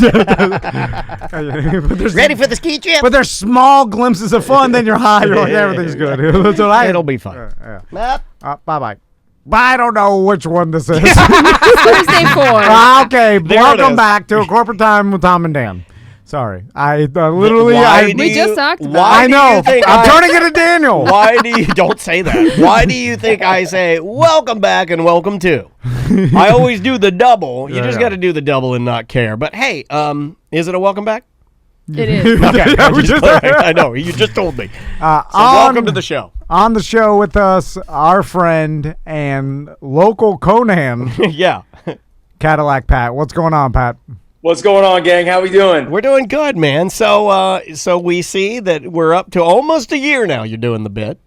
But there's, Ready for the ski trip? but there's small glimpses of fun, then you're high, you're like, everything's good. That's what I. It'll be fun. Bye-bye. I don't know which one this is. Thursday 4. Okay, There it welcome is. back to Corporate Time with Tom and Dan. Sorry, I literally. Why do We you- just talked about why I do know. you think I'm I- turning it to Daniel. Why do you don't say that? Why do you think I say welcome back and welcome to? I always do the double. You just yeah. got to do the double and not care. But hey, is it a welcome back? It is. Okay, Yeah, we just- I know. You just told me. So welcome to the show. On the show with us, our friend and local Conan, Yeah, Cadillac Pat. What's going on, Pat? What's going on, gang? How we doing? we're doing good, man. So we see that we're up to almost a year now. You're doing the bit.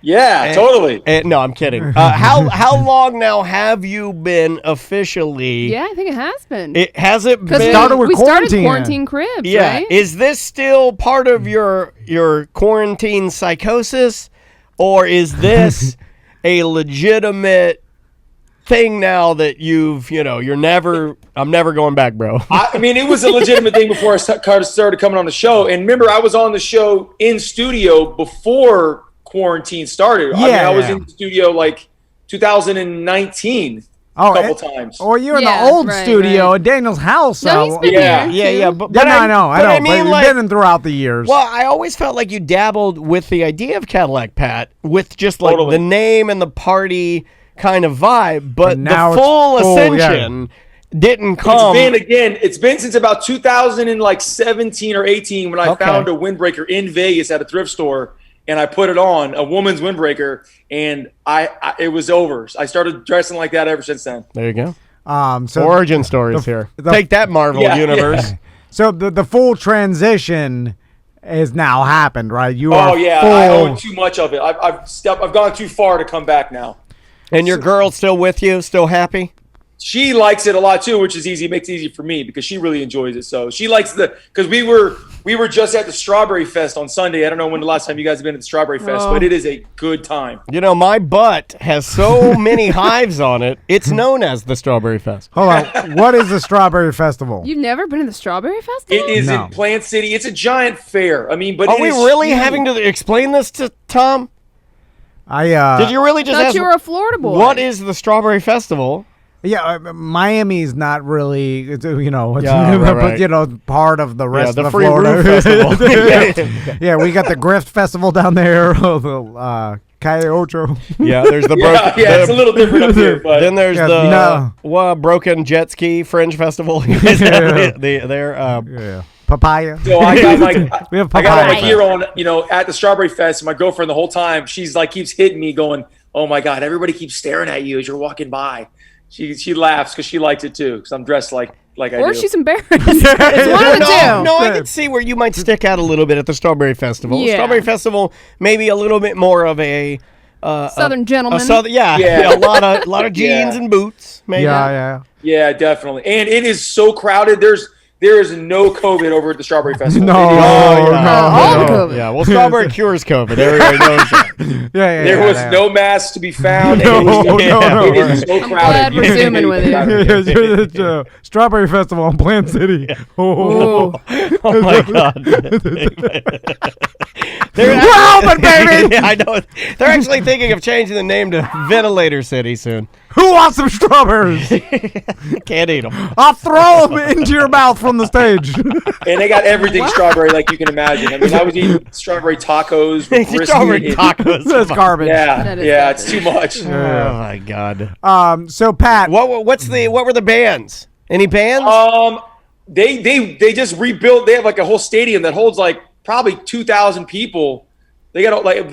Yeah, totally. No, I'm kidding. How long now have you been officially? Yeah, I think it has been. It hasn't been. Because started with we started quarantine. quarantine cribs, Yeah. right? Is this still part of your quarantine psychosis, or is this a legitimate thing now that I'm never going back, bro? I mean, it was a legitimate thing before I started coming on the show. And remember, I was on the show in studio before quarantine started. I mean, I was in the studio like 2019 a couple times. Or you're in the Yeah, old right, studio right. at Daniel's house. No, he's been Yeah. here. Yeah. too. But I know. I mean, but you've like, been in throughout the years. well, I always felt like you dabbled with the idea of Cadillac Pat with just like Totally. the name and the party kind of vibe, but now the it's full full, ascension didn't come. It's been since about 2017 or 18 when I Okay. found a windbreaker in Vegas at a thrift store, and I put it on, a woman's windbreaker, and it was over. I started dressing like that ever since then. There you go. So Origin stories here. Take that, Marvel Yeah, Universe. yeah. So the full transition has now happened, right? You Oh are yeah, full. I own too much of it. I've gone too far to come back now. And your girl's still with you, still happy? She likes it a lot too, which is easy. It makes it easy for me because she really enjoys it. So she likes because we were just at the Strawberry Fest on Sunday. I don't know when the last time you guys have been at the Strawberry Fest, but it is a good time. You know, my butt has so many hives on it. It's known as the Strawberry Fest. Hold on. What is the Strawberry Festival? You've never been to the Strawberry Festival? It is No. in Plant City. It's a giant fair. I mean, but Are it we is really huge. having to explain this to Tom? Did Did you really just I thought ask you were a Florida boy. what is the Strawberry Festival? Yeah, Miami's not really, it's, it's Yeah, right, right. but, part of the rest the of Free Florida. Roof Festival. Yeah, we got the Grift Festival down there, the Calle Ocho. Yeah, there's the Yeah, it's a little different up here, but Then there's Yeah, Broken Jet Ski Fringe Festival. You guys have Yeah. Papaya. so I got my We have I got papaya. my gear on, at the Strawberry Fest. My girlfriend the whole time, she's like keeps hitting me, going, "Oh my God, everybody keeps staring at you as you're walking by." She laughs because she likes it too because I'm dressed like I do. Or she's embarrassed. It's one of the two. No, I can see where you might stick out a little bit at the Strawberry Festival. Yeah. Strawberry Festival, maybe a little bit more of a Southern gentleman. a lot of jeans Yeah. and boots. Maybe. Yeah. Yeah, definitely. And it is so crowded. There is no COVID over at the Strawberry Festival. No. It is- Oh, yeah. all the COVID. Yeah, well, strawberry cures COVID. Everybody knows that. There was no mask to be found. and No, it is so I'm crowded. glad we're zooming with you. Yeah, Strawberry Festival in Plant City. Oh. Oh my God. They're We're open, baby! Yeah, I know. They're actually thinking of changing the name to Ventilator City soon. Who wants some strawberries? Can't eat them. I'll throw them into your mouth from the stage. And they got everything strawberry like you can imagine. I mean, I was eating strawberry tacos with brisket. Strawberry and- tacos. That's garbage. Yeah, That is yeah, garbage. it's too much. Oh my God. So Pat, What were the bands? Any bands? They just rebuilt. They have like a whole stadium that holds like probably 2,000 people. They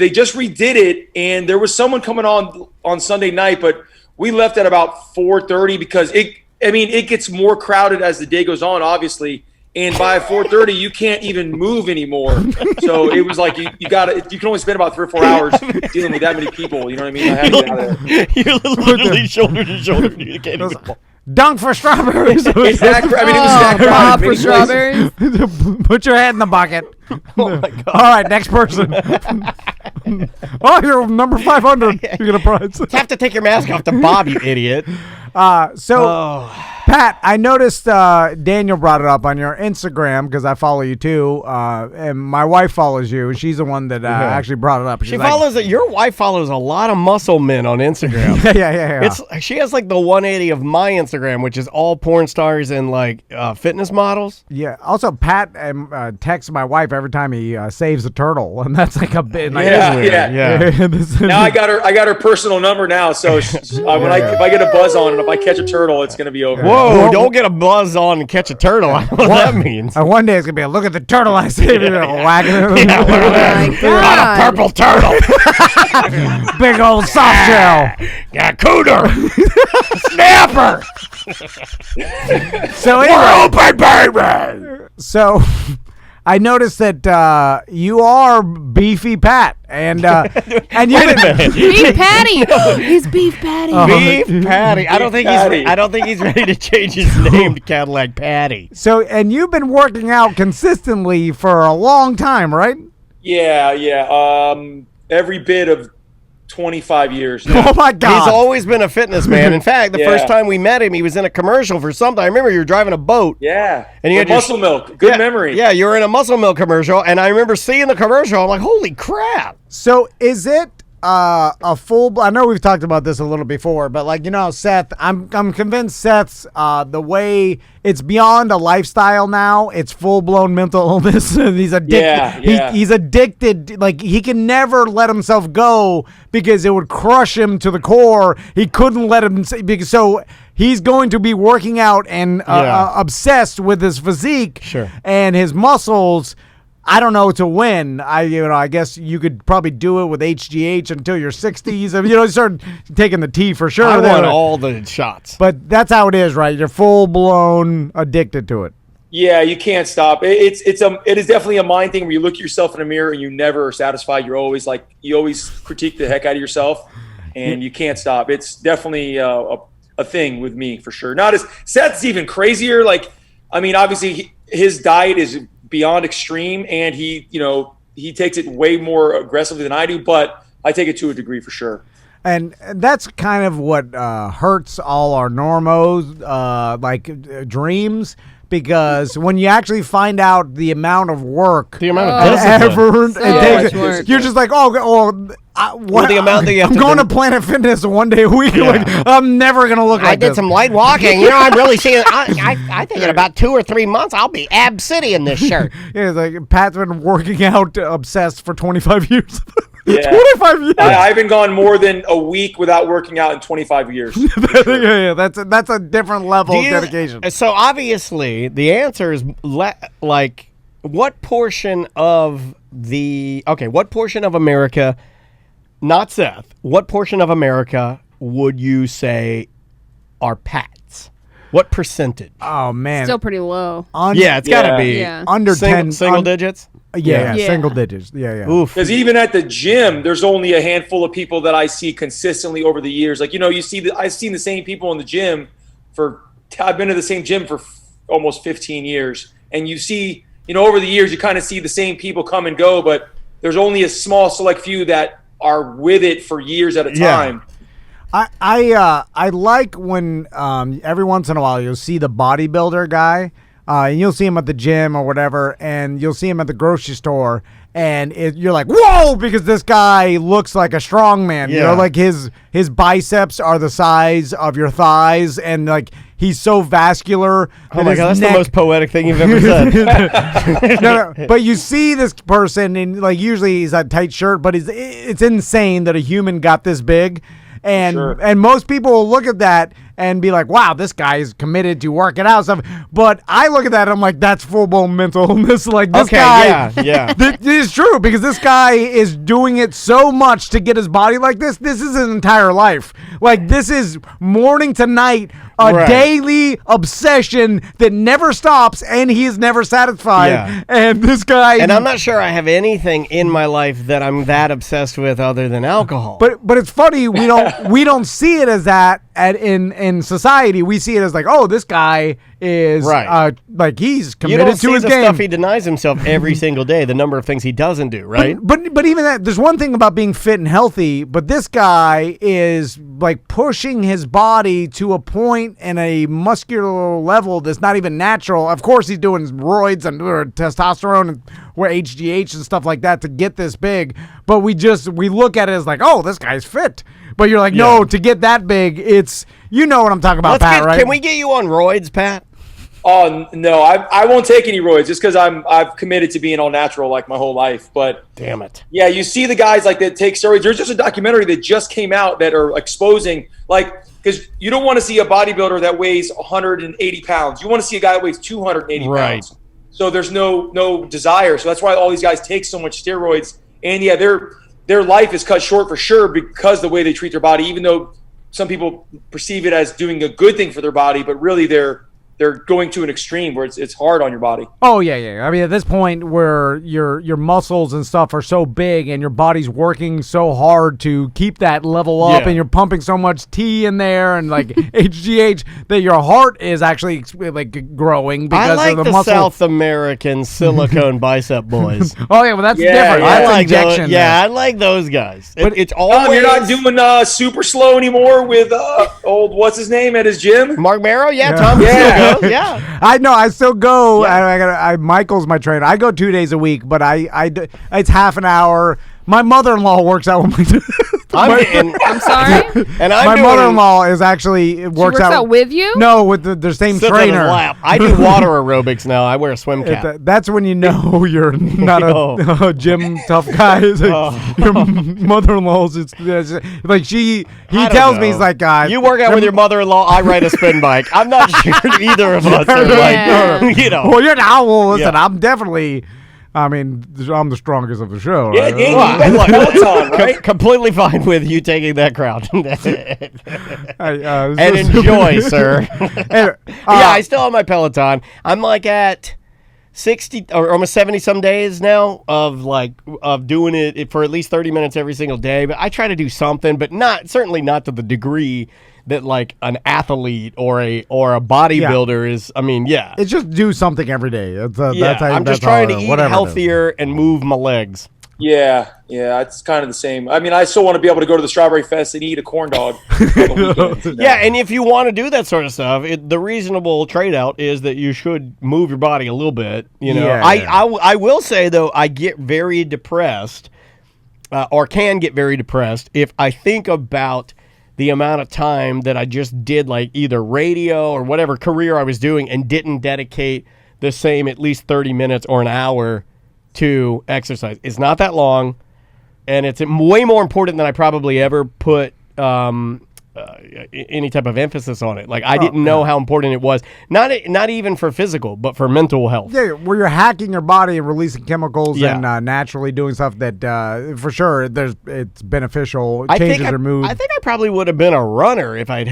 just redid it, and there was someone coming on Sunday night, but we left at about 4:30 because it gets more crowded as the day goes on, obviously. And by 4:30, you can't even move anymore. So it was like you can only spend about 3 or 4 hours dealing with that many people. You know what I mean? I had to get out of there. You're literally shoulder to shoulder. You can't even dunk for strawberries. It's that. I mean, it was that Bob crowded. for Many places. strawberries. Put your head in the bucket. Oh my God. All right, next person. You're number 500. You get a prize. You have to take your mask off to Bob, you idiot. Pat, I noticed Daniel brought it up on your Instagram because I follow you too, and my wife follows you. She's the one that actually brought it up. She follows it. Your wife follows a lot of muscle men on Instagram. Yeah. She has like the 180 of my Instagram, which is all porn stars and like fitness models. Yeah. Also, Pat texts my wife every time he saves a turtle, and that's like a bit. Like, Yeah. Now I got her personal number now. So if I get a buzz on and if I catch a turtle, it's gonna be over. Whoa! Don't get a buzz on and catch a turtle. I don't know what that means. One day it's gonna be look at the turtle I saved. Wagging it. Oh my God. Purple turtle. Big old soft shell. Yeah, cooter. Snapper. So anyway, We're open, baby. so I noticed that you are Beefy Pat, and and you Beef Patty. He's Beef Patty. Beef Patty. I don't think he's ready to change his name to Cadillac Patty. So, and you've been working out consistently for a long time, right? Yeah. Every bit of 25 years now. Oh my God! He's always been a fitness man. In fact, the first time we met him, he was in a commercial for something. I remember you were driving a boat. Yeah. And you had Muscle Milk. Good memory. Yeah, you were in a Muscle Milk commercial, and I remember seeing the commercial. I'm like, holy crap! So, is it a full? I know we've talked about this a little before, but like Seth, I'm convinced Seth's the way it's beyond a lifestyle now. It's full blown mental illness. He's addicted. Yeah. He's addicted. Like he can never let himself go because it would crush him to the core. He couldn't let him because so. He's going to be working out and obsessed with his physique and his muscles. I don't know to win. I guess you could probably do it with HGH until your 60s. You start taking the T for sure. I want all the shots. But that's how it is, right? You're full blown addicted to it. Yeah, you can't stop. It is definitely a mind thing where you look at yourself in a mirror and you never are satisfied. You always critique the heck out of yourself, and you can't stop. It's definitely a thing with me for sure. Not as Seth's even crazier. Obviously his diet is beyond extreme, and he takes it way more aggressively than I do, but I take it to a degree for sure. And that's kind of what hurts all our normos, dreams, because when you actually find out the amount of work, the amount of effort it takes, you're just like, the amount that you have I'm going to Planet Fitness one day a week. Yeah. Like, I'm never going to look like this. I did some light walking. I'm really seeing, I think in about 2 or 3 months, I'll be Ab City in this shirt. Yeah, it's like Pat's been working out obsessed for 25 years. Yeah. 25 years. I haven't gone more than a week without working out in 25 years. Yeah, that's a different level of dedication. So obviously, the answer is what portion of America, not Seth, what portion of America would you say are Pats? What percentage? Oh man, still pretty low. It's got to be under 10 single digits. Yeah, single digits. Yeah. Because even at the gym, there's only a handful of people that I see consistently over the years. I've seen the same people in the gym I've been to the same gym for almost 15 years. And you see, over the years, you kind of see the same people come and go, but there's only a small select few that are with it for years at a time. I like when every once in a while you'll see the bodybuilder guy. And you'll see him at the gym or whatever, and you'll see him at the grocery store, and you're like, whoa, because this guy looks like a strong man. Yeah. Like his biceps are the size of your thighs, and like he's so vascular. Oh my God, that's the most poetic thing you've ever said. No, but you see this person, and like usually he's a tight shirt, but it's insane that a human got this big. And most people will look at that and be like, wow, this guy is committed to working out stuff. But I look at that and I'm like, that's full-blown mental illness. Like this guy. Yeah. This is true because this guy is doing it so much to get his body like this. This is his entire life. Like this is morning to night, a daily obsession that never stops, and he is never satisfied. Yeah. And this guy. And I'm not sure I have anything in my life that I'm that obsessed with other than alcohol. But it's funny, we don't see it as that in society. We see it as like, oh, this guy is like he's committed to his game. Stuff he denies himself every single day. The number of things he doesn't do, right? But even that, there's one thing about being fit and healthy. But this guy is like pushing his body to a point and a muscular level that's not even natural. Of course, he's doing roids and testosterone and HGH and stuff like that to get this big. But we look at it as like, oh, this guy's fit. But you're like, no, to get that big, it's what I'm talking about, Pat, right? Can we get you on roids, Pat? Oh no, I won't take any roids just because I've committed to being all natural like my whole life. But damn it, yeah, you see the guys like that take steroids. There's just a documentary that just came out that are exposing because you don't want to see a bodybuilder that weighs 180 pounds. You want to see a guy that weighs 280 pounds. So there's no desire. So that's why all these guys take so much steroids. And yeah, their life is cut short for sure because the way they treat their body. Even though some people perceive it as doing a good thing for their body, but really they're they're going to an extreme where it's hard on your body. Oh yeah. I mean, at this point where your muscles and stuff are so big and your body's working so hard to keep that level up, and you're pumping so much T in there and like HGH that your heart is actually like growing because I like of the muscle. South American silicone bicep boys. Oh yeah, well that's Yeah, different. yeah. That's I like injection. those, I like those guys. But It's always You're not doing super slow anymore with old what's his name at his gym? Mark Marrow. Yeah, Tom Yeah. still goes. Yeah. I know. I still go. Yeah. Michael's my trainer. I go 2 days a week, but it's half an hour. My mother-in-law works out with me. I'm sorry. And I'm My doing mother-in-law is actually works She works out with you? No, with the same sits on his trainer. lap. I do water aerobics now. I wear a swim cap. That's when you know you're not a gym tough guy. It's like your mother-in-law's. It's like he I don't tells me know. he's like, You work out with your mother-in-law. I ride a spin bike. I'm not sure either of us are Yeah. like, you know. Well, you're now. Well, listen, Yeah. I'm definitely. I mean, I'm the strongest of the show. Yeah, right? Danny, Well, you got the Peloton, right? Completely fine with you taking that crowd. And And enjoy, sir. Anyway, I still have my Peloton. I'm like at 60 or almost 70 some days now of doing it for at least 30 minutes every single day. But I try to do something, but certainly not to the degree that like an athlete or a bodybuilder is. I mean, yeah. it's just do something every day. That's I'm that's just all trying it to is. eat Whatever it is. healthier and move my legs. Yeah, it's kind of the same. I mean, I still want to be able to go to the Strawberry Fest and eat a corn dog. on the weekend. Yeah, and if you want to do that sort of stuff, the reasonable trade-out is that you should move your body a little bit. You know, Yeah. I will say though, I get very depressed, or can get very depressed if I think about the amount of time that I just did like either radio or whatever career I was doing and didn't dedicate the same at least 30 minutes or an hour to exercise. It's not that long, and it's way more important than I probably ever put any type of emphasis on it. Like I didn't know how important it was. Not even for physical, but for mental health. Yeah, where you're hacking your body and releasing chemicals Yeah. and naturally doing stuff that for sure it's beneficial. I Changes think your mood. I think I probably would have been a runner if I'd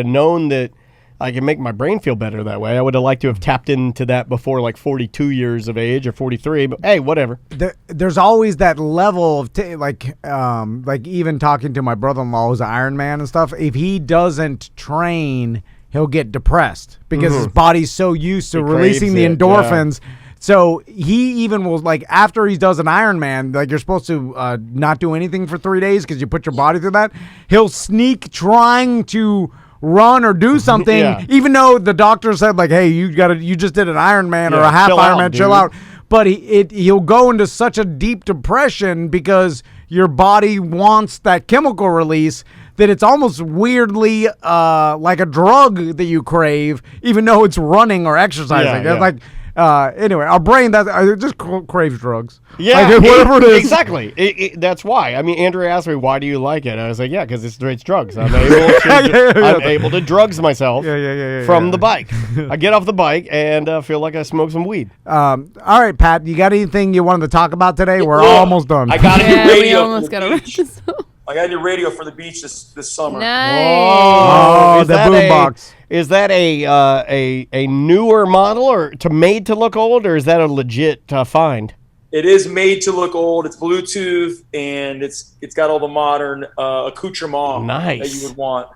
known that I can make my brain feel better that way. I would have liked to have tapped into that before like 42 years of age or 43, but hey, whatever. There's always that level of like even talking to my brother-in-law who's an Iron Man and stuff. If he doesn't train, he'll get depressed because his body's so used to He releasing the craves it, endorphins. So he even will, like, after he does an Ironman, like, you're supposed to not do anything for 3 days because you put your body through that. He'll sneak trying to run or do something, Yeah. even though the doctor said, like, hey, you just did an Ironman or Yeah, a half chill out, Ironman, dude. chill out. But he'll go into such a deep depression because your body wants that chemical release that it's almost weirdly like a drug that you crave, even though it's running or exercising. Yeah, It's like, anyway, our brain it just craves drugs. Yeah, Like, whatever it is. Exactly. That's why. I mean, Andrew asked me, "Why do you like it?" I was like, "Yeah, because it's drugs. I'm able to drugs myself from the bike. I get off the bike and feel like I smoke some weed." All right, Pat, you got anything you wanted to talk about today? We're Yeah. almost done. I got a new Yeah, we radio. almost for got the to wrap beach. this up. I got a new radio for the beach this summer. Nice. Oh, Is the that boombox. Is that a newer model or made to look old, or is that a legit find? It is made to look old. It's Bluetooth and it's got all the modern accoutrement that Nice. you would want.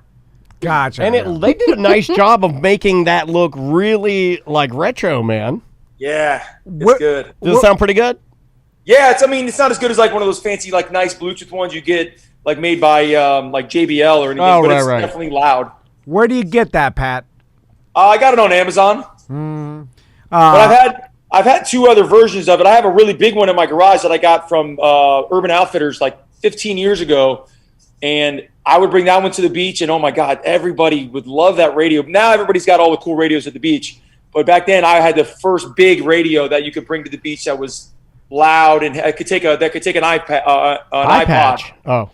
Gotcha. And they did a nice job of making that look really like retro, man. Yeah, it's What- good. Does it sound pretty good? Yeah, it's not as good as like one of those fancy like nice Bluetooth ones you get like made by like JBL or anything, Oh, but right, it's right. definitely loud. Where do you get that, Pat? I got it on Amazon. But I've had two other versions of it. I have a really big one in my garage that I got from Urban Outfitters like 15 years ago, and I would bring that one to the beach, and oh my God, everybody would love that radio. Now everybody's got all the cool radios at the beach, but back then I had the first big radio that you could bring to the beach that was loud and that could take an iPad, an Eye iPod. patch. Oh,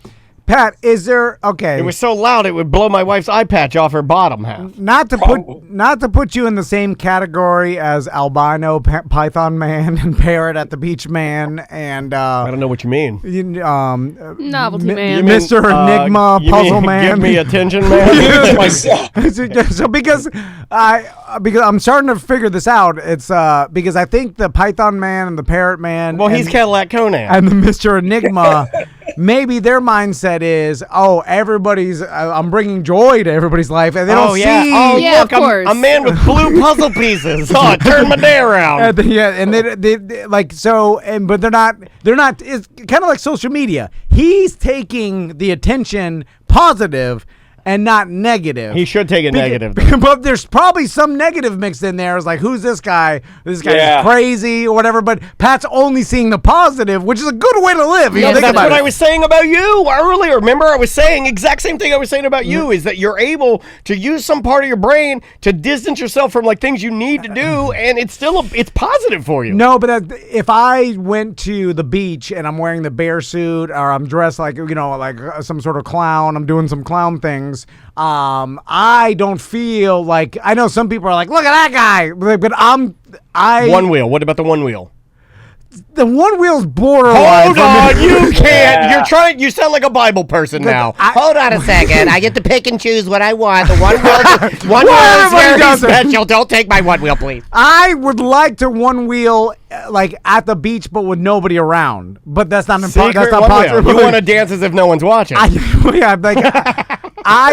Pat, is there okay? It was so loud it would blow my wife's eye patch off her bottom half. Not to put you in the same category as albino Python Man and Parrot at the Beach Man and I don't know what you mean. Novelty Man. Mr. Enigma Puzzle Man. Give me attention, man. Myself. So because I'm starting to figure this out. It's because I think the Python Man and the Parrot Man. Well, he's Cadillac Conan. And the Mr. Enigma. Maybe their mindset is, everybody's. I'm bringing joy to everybody's life, and they don't see. Oh, yeah, look, of course. I'm a man with blue puzzle pieces. Oh, turn my day around. And they like so, but they're not. It's kind of like social media. He's taking the attention positive and not negative. He should take it negative. But there's probably some negative mixed in there. It's like, who's this guy? This guy's crazy or whatever. But Pat's only seeing the positive, which is a good way to live. You know, that's what I was saying about you earlier. Remember, I was saying exact same thing I was saying about you, is that you're able to use some part of your brain to distance yourself from like things you need to do, and it's still it's positive for you. No, but if I went to the beach and I'm wearing the bear suit or I'm dressed like like some sort of clown, I'm doing some clown things. I don't feel like, I know some people are like, look at that guy, but One wheel. What about the one wheel? The one wheel's borderline. Hold on, you can't. You're trying. You sound like a Bible person now. Hold on a second. I get to pick and choose what I want. The one wheel is very special. Don't take my one wheel, please. I would like to one wheel like at the beach, but with nobody around. But that's not important. That's not possible. You want to dance as if no one's watching. I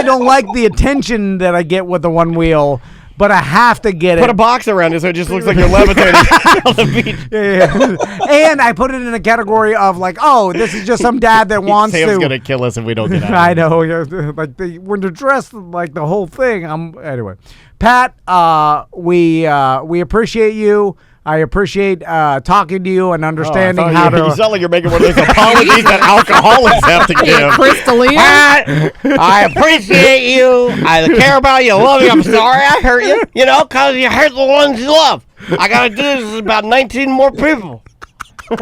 don't like the attention that I get with the one wheel. But I have to get it. Put a box around it so it just looks like you're levitating on the beach. Yeah. And I put it in a category of like, this is just some dad that wants Sam's to. Sam's gonna kill us if we don't get out. I know. Like when they're dressed like the whole thing. Anyway, Pat. We appreciate you. I appreciate talking to you and understanding how to. You sound like you're making one of those apologies that alcoholics have to give. Crystalline. I appreciate you. I care about you. I love you. I'm sorry I hurt you. Because you hurt the ones you love. I got to do this with about 19 more people. I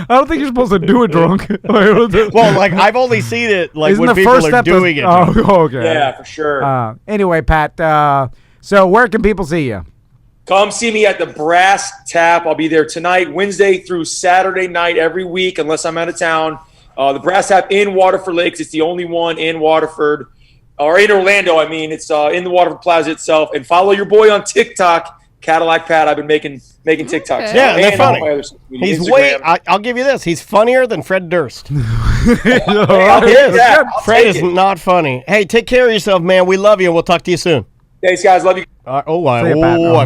don't think you're supposed to do it drunk. Well, like I've only seen it like Isn't when the people first are step doing it. Okay. Yeah, for sure. Anyway, Pat. So where can people see you? Come see me at the Brass Tap. I'll be there tonight, Wednesday through Saturday night every week, unless I'm out of town. The Brass Tap in Waterford Lakes. It's the only one in Waterford, or in Orlando. I mean, it's in the Waterford Plaza itself. And follow your boy on TikTok, Cadillac Pat. I've been making TikToks. Okay. Yeah, they're funny. He's Instagram. I'll give you this. He's funnier than Fred Durst. Fred is not funny. Hey, take care of yourself, man. We love you. We'll talk to you soon. Thanks, guys. Love you. I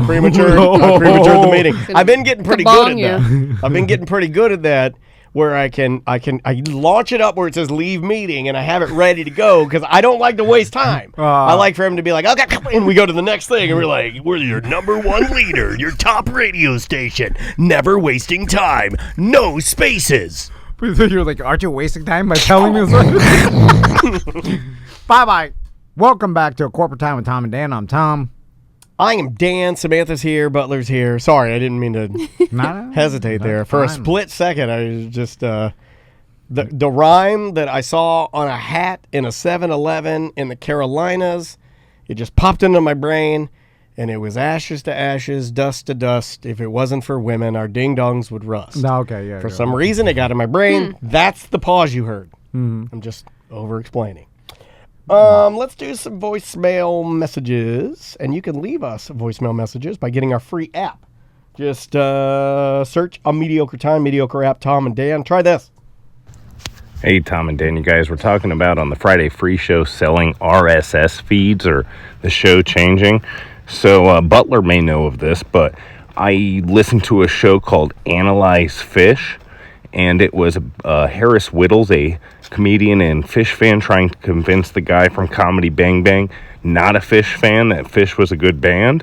prematured the meeting. I've been getting pretty good at that. I've been getting pretty good at that, where I launch it up where it says leave meeting, and I have it ready to go because I don't like to waste time. I like for him to be like, okay, and we go to the next thing, and we're like, we're your number one leader, your top radio station, never wasting time, no spaces. You're like, aren't you wasting time by telling me this? Bye. Welcome back to A Corporate Time with Tom and Dan. I'm Tom. I am Dan. Samantha's here. Butler's here. Sorry, I didn't mean to hesitate there. For a split second, I was just... the rhyme that I saw on a hat in a 7-Eleven in the Carolinas, it just popped into my brain, and it was ashes to ashes, dust to dust. If it wasn't for women, our ding-dongs would rust. Okay, yeah. For some reason, it got in my brain. That's the pause you heard. I'm just over-explaining. Let's do some voicemail messages, and you can leave us voicemail messages by getting our free app. Just search A Mediocre Time, Mediocre App, Tom and Dan. Try this. Hey, Tom and Dan, you guys were talking about on the Friday Free Show selling RSS feeds or the show changing. So Butler may know of this, but I listened to a show called Analyze Fish, and it was Harris Whittles, a comedian and Fish fan, trying to convince the guy from Comedy Bang Bang, not a Fish fan, that Fish was a good band.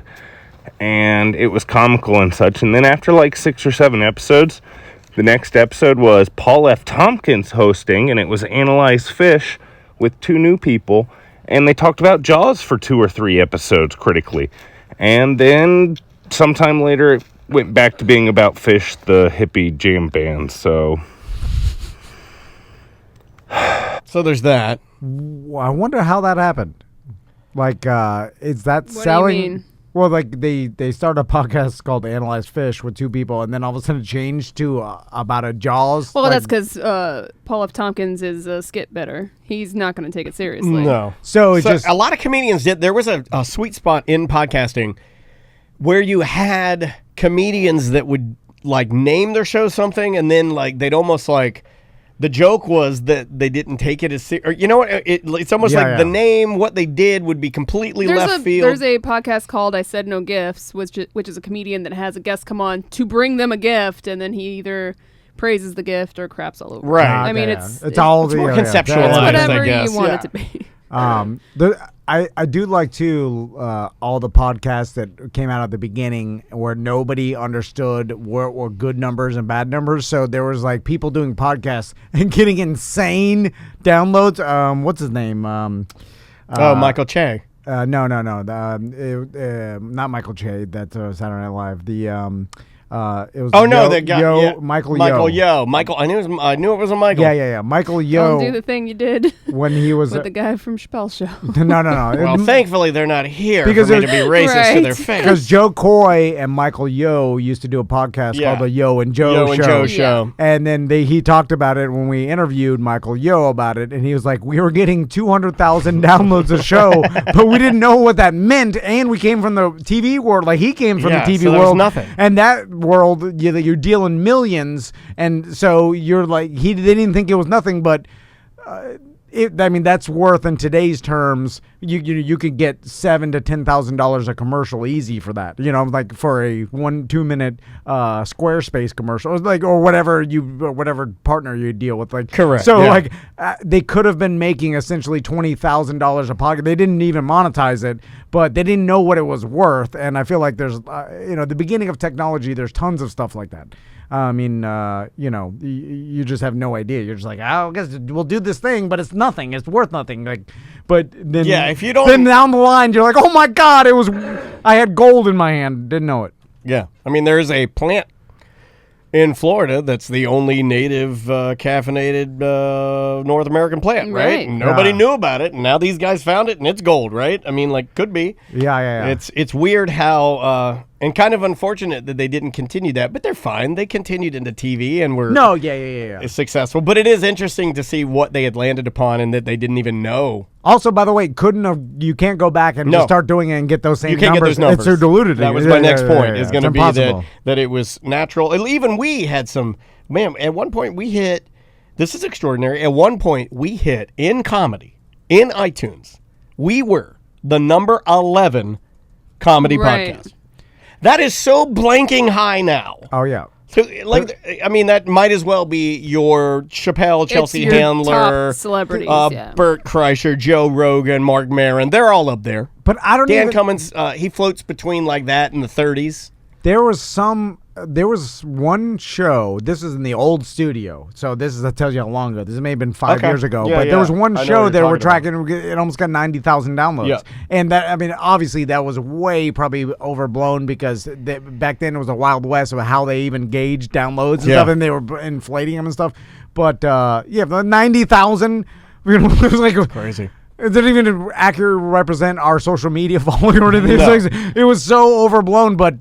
And it was comical and such. And then after like 6 or 7 episodes, the next episode was Paul F. Tompkins hosting, and it was Analyze Fish with 2 new people. And they talked about Jaws for 2 or 3 episodes critically. And then sometime later, it went back to being about Fish, the hippie jam band. So So there's that. I wonder how that happened. Like, is that What do you selling? mean? Well, like they started a podcast called Analyze Fish with two people, and then all of a sudden it changed to about a Jaws. Well, like, that's because Paul F. Tompkins is a skit better. He's not going to take it seriously. No. So it's just a lot of comedians did. There was a sweet spot in podcasting where you had comedians that would like name their show something, and then like they'd almost like. The joke was that they didn't take it as serious. You know what? It's almost like the name, what they did would be completely left field. There's a podcast called I Said No Gifts, which is a comedian that has a guest come on to bring them a gift, and then he either praises the gift or craps all over. Right. I mean, it's all more the conceptualized, whatever I guess. you want it to be. I do like too all the podcasts that came out at the beginning where nobody understood what were good numbers and bad numbers. So there was like people doing podcasts and getting insane downloads. What's his name? Michael Che. No, not Michael Che. That's Saturday Night Live. It was the guy, Michael Yo. Michael. I knew it was a Michael. Yeah. Michael Yo. Don't do the thing you did when he was with the guy from Chappelle's show. No. Well, thankfully they're not here Because for me to be racist to their face. Because Joe Coy and Michael Yo used to do a podcast called the Yo and Joe Show. And then he talked about it when we interviewed Michael Yo about it, and he was like, we were getting 200,000 downloads a show, but we didn't know what that meant, and we came from the TV world. Like, he came from the TV so world. nothing. And that world, you're dealing millions, and so you're like, they didn't think it was nothing, but that's worth in today's terms. You could get $7,000 to $10,000 a commercial easy for that. Like for a 1-2 minute Squarespace commercial, or whatever partner you deal with. Like, correct. So they could have been making essentially $20,000 a pocket. They didn't even monetize it, but they didn't know what it was worth. And I feel like there's the beginning of technology. There's tons of stuff like that. I mean, you just have no idea. You're just like, I guess we'll do this thing, but it's nothing. It's worth nothing. Like, but then if you don't, then down the line, you're like, oh my God, I had gold in my hand, didn't know it. Yeah, I mean, there's a plant in Florida that's the only native caffeinated North American plant, right? Nobody knew about it, and now these guys found it, and it's gold, right? I mean, like, could be. Yeah. It's weird how, and kind of unfortunate that they didn't continue that, but they're fine. They continued into TV and were successful. But it is interesting to see what they had landed upon and that they didn't even know. Also, by the way, you can't go back and just start doing it and get those same numbers. You can't get those numbers. It's so diluted. That was my next point. Is going to be that it was natural. Even we had some, man, at one point we hit, this is extraordinary. At one point we hit in comedy, in iTunes, we were the number 11 comedy podcast. That is so blanking high now. Oh, yeah. So, that might as well be your Chappelle, Chelsea Handler, top celebrities, Bert Kreischer, Joe Rogan, Mark Maron. They're all up there. But I don't Dan Cummins, he floats between like that and the 30s. There was one show. This is in the old studio, so that tells you how long ago. This may have been 5 years ago, but there was one show that we're tracking. It almost got 90,000 downloads, and obviously that was way probably overblown because back then it was a Wild West of how they even gauged downloads and stuff, and they were inflating them and stuff. But the 90,000, it was like crazy. It didn't even accurately represent our social media following or anything. No. It was so overblown, but,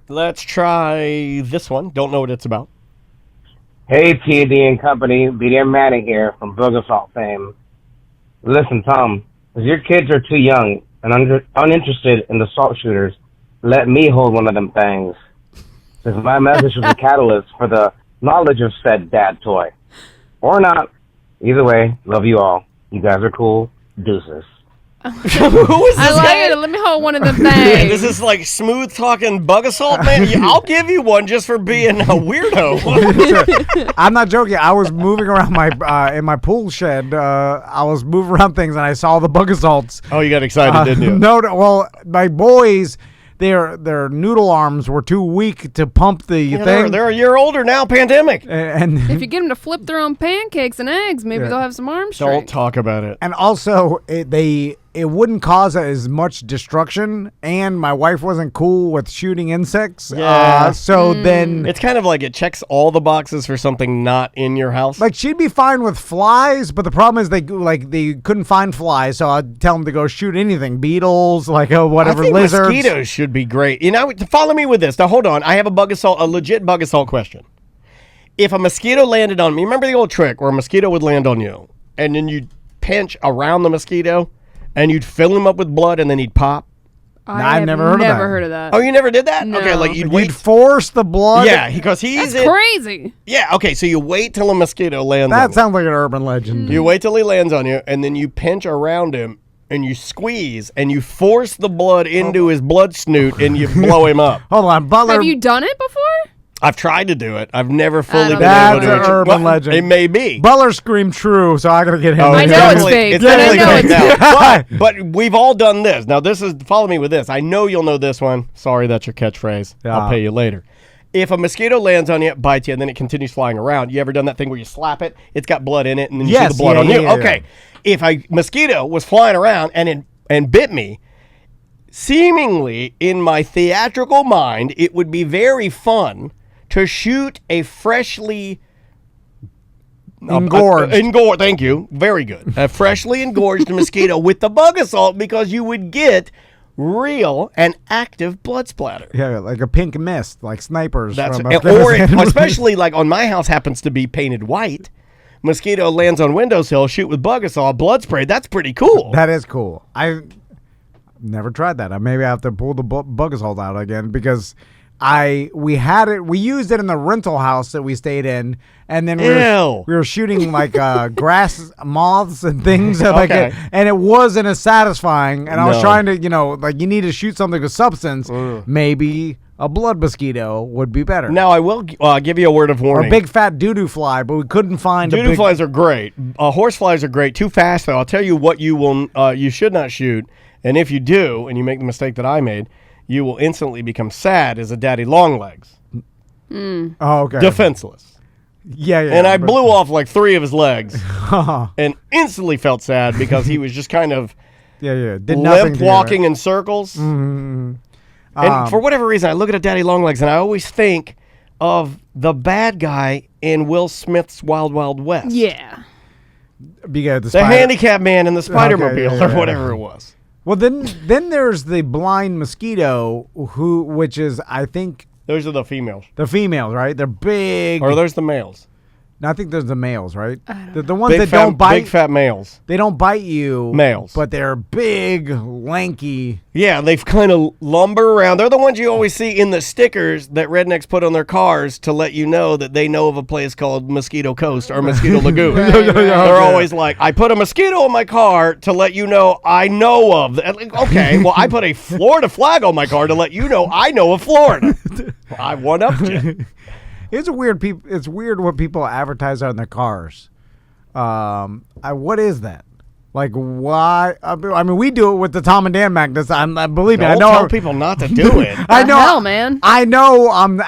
Let's try this one. Don't know what it's about. Hey, T&D and Company. BDM Manny here from Booger Salt fame. Listen, Tom, if your kids are too young and uninterested in the salt shooters, let me hold one of them things. Because my message was a catalyst for the knowledge of said dad toy. Or not. Either way, love you all. You guys are cool. Deuces. Who is this I like guy? it. Let me hold one of them things. This is like smooth talking bug assault, man. I'll give you one just for being a weirdo. I'm not joking. I was moving around in my pool shed. I was moving around things and I saw the bug assaults. Oh, you got excited, didn't you? No. Well, my boys. Their noodle arms were too weak to pump the thing. They're a year older now, pandemic. And if you get them to flip their own pancakes and eggs, maybe they'll have some arms strength. Don't talk about it. And also, they it wouldn't cause as much destruction, and my wife wasn't cool with shooting insects. Yeah. So then, It's kind of like it checks all the boxes for something not in your house. like, she'd be fine with flies, but the problem is they couldn't find flies, so I'd tell them to go shoot anything, beetles, like whatever, I think lizards. mosquitoes should be great. You know, follow me with this. Now, hold on. I have a legit bug assault question. If a mosquito landed on me, remember the old trick where a mosquito would land on you, and then you'd pinch around the mosquito, and you'd fill him up with blood, and then he'd pop? I've have never heard of that. that. Oh, you never did that? No. Okay, like You'd force the blood. Yeah, because he's That's crazy. Yeah, okay, so you wait till a mosquito lands on That you. sounds like an urban legend. You wait till he lands on you, and then you pinch around him, and you squeeze, and you force the blood into his blood snoot, and you blow him up. Hold on, Butler. Have you done it before? I've tried to do it. I've never fully don't been That's able to an achieve- urban Well, legend. It may be. Butler screamed true, so I gotta get him. Oh, in I here. know it's definitely- fake, It's but I definitely know fake it's now. But we've all done this. Now, follow me with this. I know you'll know this one. Sorry, that's your catchphrase. Yeah. I'll pay you later. If a mosquito lands on you, it bites you, and then it continues flying around, you ever done that thing where you slap it, it's got blood in it, and then you see Yes, the blood yeah, on you? yeah, Okay. If a mosquito was flying around and bit me, seemingly in my theatrical mind, it would be very fun to shoot a freshly Engorged. Thank you. Very good. A freshly engorged mosquito with the bug assault, because you would get real and active blood splatter. Yeah, like a pink mist, like snipers. That's from or Afghanistan. especially like on my house happens to be painted white. Mosquito lands on windowsill, shoot with bug assault, blood spray. That's pretty cool. That is cool. I've never tried that. Maybe I have to pull the bug assault out again, because we used it in the rental house that we stayed in, and then we were shooting like grass moths and things like Okay. it, and it wasn't as satisfying. And I was No. trying to, like, you need to shoot something with substance. Maybe a blood mosquito would be better. Now I will give you a word of Or warning. a big fat doo-doo fly, but we couldn't find a Doo-doo big flies are great. Horse flies are great. Too fast though. I'll tell you what you should not shoot, and if you do, and you make the mistake that I made, you will instantly become sad as a daddy longlegs, Oh, okay. defenseless. Yeah. And I but- blew off like 3 of his legs, and instantly felt sad because he was just kind of Yeah. Did nothing limp to you, walking in circles. Mm-hmm. And for whatever reason, I look at a daddy longlegs and I always think of the bad guy in Will Smith's Wild Wild West. Yeah. Because The handicapped man in the Spider-Mobile yeah. or whatever it was. Well, then there's the blind mosquito, which is, I think, Those are the females. the females, right? They're big. Or there's the males. No, I think there's the males, right? The ones that fat, don't bite. Big fat males. They don't bite you. Males. But they're big, lanky. Yeah, they've kind of lumber around. They're the ones you always see in the stickers that rednecks put on their cars to let you know that they know of a place called Mosquito Coast or Mosquito Lagoon. They're always like, I put a mosquito in my car to let you know I know of. Okay, well, I put a Florida flag on my car to let you know I know of Florida. I one-upped you. It's weird what people advertise on their cars. What is that? Like, why? I mean, we do it with the Tom and Dan magnets. Believe me, I Don't know. tell people not to do it. I know, hell, man. I know. I'm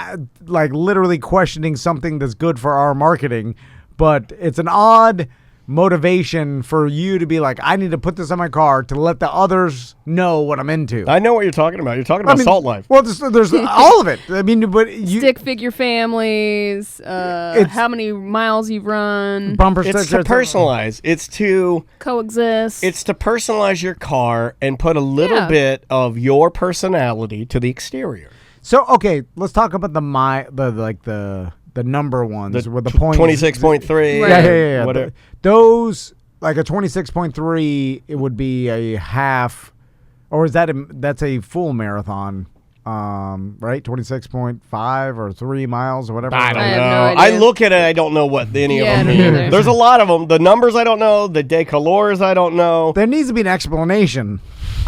like literally questioning something that's good for our marketing, but it's an odd motivation for you to be like, I need to put this on my car to let the others know what I'm into. I know what you're talking about. You're talking about Salt Life. Well, there's all of it. I mean, but you Stick figure families, how many miles you've run, bumper It's stickers. to personalize. It's to coexist. personalize your car and put a little Yeah. bit of your personality to the exterior. So okay, let's talk about the number ones with the points. 26.3. Right. Yeah. Whatever. Those, like a 26.3, it would be a half, or is that's a full marathon? Right, 26.5 or 3 miles or whatever. I don't I have know. no I idea. look at it. I don't know what any Yeah, of them me mean. neither. There's a lot of them. The numbers I don't know. The decalors I don't know. There needs to be an explanation.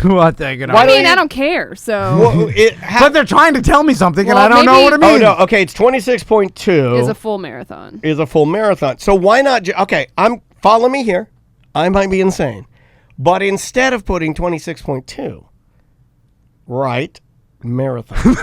What they gonna? I mean, I don't care. So Well, But they're trying to tell me something, and Well, I don't know maybe- what it oh means. no. Okay, it's 26.2. is a full marathon. Is a full marathon. So why not? Okay, follow me here. I might be insane, but instead of putting 26.2, right, Marathon.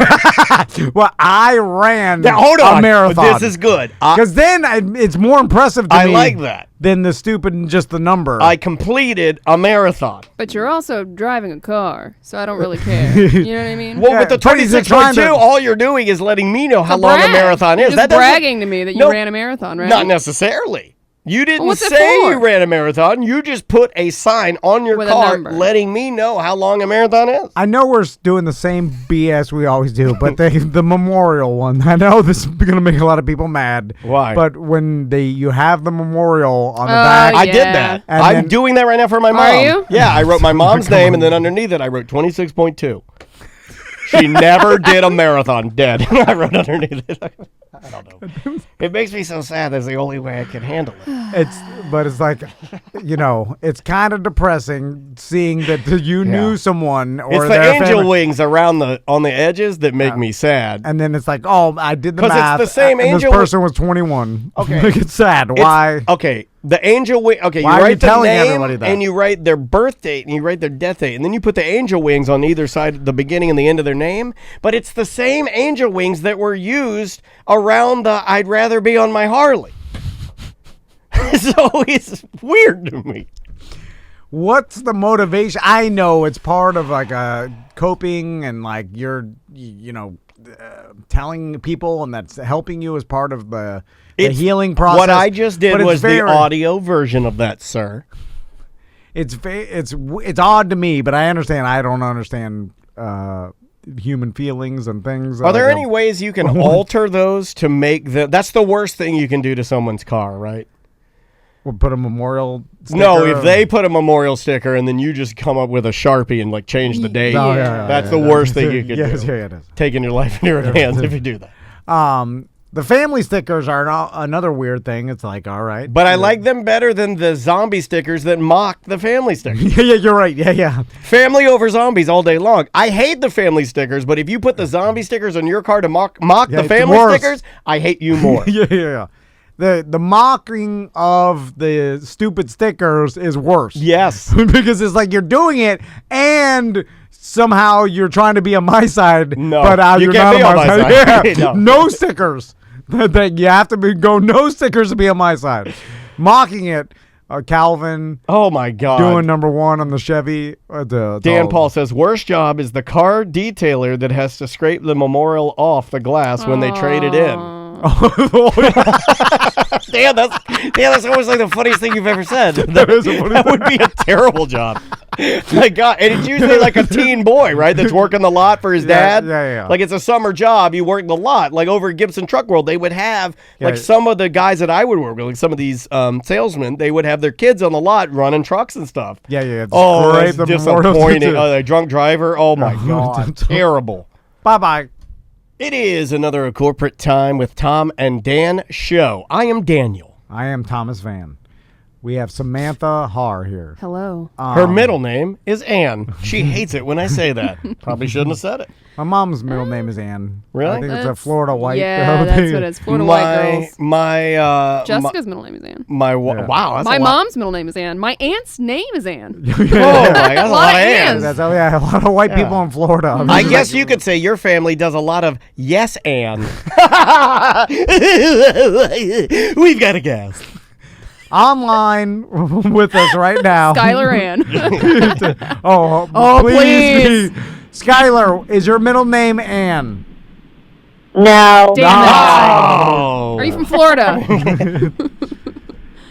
Well, I ran Now, hold on. a marathon. This is good. Because then it's more impressive to I me like that. than the stupid just the number. I completed a marathon. But you're also driving a car, so I don't really care. You know what I mean? Well, with the but he's trying 26.2, to- all you're doing is letting me know how To long a brag. marathon You're is. just That doesn't- bragging to me that you No, ran a marathon, right? Not necessarily. You didn't what's it say for? you ran a marathon. You just put a sign on your With a car number. letting me know how long a marathon is. I know we're doing the same BS we always do, but the memorial one, I know this is going to make a lot of people mad. Why? But when you have the memorial on the Oh, back, I yeah. did that. And I'm then- doing that right now for my mom. Are you? Yeah, I wrote my mom's name, and then underneath it, I wrote 26.2. She never did a marathon. Dead. I wrote underneath it. I don't know. It makes me so sad. That's the only way I can handle it. But it's like, it's kind of depressing seeing that you knew someone or It's the their angel family, wings around on the edges that make me sad. and then it's like, oh, I did the 'Cause it's math. the same and angel this person was 21. Okay. Like, it's sad. Why? Okay, the angel wing. Okay, Why you are write you the telling name everybody that? and you write their birth date and you write their death date, and then you put the angel wings on either side, the beginning and the end of their name. But it's the same angel wings that were used around the "I'd rather be on my Harley." So it's weird to me. What's the motivation? I know it's part of like a coping and like you're, telling people, and that's helping you as part of the It's- healing process. What I just did But it's was the very- audio version of that, sir. It's odd to me, but I understand. I don't understand human feelings and things. Are there any ways you can alter those to make them? That's the worst thing you can do to someone's car, right? We'll put a memorial. No, sticker if they put a memorial sticker and then you just come up with a Sharpie and like change the date, Oh, yeah, that's the worst thing you could yes, do. yeah, it is. Taking your life in your own hands if you do that. The family stickers are another weird thing. It's like, all right, But I like them better than the zombie stickers that mock the family stickers. yeah, you're right. Yeah. Family over zombies all day long. I hate the family stickers, but if you put the zombie stickers on your car to mock Yeah, the it's family worse. stickers, I hate you more. yeah. The mocking of the stupid stickers is worse. Yes. Because it's like you're doing it and somehow you're trying to be on my side. No, but you you're can't not be on my on my side. side. Yeah. No. No stickers. That you have to go no stickers to be on my side. Mocking it. Calvin Oh my God. doing number one on the Chevy. Dan Paul says, worst job is the car detailer that has to scrape the memorial off the glass when they trade it in. Dan, that's almost like the funniest thing you've ever said. That would be a terrible job. My God, and it's usually like a teen boy, right? That's working the lot for his dad. Yeah. Like it's a summer job. You work the lot. Like over at Gibson Truck World, they would have like Yeah. some of the guys that I would work with, like some of these salesmen. They would have their kids on the lot running trucks and stuff. Yeah. Oh, Scrape that's the memorial disappointing. sticker. A drunk driver. Oh my God, terrible. Bye-bye. It is another corporate time with Tom and Dan show. I am Daniel. I am Thomas Van. We have Samantha Haar here. Hello. Her middle name is Ann. She hates it when I say that. Probably shouldn't have said it. My mom's middle name is Ann. Really? I think it's a That's- Florida white. Yeah, that's what it is. Florida white girls. My Jessica's middle name is Ann. wow, that's My a lot. mom's middle name is Ann. My aunt's name is Ann. Oh, my, that's a lot of Anns. Anns. That's a lot of white people in Florida. I guess you could say your family does a lot of yes, Ann. We've got a guest. Online with us right now. Skylar Ann. Oh, please. Skylar, is your middle name Ann? No, Damn it. Oh. Are you from Florida?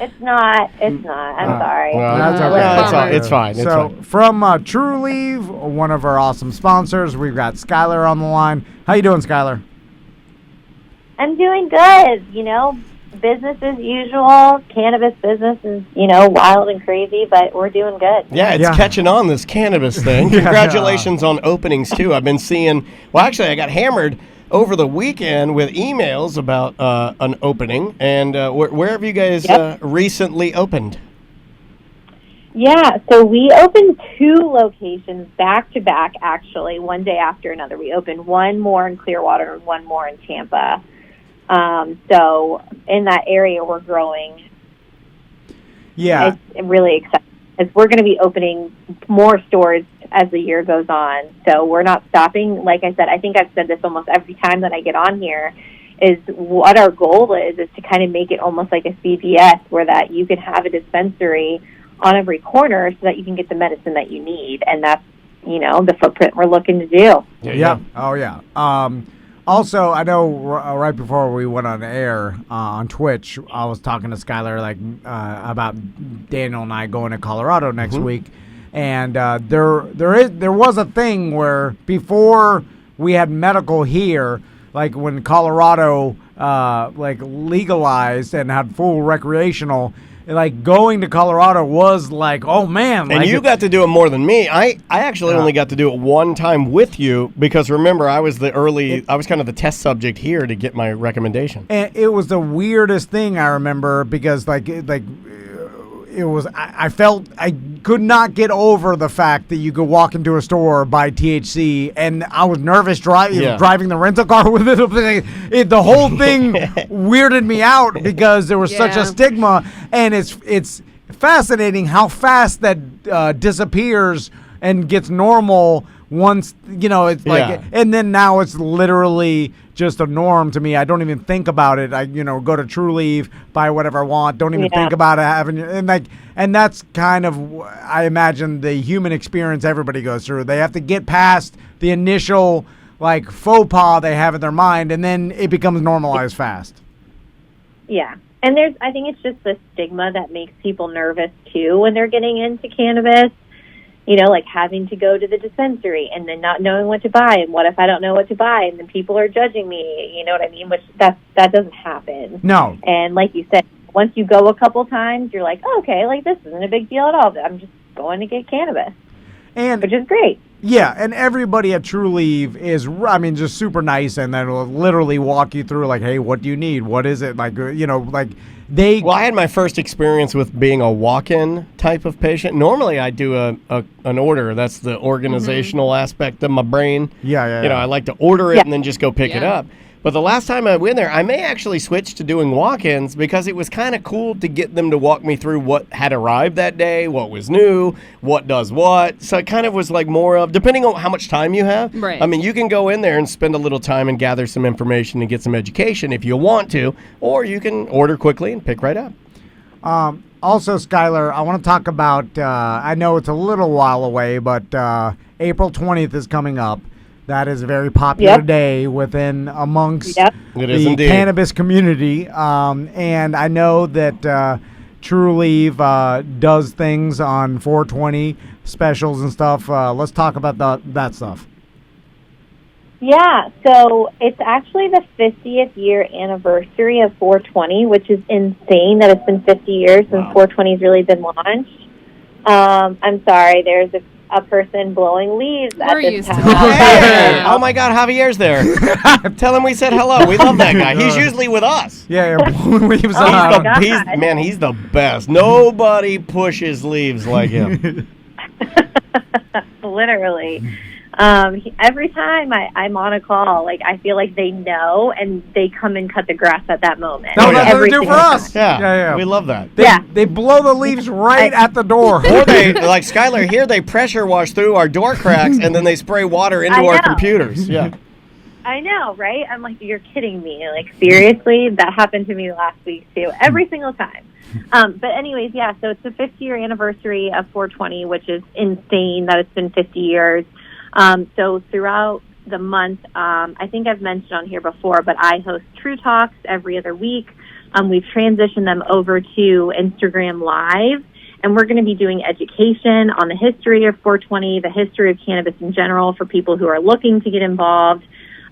it's not. It's not. I'm sorry. Well, That's okay. Bummer. It's fine. It's So fine. from True Leave, one of our awesome sponsors, we've got Skylar on the line. How you doing, Skylar? I'm doing good. Business as usual. Cannabis business is, wild and crazy, but we're doing good. Yeah, it's Yeah. catching on, this cannabis thing. Congratulations on openings, too. I've been seeing, actually, I got hammered over the weekend with emails about an opening. And where have you guys recently opened? Yeah, so we opened 2 locations back to back, actually, one day after another. We opened one more in Clearwater and one more in Tampa. So in that area, we're growing. Yeah. It's really exciting because we're going to be opening more stores as the year goes on. So we're not stopping. Like I said, I think I've said this almost every time that I get on here, is what our goal is to kind of make it almost like a CVS, where that you can have a dispensary on every corner so that you can get the medicine that you need. And that's, the footprint we're looking to do. Yeah. Oh, yeah. Also, I know right before we went on air on Twitch, I was talking to Skylar about Daniel and I going to Colorado next week, and there was a thing where before we had medical here, like when Colorado legalized and had full recreational. Like going to Colorado was like, oh man! And you got to do it more than me. I actually only got to do it one time with you because remember I was I was kind of the test subject here to get my recommendation. And it was the weirdest thing I remember because it was I felt I could not get over the fact that you could walk into a store, buy THC, and I was nervous driving the rental car with it. The whole thing weirded me out because there was such a stigma, and it's fascinating how fast that disappears and gets normal once it's like, and then now it's literally just a norm to me. I don't even think about it. I go to True Leave, buy whatever I want, don't even think about it having, and that's kind of, I imagine, the human experience everybody goes through. They have to get past the initial faux pas they have in their mind, and then it becomes normalized fast. Yeah. And I think it's just the stigma that makes people nervous too when they're getting into cannabis. Like having to go to the dispensary and then not knowing what to buy, and what if I don't know what to buy and then people are judging me, you know what I mean? Which that doesn't happen. No. And like you said, once you go a couple times, you're like, oh, okay, this isn't a big deal at all. I'm just going to get cannabis, which is great. Yeah, and everybody at True Leave is, just super nice, and then will literally walk you through, hey, what do you need? What is it? Well, I had my first experience with being a walk-in type of patient. Normally, I do an order. That's the organizational aspect of my brain. Yeah. I like to order it and then just go pick it up. But the last time I went there, I may actually switch to doing walk-ins because it was kind of cool to get them to walk me through what had arrived that day, what was new, what does what. So it kind of was more of, depending on how much time you have. Right. You can go in there and spend a little time and gather some information and get some education if you want to, or you can order quickly and pick right up. Also, Skylar, I want to talk about, I know it's a little while away, but April 20th is coming up. That is a very popular day amongst the cannabis community. And I know that True Leave does things on 420 specials and stuff. Let's talk about that stuff. Yeah, so it's actually the 50th year anniversary of 420, which is insane that it's been 50 years since 420 has really been launched. I'm sorry, there's a person blowing leaves at this time. Hey! Oh my God, Javier's there. Tell him we said hello. We love that guy. He's usually with us. Yeah, blowing leaves. He's the best. Nobody pushes leaves like him. Literally. Every time I'm on a call, I feel like they know, and they come and cut the grass at that moment. No, that's what they do for us. Yeah. We love that. They blow the leaves right at the door. Or they, like Skylar here, they pressure wash through our door cracks, and then they spray water into our computers. Yeah. I know, right? I'm like, you're kidding me. Seriously? That happened to me last week, too. Every single time. But anyways, so it's the 50-year anniversary of 420, which is insane that it's been 50 years. So throughout the month, I think I've mentioned on here before, but I host True Talks every other week. We've transitioned them over to Instagram Live, and we're going to be doing education on the history of 420, the history of cannabis in general for people who are looking to get involved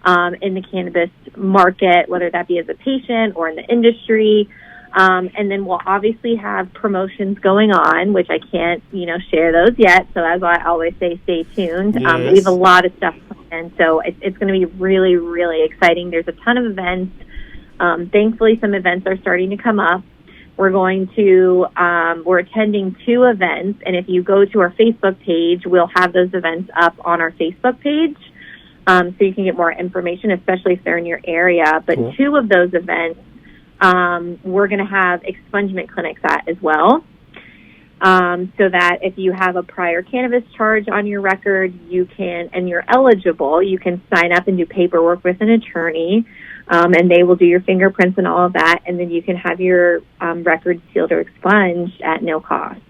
in the cannabis market, whether that be as a patient or in the industry. And then we'll obviously have promotions going on, which I can't, share those yet. So as I always say, stay tuned. Yes. We have a lot of stuff planned, so it's going to be really, really exciting. There's a ton of events. Thankfully, some events are starting to come up. We're attending 2 events, and if you go to our Facebook page, we'll have those events up on our Facebook page. So you can get more information, especially if they're in your area. But cool. 2 of those events, we're going to have expungement clinics at as well. so that if you have a prior cannabis charge on your record, you can, and you're eligible, you can sign up and do paperwork with an attorney, and they will do your fingerprints and all of that, and then you can have your record sealed or expunged at no cost.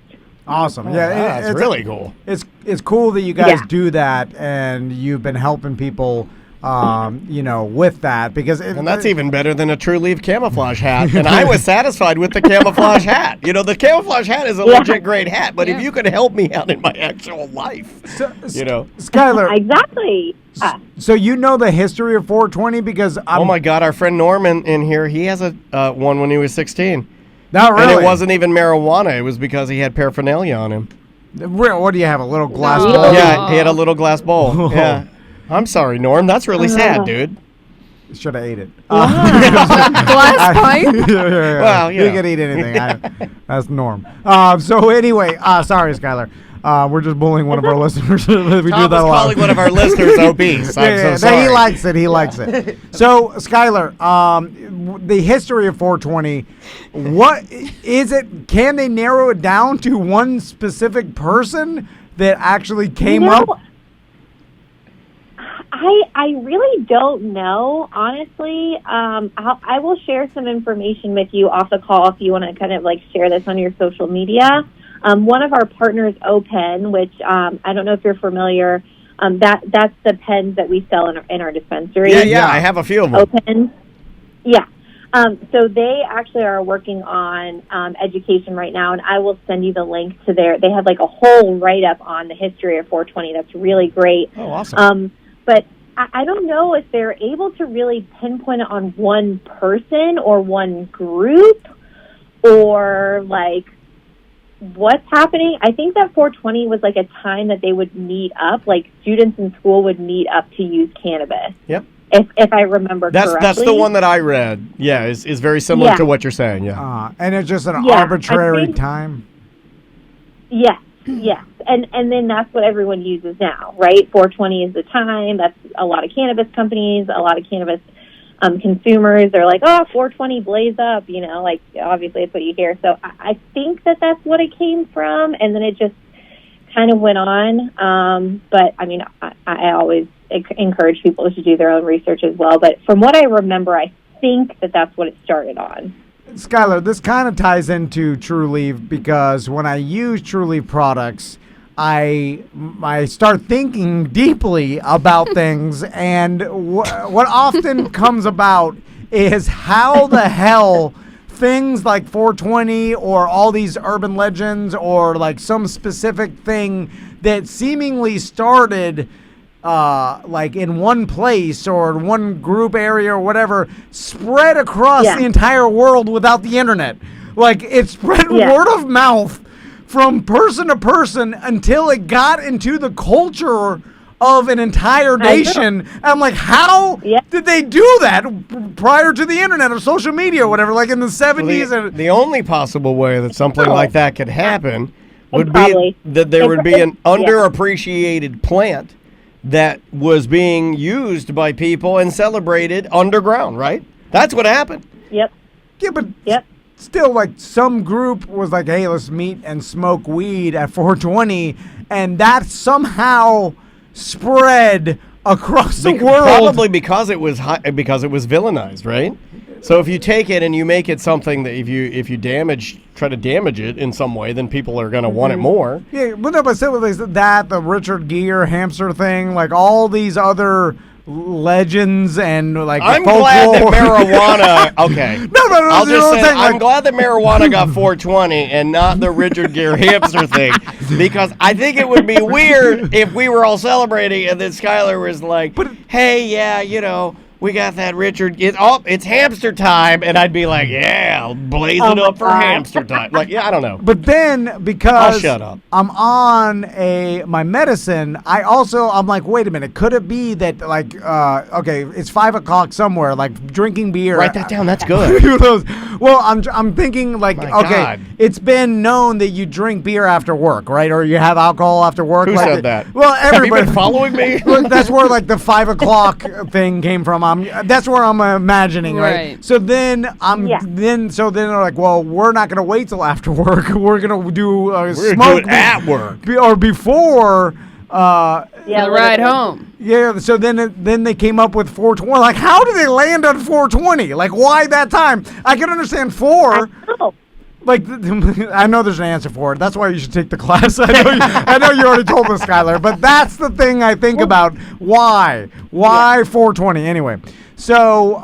Awesome. That's really cool. It's cool that you guys Yeah. do that, and you've been helping people, with that, because And that's even better than a True Leaf camouflage hat. And I was satisfied with the camouflage hat. The camouflage hat is a legit great hat, but if you could help me out in my actual life, Skylar. Exactly. So you know the history of 420 because oh my God, our friend Norman in here, he has a one when he was 16. Not really. And it wasn't even marijuana. It was because he had paraphernalia on him. What do you have, a little glass No. bowl? Yeah, he had a little glass bowl. Yeah. I'm sorry, Norm. That's really sad, dude. Should have ate it. Glass pipe? Yeah. Well, you could eat anything. That's Norm. So anyway, sorry, Skylar. We're just bullying one of our listeners. We do Tom that a was lot. calling one of our listeners obese. I'm so sorry. He likes it. He likes it. So, Skylar, the history of 420, what is it? Can they narrow it down to one specific person that actually came up? I really don't know, honestly. I will share some information with you off the call if you want to kind of like share this on your social media. One of our partners, OPEN, which I don't know if you're familiar, that's the pens that we sell in our dispensary. Yeah, I have a few of them. OPEN. Yeah. So they actually are working on education right now, and I will send you the link to they have like a whole write-up on the history of 420 that's really great. Oh, awesome. But I don't know if they're able to really pinpoint it on one person or one group or like what's happening. I think that 420 was like a time that they would meet up, like students in school would meet up to use cannabis. Yep. If I remember correctly. That's the one that I read. Yeah, is very similar to what you're saying. Yeah. And it's just an arbitrary time. Yes. Yes. And then that's what everyone uses now, right? 420 is the time. That's a lot of cannabis companies, a lot of cannabis consumers. They're like, oh, 420 blaze up, like obviously it's what you hear. So I think that that's what it came from. And then it just kind of went on. But I mean, I always encourage people to do their own research as well. But from what I remember, I think that that's what it started on. Skylar, this kind of ties into True Leaf because when I use True Leaf products, I start thinking deeply about things, and what often comes about is how the hell things like 420 or all these urban legends or like some specific thing that seemingly started like in one place or one group area or whatever, spread across the entire world without the internet. Like it spread word of mouth from person to person until it got into the culture of an entire nation. I'm like, how did they do that prior to the internet or social media or whatever, like in the 70s? Well, the only possible way that something like that could happen would be that there would be an underappreciated plant that was being used by people and celebrated underground, right? That's what happened. Yep. Yeah, but still, like, some group was like, hey, let's meet and smoke weed at 420, and that somehow spread across the world. Probably because it was villainized, right? So if you take it and you make it something that if you try to damage it in some way, then people are going to want it more. Yeah, but no, but still, that the Richard Gere hamster thing, like all these other legends and like I'm folklore. glad that marijuana. Okay. No. I'll just say I'm glad that marijuana got 420 and not the Richard Gere hamster thing, because I think it would be weird if we were all celebrating and then Skylar was like, "Hey, we got that Richard. It's hamster time," and I'd be like, "Yeah, I'll blaze it up for hamster time." Like, I don't know. But then because I'll shut up. I'm on my medicine, I'm like, wait a minute, could it be that like okay, it's 5 o'clock somewhere, like drinking beer. Write that down. That's good. Who knows? Well, I'm thinking like, God. it's been known that you drink beer after work, right? Or you have alcohol after work. Who said that? Well, everybody. Have you been following me? That's where like the 5 o'clock thing came from. That's where I'm imagining, right? Right. So then then they're like, well, we're not gonna wait till after work. We're gonna do We're smoke gonna do it at work. or before. For the ride home. Yeah, so then they came up with 420. Like, how did they land on 420? Like, why that time? I can understand 4. Like, I know there's an answer for it. That's why you should take the class. I know you already told us, Skylar, but that's the thing I think about. Why 420? Anyway, so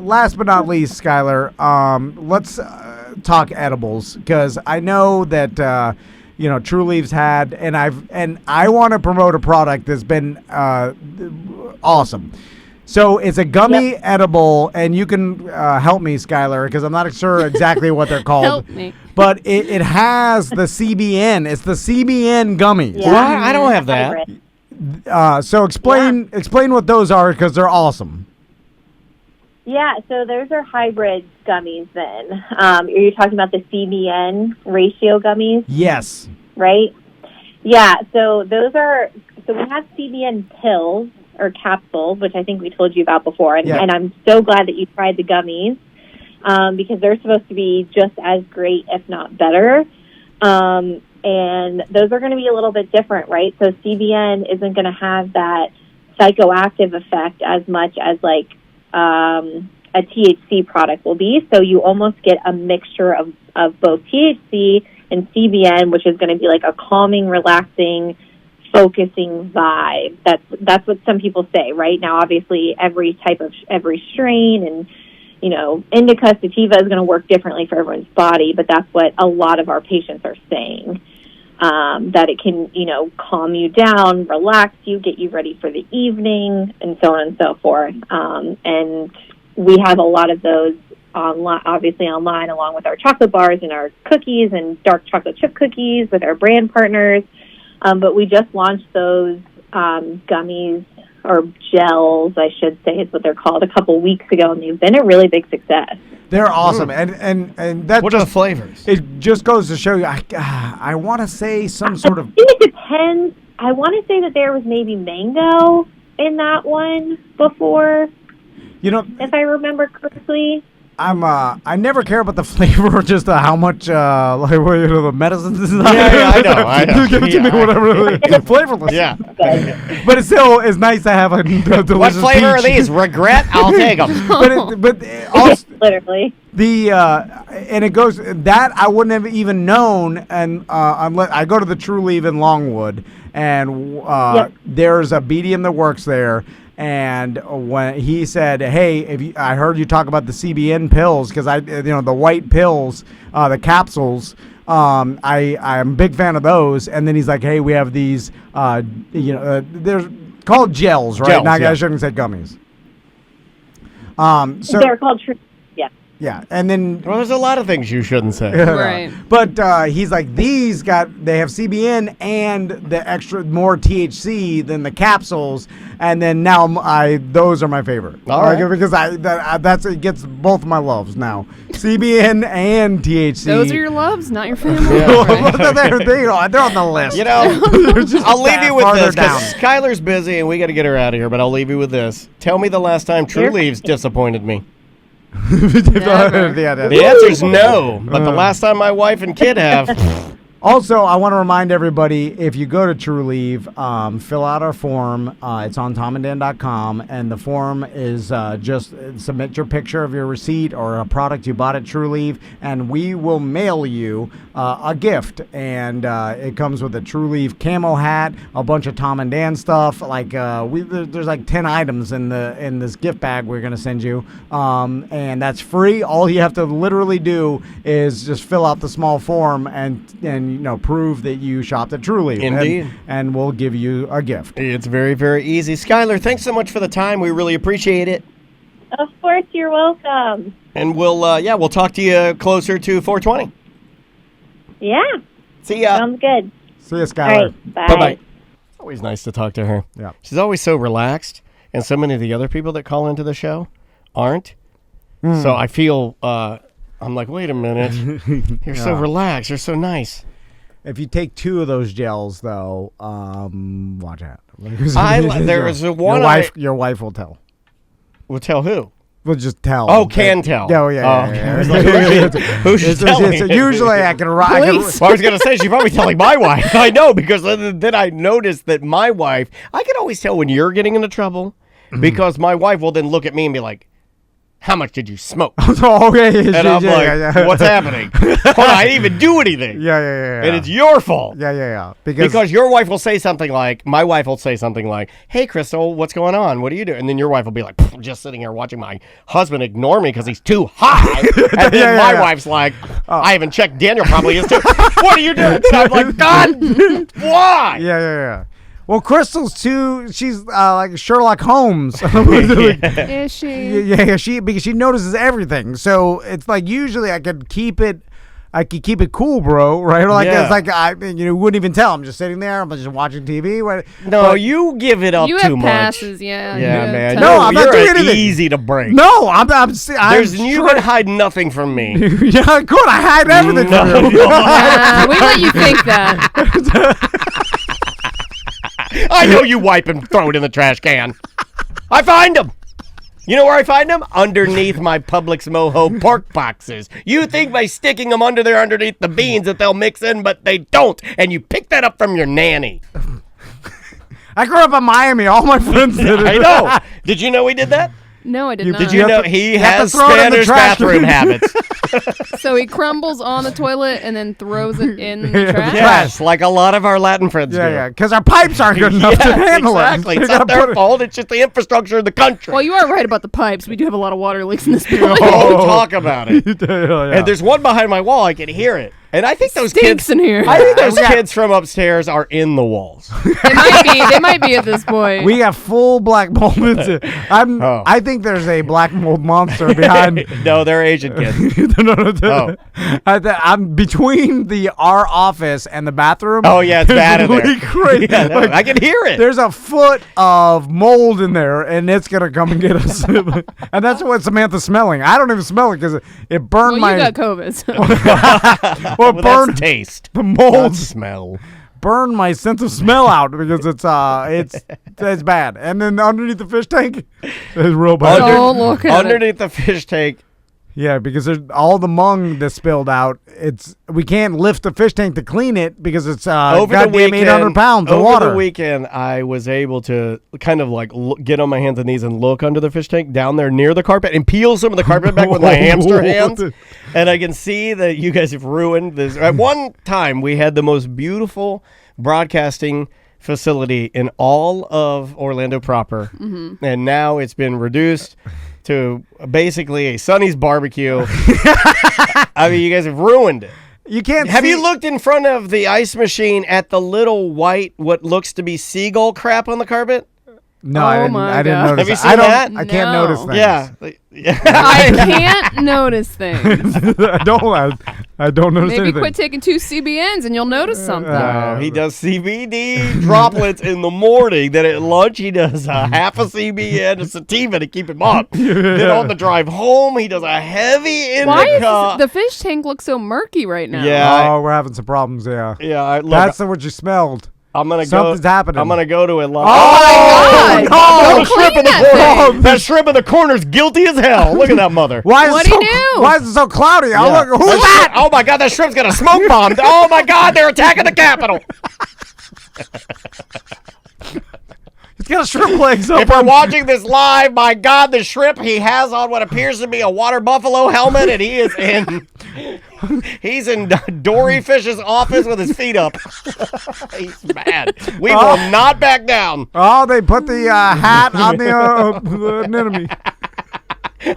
last but not least, Skylar, let's talk edibles, because I know that True Leaves had, and I want to promote a product that's been awesome. So it's a gummy edible, and you can help me, Skylar, because I'm not sure exactly what they're called. Help me. But it has the CBN. It's the CBN gummies. Yeah. What? I don't have that. So explain what those are, because they're awesome. Yeah, so those are hybrid gummies then. Are you talking about the CBN ratio gummies? Yes. Right? Yeah, so we have CBN pills or capsules, which I think we told you about before. And I'm so glad that you tried the gummies because they're supposed to be just as great, if not better. And those are going to be a little bit different, right? So CBN isn't going to have that psychoactive effect as much as like a THC product will be. So you almost get a mixture of both THC and CBN, which is going to be like a calming, relaxing, focusing vibe. That's what some people say, right? Now, obviously, every strain and, indica, sativa is going to work differently for everyone's body, but that's what a lot of our patients are saying, that it can, calm you down, relax you, get you ready for the evening, and so on and so forth. And we have a lot of those online, along with our chocolate bars and our cookies and dark chocolate chip cookies with our brand partners. But we just launched those gummies, or gels, I should say, is what they're called, a couple weeks ago, and they've been a really big success. They're awesome, and that. What are the flavors? It just goes to show you. I want to say some sort of. I think it depends. I want to say that there was maybe mango in that one before. If I remember correctly. I never care about the flavor, just how much the medicines is. I know. You give it to me, whatever. Flavorless. Yeah. But it's nice to have a delicious What flavor are peach. these? Regret? I'll take them. but also, literally. And it goes that I wouldn't have even known, and unless I go to the True Leaf in Longwood, and there's a BDM that works there. And when he said, "Hey, I heard you talk about the CBN pills, because the white pills, the capsules, I'm a big fan of those." And then he's like, "Hey, we have these, they're called gels, right? Gels, I shouldn't say gummies." So they're called True. Yeah, and then there's a lot of things you shouldn't say. Right. But he's like, they have CBN and the extra more THC than the capsules, and then now those are my favorite. All right. Because it gets both my loves now, CBN and THC. Those are your loves, not your family. They're on the list. I'll leave you with this, because Skylar's busy and we got to get her out of here. But I'll leave you with this. Tell me the last time True Leaves disappointed me. The answer's no, but the last time my wife and kid have. Also, I want to remind everybody, if you go to True Leaf, fill out our form. It's on tomanddan.com, and the form is just submit your picture of your receipt or a product you bought at True Leaf, and we will mail you a gift. And it comes with a True Leaf camo hat, a bunch of Tom and Dan stuff. Like there's like 10 items in this gift bag we're gonna send you, and that's free. All you have to literally do is just fill out the small form and prove that you shopped at True Leaf. Indeed. And we'll give you a gift. It's very, very easy. Skylar, thanks so much for the time. We really appreciate it. Of course, you're welcome. And we'll talk to you closer to 420. Yeah. See ya. Sounds good. See ya, Skylar. All right, bye. Bye-bye. Always nice to talk to her. Yeah. She's always so relaxed, and so many of the other people that call into the show aren't. So I feel, I'm like, wait a minute. You're so relaxed. You're so nice. If you take 2 of those gels, though, watch out. There is one. Your wife will tell. Well, tell who? We'll just tell. Oh, can tell. Oh, yeah. I was like, who's she telling? So usually I can write. Police. Well, I was going to say, she's probably telling my wife. I know, because then I noticed that my wife, I can always tell when you're getting into trouble, because my wife will then look at me and be like, how much did you smoke? Oh, yeah. And I'm like, what's happening? Hold on, I didn't even do anything. Yeah. And it's your fault. Yeah. Because your wife will say something like, my wife will say something like, hey, Crystal, what's going on? What are you doing? And then your wife will be like, just sitting here watching my husband ignore me because he's too high. And then my wife's like, I haven't checked. Daniel probably is too. What are you doing? And I'm like, God, why? Yeah. Well, Crystal's too. She's like Sherlock Holmes. Is she? Yeah. Because she notices everything. So it's like usually I could keep it cool, bro. Right? Like Yeah. it's like I wouldn't even tell. I'm just sitting there. I'm just watching TV. No, you give it up You too have much. passes, yeah. Yeah, You man. have No, No, I'm not you're doing anything. easy to break. No, I'm You can hide nothing from me. Yeah, good. I hide everything from you. we let you think that. I know you wipe and throw it in the trash can. I find them. You know where I find them? Underneath my Publix Moho pork boxes. You think by sticking them underneath the beans that they'll mix in, but they don't. And you pick that up from your nanny. I grew up in Miami. All my friends did it. I know. Did you know we did that? No, I did not. Did you know he has throw it in the Spanish trash bathroom can. habits? So he crumbles on the toilet and then throws it in the trash? Yes, like a lot of our Latin friends do. Yeah. Because our pipes aren't good enough to handle exactly. it. It's not their fault. It's just the infrastructure of the country. Well, you are right about the pipes. We do have a lot of water leaks in this building. Oh, talk about it. Yeah. And there's one behind my wall. I can hear it. And I think those Stinks kids in here. I think those kids from upstairs are in the walls. They might be at this point. We have full black mold. I think there's a black mold monster behind. No, they're Asian kids. No. I'm between our office and the bathroom. Oh yeah, it's bad in there. Really crazy. Yeah, no, I can hear it. There's a foot of mold in there, and it's gonna come and get us. And that's what Samantha's smelling. I don't even smell it because it burned well, my. you got COVID. So. Well, Well, burned that's taste. the mold. Not smell. Burned my sense of smell out because it's bad. And then underneath the fish tank is real bad. Don't look at Underneath the fish tank. Yeah, because there's all the mung that spilled out. We can't lift the fish tank to clean it because it's goddamn 800 pounds of water. Over the weekend, I was able to kind of like get on my hands and knees and look under the fish tank down there near the carpet and peel some of the carpet back with my hamster hands. And I can see that you guys have ruined this. At one time, we had the most beautiful broadcasting facility in all of Orlando proper. Mm-hmm. And now it's been reduced to basically a Sonny's barbecue. I mean, you guys have ruined it. You can't. Have you looked in front of the ice machine at the little white, what looks to be seagull crap on the carpet? No, Oh I didn't. my I didn't God. notice. Have you that. seen I don't. that? I can't No. notice things. Yeah. I can't notice things. I don't. I don't notice Maybe anything. quit taking 2 CBNs and you'll notice something. He does CBD droplets in the morning. Then at lunch, he does a half a CBN, a sativa to keep him up. Then on the drive home, he does a heavy indica. Why is the fish tank look so murky right now? Yeah. Oh, we're having some problems. Yeah. Yeah, look, That's what you smelled. I'm gonna Something's happening. I'm gonna go to a lunch. Oh, my God. No, shrimp in the Clean that corner. thing. That shrimp in the corner's guilty as hell. Look at that mother. Why is What'd it so, he do? Why is it so cloudy? Yeah. Oh, look, who's that? Oh my God, that shrimp's got a smoke bomb. Oh my God, they're attacking the Capitol. He's got shrimp legs If up. we're watching this live, my God, the shrimp, he has on what appears to be a water buffalo helmet, and he's in Dory Fish's office with his feet up. He's mad. We will not back down. Oh, they put the hat on the anemone.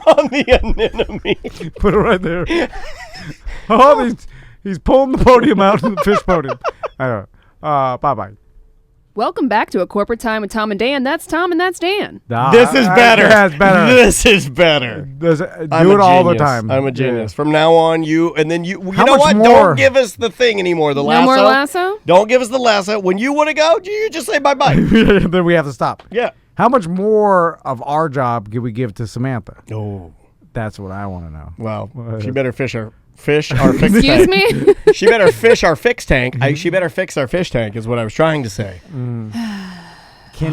On the anemone. Put it right there. Oh, he's pulling the podium out of the fish podium. Bye-bye. Welcome back to A Corporate Time with Tom and Dan. That's Tom and that's Dan. This is better. Yeah, it's better. This is better. Do I'm it a all the genius. time. I'm a genius. From now on, you How know much what? more? Don't give us the thing anymore. The lasso. No more lasso? Don't give us the lasso. When you want to go, you just say bye-bye. Then we have to stop. Yeah. How much more of our job can we give to Samantha? Oh. That's what I want to know. Well, she better fish our fix Excuse tank. me? She better fish our fix tank. She better fix our fish tank is what I was trying to say. Can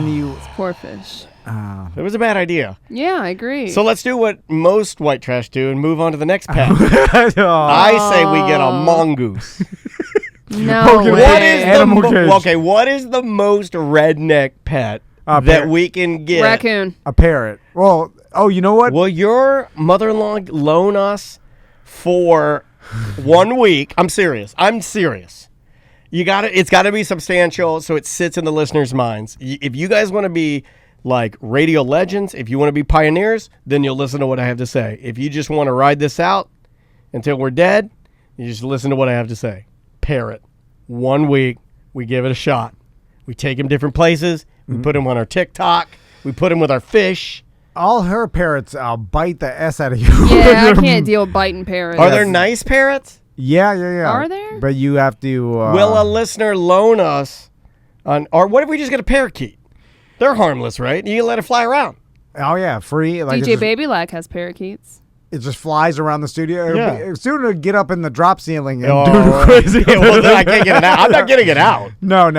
you? Poor fish. It was a bad idea. Yeah, I agree. So let's do what most white trash do and move on to the next pet. I say we get a mongoose. No way. What is Animal cage. okay? What is the most redneck pet that parrot. we can get? Raccoon. A parrot. Well, you know what? Will your mother-in-law loan us for 1 week? I'm serious. It's got to be substantial so it sits in the listeners' minds. If you guys want to be like radio legends, if you want to be pioneers, then you'll listen to what I have to say. If you just want to ride this out until we're dead, you just listen to what I have to say. Parrot. 1 week, we give it a shot. We take him different places. We put him on our TikTok. We put him with our fish. All her parrots, I'll bite the S out of you. Yeah, I can't deal with biting parrots. Are there nice parrots? Yeah. Are there? But you have to. Will a listener loan us or what if we just get a parakeet? They're harmless, right? You can let it fly around. Oh yeah, free. Like DJ Babylack has parakeets. It just flies around the studio. Yeah. Soon it'll get up in the drop ceiling and do crazy. Well, then I can't get it out. I'm not getting it out. No.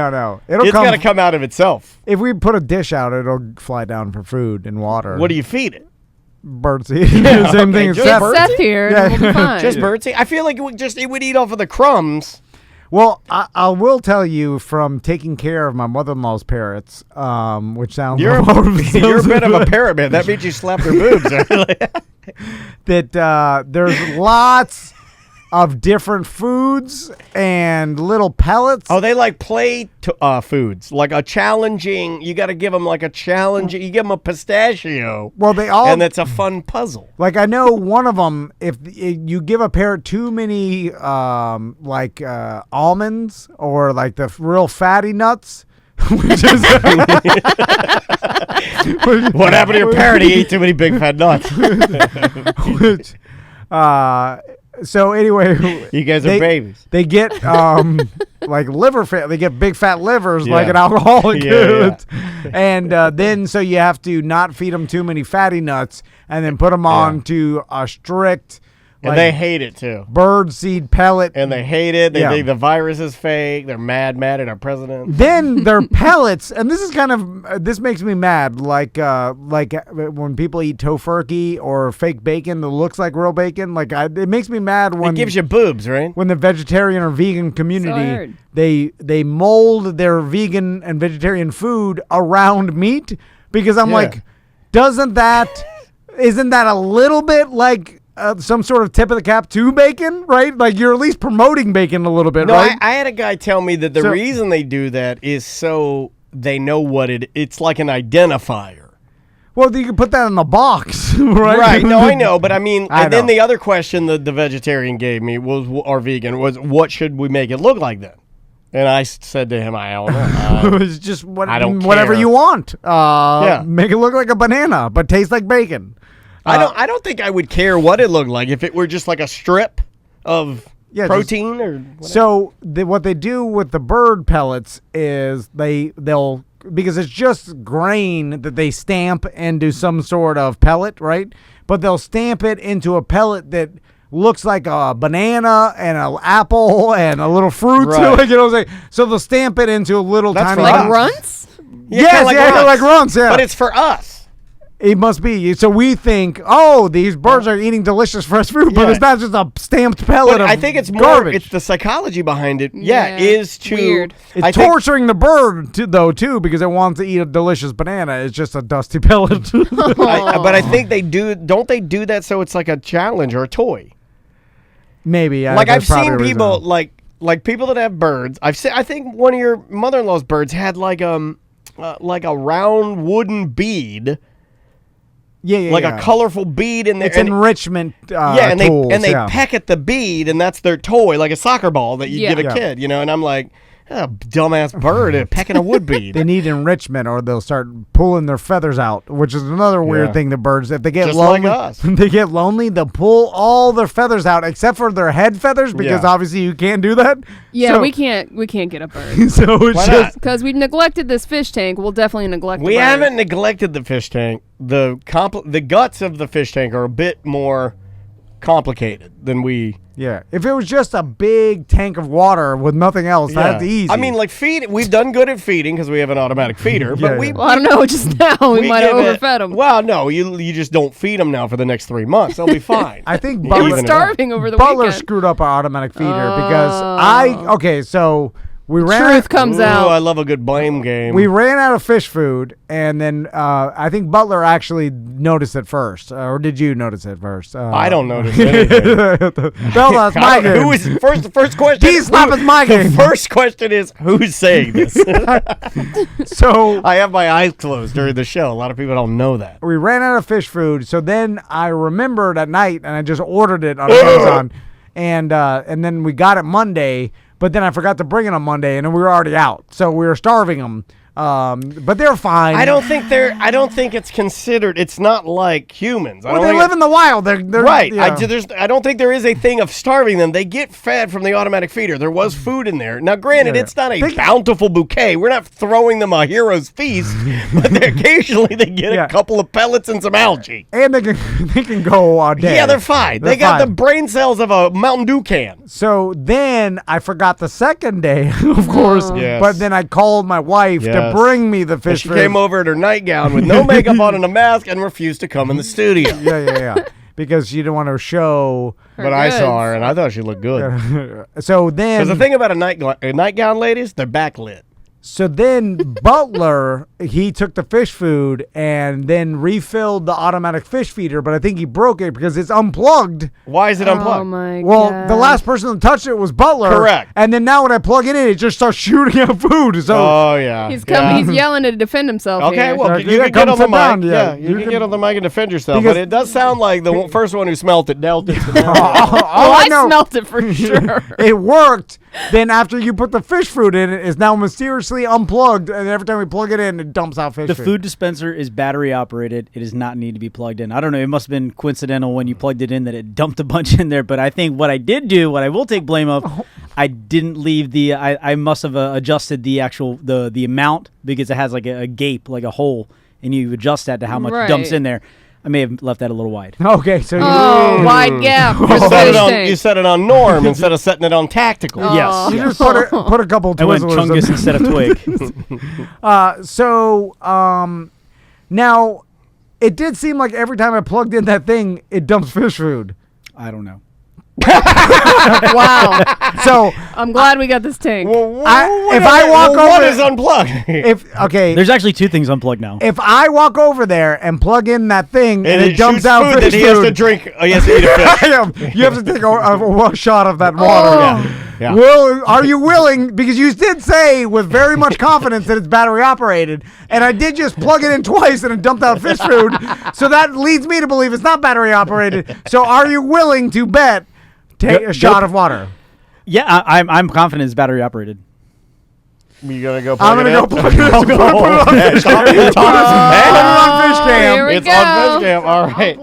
It's got to come out of itself. If we put a dish out, it'll fly down for food and water. What do you feed it? Birdseed. Same thing as just Seth. Seth here, and we'll be fine. Just birdseed? I feel like it would eat off of the crumbs. Well, I will tell you from taking care of my mother-in-law's parrots, which sounds You're a bit of a parrot man. That means you slapped her boobs. Right? that there's lots of different foods and little pellets. Oh, they like play foods, like a challenging. You got to give them like a challenging. You give them a pistachio. Well, they all, and it's a fun puzzle. Like I know one of them. If you give a parrot too many, almonds or like the real fatty nuts. Which is what happened to your parrot? He ate too many big fat nuts. So anyway, you guys are babies. They get like liver fat. They get big fat livers like an alcoholic. And then so you have to not feed them too many fatty nuts, and then put them on to a strict. And they hate it too. Bird seed pellet. And they hate it. They think the virus is fake. They're mad at our president. Then their pellets, and this is kind of this makes me mad. Like when people eat tofurkey or fake bacon that looks like real bacon. It makes me mad when it gives you boobs, right? When the vegetarian or vegan community they mold their vegan and vegetarian food around meat, because I'm like, isn't that a little bit like some sort of tip of the cap to bacon, right? Like you're at least promoting bacon a little bit, right? I had a guy tell me that the reason they do that is so they know what it's like an identifier. Well, you can put that in the box, right? Right. No, I know, but I mean, then the other question that the vegetarian gave me or vegan was, what should we make it look like then? And I said to him, I don't know. It's just whatever you want. Make it look like a banana, but taste like bacon. I don't think I would care what it looked like if it were just like a strip of protein or whatever. So what they do with the bird pellets is they'll because it's just grain that they stamp into some sort of pellet, right? But they'll stamp it into a pellet that looks like a banana and an apple and a little fruit. Right. You know what I'm saying? So they'll stamp it into a little tiny like runts? Yes, like runts, yeah. But it's for us. It must be. So we think, these birds are eating delicious fresh food, but it's not just a stamped pellet of I think it's garbage. more, it's the psychology behind it. Is to... Weird. It's torturing the bird, too, because it wants to eat a delicious banana. It's just a dusty pellet. But I think don't they do that so it's like a challenge or a toy? Maybe. I've seen people, like people that have birds. I think one of your mother-in-law's birds had like a round wooden bead. A colorful bead in there. It's enrichment. And tools, they peck at the bead, and that's their toy, like a soccer ball that you give a kid, And I'm like, dumbass bird pecking a wood bead. They need enrichment, or they'll start pulling their feathers out, which is another weird thing. The birds, if they get lonely, they'll pull all their feathers out except for their head feathers, because obviously you can't do that. Yeah, so, we can't get a bird. So it's just because we neglected this fish tank. We'll definitely neglect. We haven't neglected the fish tank. The guts of the fish tank are a bit more complicated than we. Yeah, if it was just a big tank of water with nothing else, that's easy. I mean, like we've done good at feeding because we have an automatic feeder, but Well, I don't know. Just now we might have overfed them. Well, no, you just don't feed them now for the next 3 months. They'll be fine. I think He Butler was starving over the Butler weekend. screwed up our automatic feeder because so we ran. Truth comes out. I love a good blame game. We ran out of fish food, and then I think Butler actually noticed it first. Or did you notice it first? I don't notice anything. Well, that's my game. Who is the first question? D-Slap is my game. The first question is who's saying this? So I have my eyes closed during the show. A lot of people don't know that. we ran out of fish food. So then I remembered at night, and I just ordered it on Amazon, and then we got it Monday. But then I forgot to bring it on Monday, and then we were already out. So we were starving them. But they're fine. I don't think it's considered. It's not like humans. Well, they live in the wild. They're right. Yeah. I don't think there is a thing of starving them. They get fed from the automatic feeder. There was food in there. Now, granted, it's not a bountiful bouquet. We're not throwing them a hero's feast, but occasionally they get a couple of pellets and some algae. And they can go all day. Yeah, they're fine. They got the brain cells of a Mountain Dew can. So then I forgot the second day, of course. Yes. But then I called my wife to bring me the fish She food. came over in her nightgown with no makeup on and a mask and refused to come in the studio. Yeah. Because she didn't want to show. But I saw her and I thought she looked good. So then. Because the thing about a nightgown, ladies, they're backlit. So then Butler, he took the fish food and then refilled the automatic fish feeder, but I think he broke it because it's unplugged. Why is it unplugged? Oh my Well, God. the last person that touched it was Butler. Correct. And then now when I plug it in, it just starts shooting out food. So Oh, yeah. He's coming. He's yelling to defend himself. Okay, here. well, Yeah, you can come get on the sit mic. down, Yeah, yeah. you can get on the mic and defend yourself. Because- But it does sound like the first one who smelt it dealt it to the all I know- smelt it for sure. it worked. Then after you put the fish food in, it is now mysteriously unplugged, and every time we plug it in, it dumps out fish The food. food dispenser is battery operated. It does not need to be plugged in. I don't know. It must have been coincidental when you plugged it in that it dumped a bunch in there. But I think what I did do, what I will take blame of, I didn't leave the. I must have adjusted the actual the amount because it has like a gape, like a hole, and you adjust that to how much dumps in there. I may have left that a little wide. Okay, so wide gap. For the fish tank. You set it on norm instead of setting it on tactical. Yes. you just put a couple I went Twizzlers Chungus in. instead of Twig. So now it did seem like every time I plugged in that thing, it dumps fish food. I don't know. Wow. So I'm glad we got this tank. if I walk over, what is unplugged? There's actually two things unplugged now. If I walk over there and plug in that thing and it dumps shoots out food fish that he has to food, drink. He has to eat a fish. you have to take a shot of that water. Yeah. Are you willing? Because you did say with very much confidence that it's battery operated, and I did just plug it in twice and it dumped out fish food. So that leads me to believe it's not battery operated. So are you willing to bet? Take a shot of water. Yeah, I'm confident it's battery operated. You gonna go I'm plug gonna it go in? plug it in. Put it on fish cam. It's on fish cam. Here we It's go. on fish cam. All right.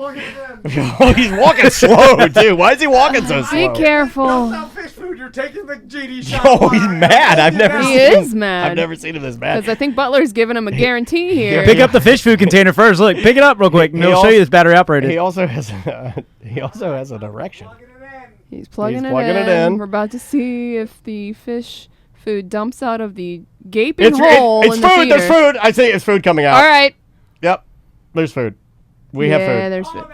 Oh, he's walking slow, too. Why is he walking so Be slow? careful. Fish food. You're taking the GD shot. Oh, he's mad. I've never He seen is mad. I've never seen him this Because mad. I think Butler's giving him a guarantee here. Pick up the fish food container first. Look, pick it up real quick, and He it'll show you it's battery operated. He also has an erection. He's plugging, He's plugging it in. We're about to see if the fish food dumps out of the gaping hole It's in the food. feeder. There's food. I say it's food coming out. All right. Yep. There's food. We have Yeah, food. there's food.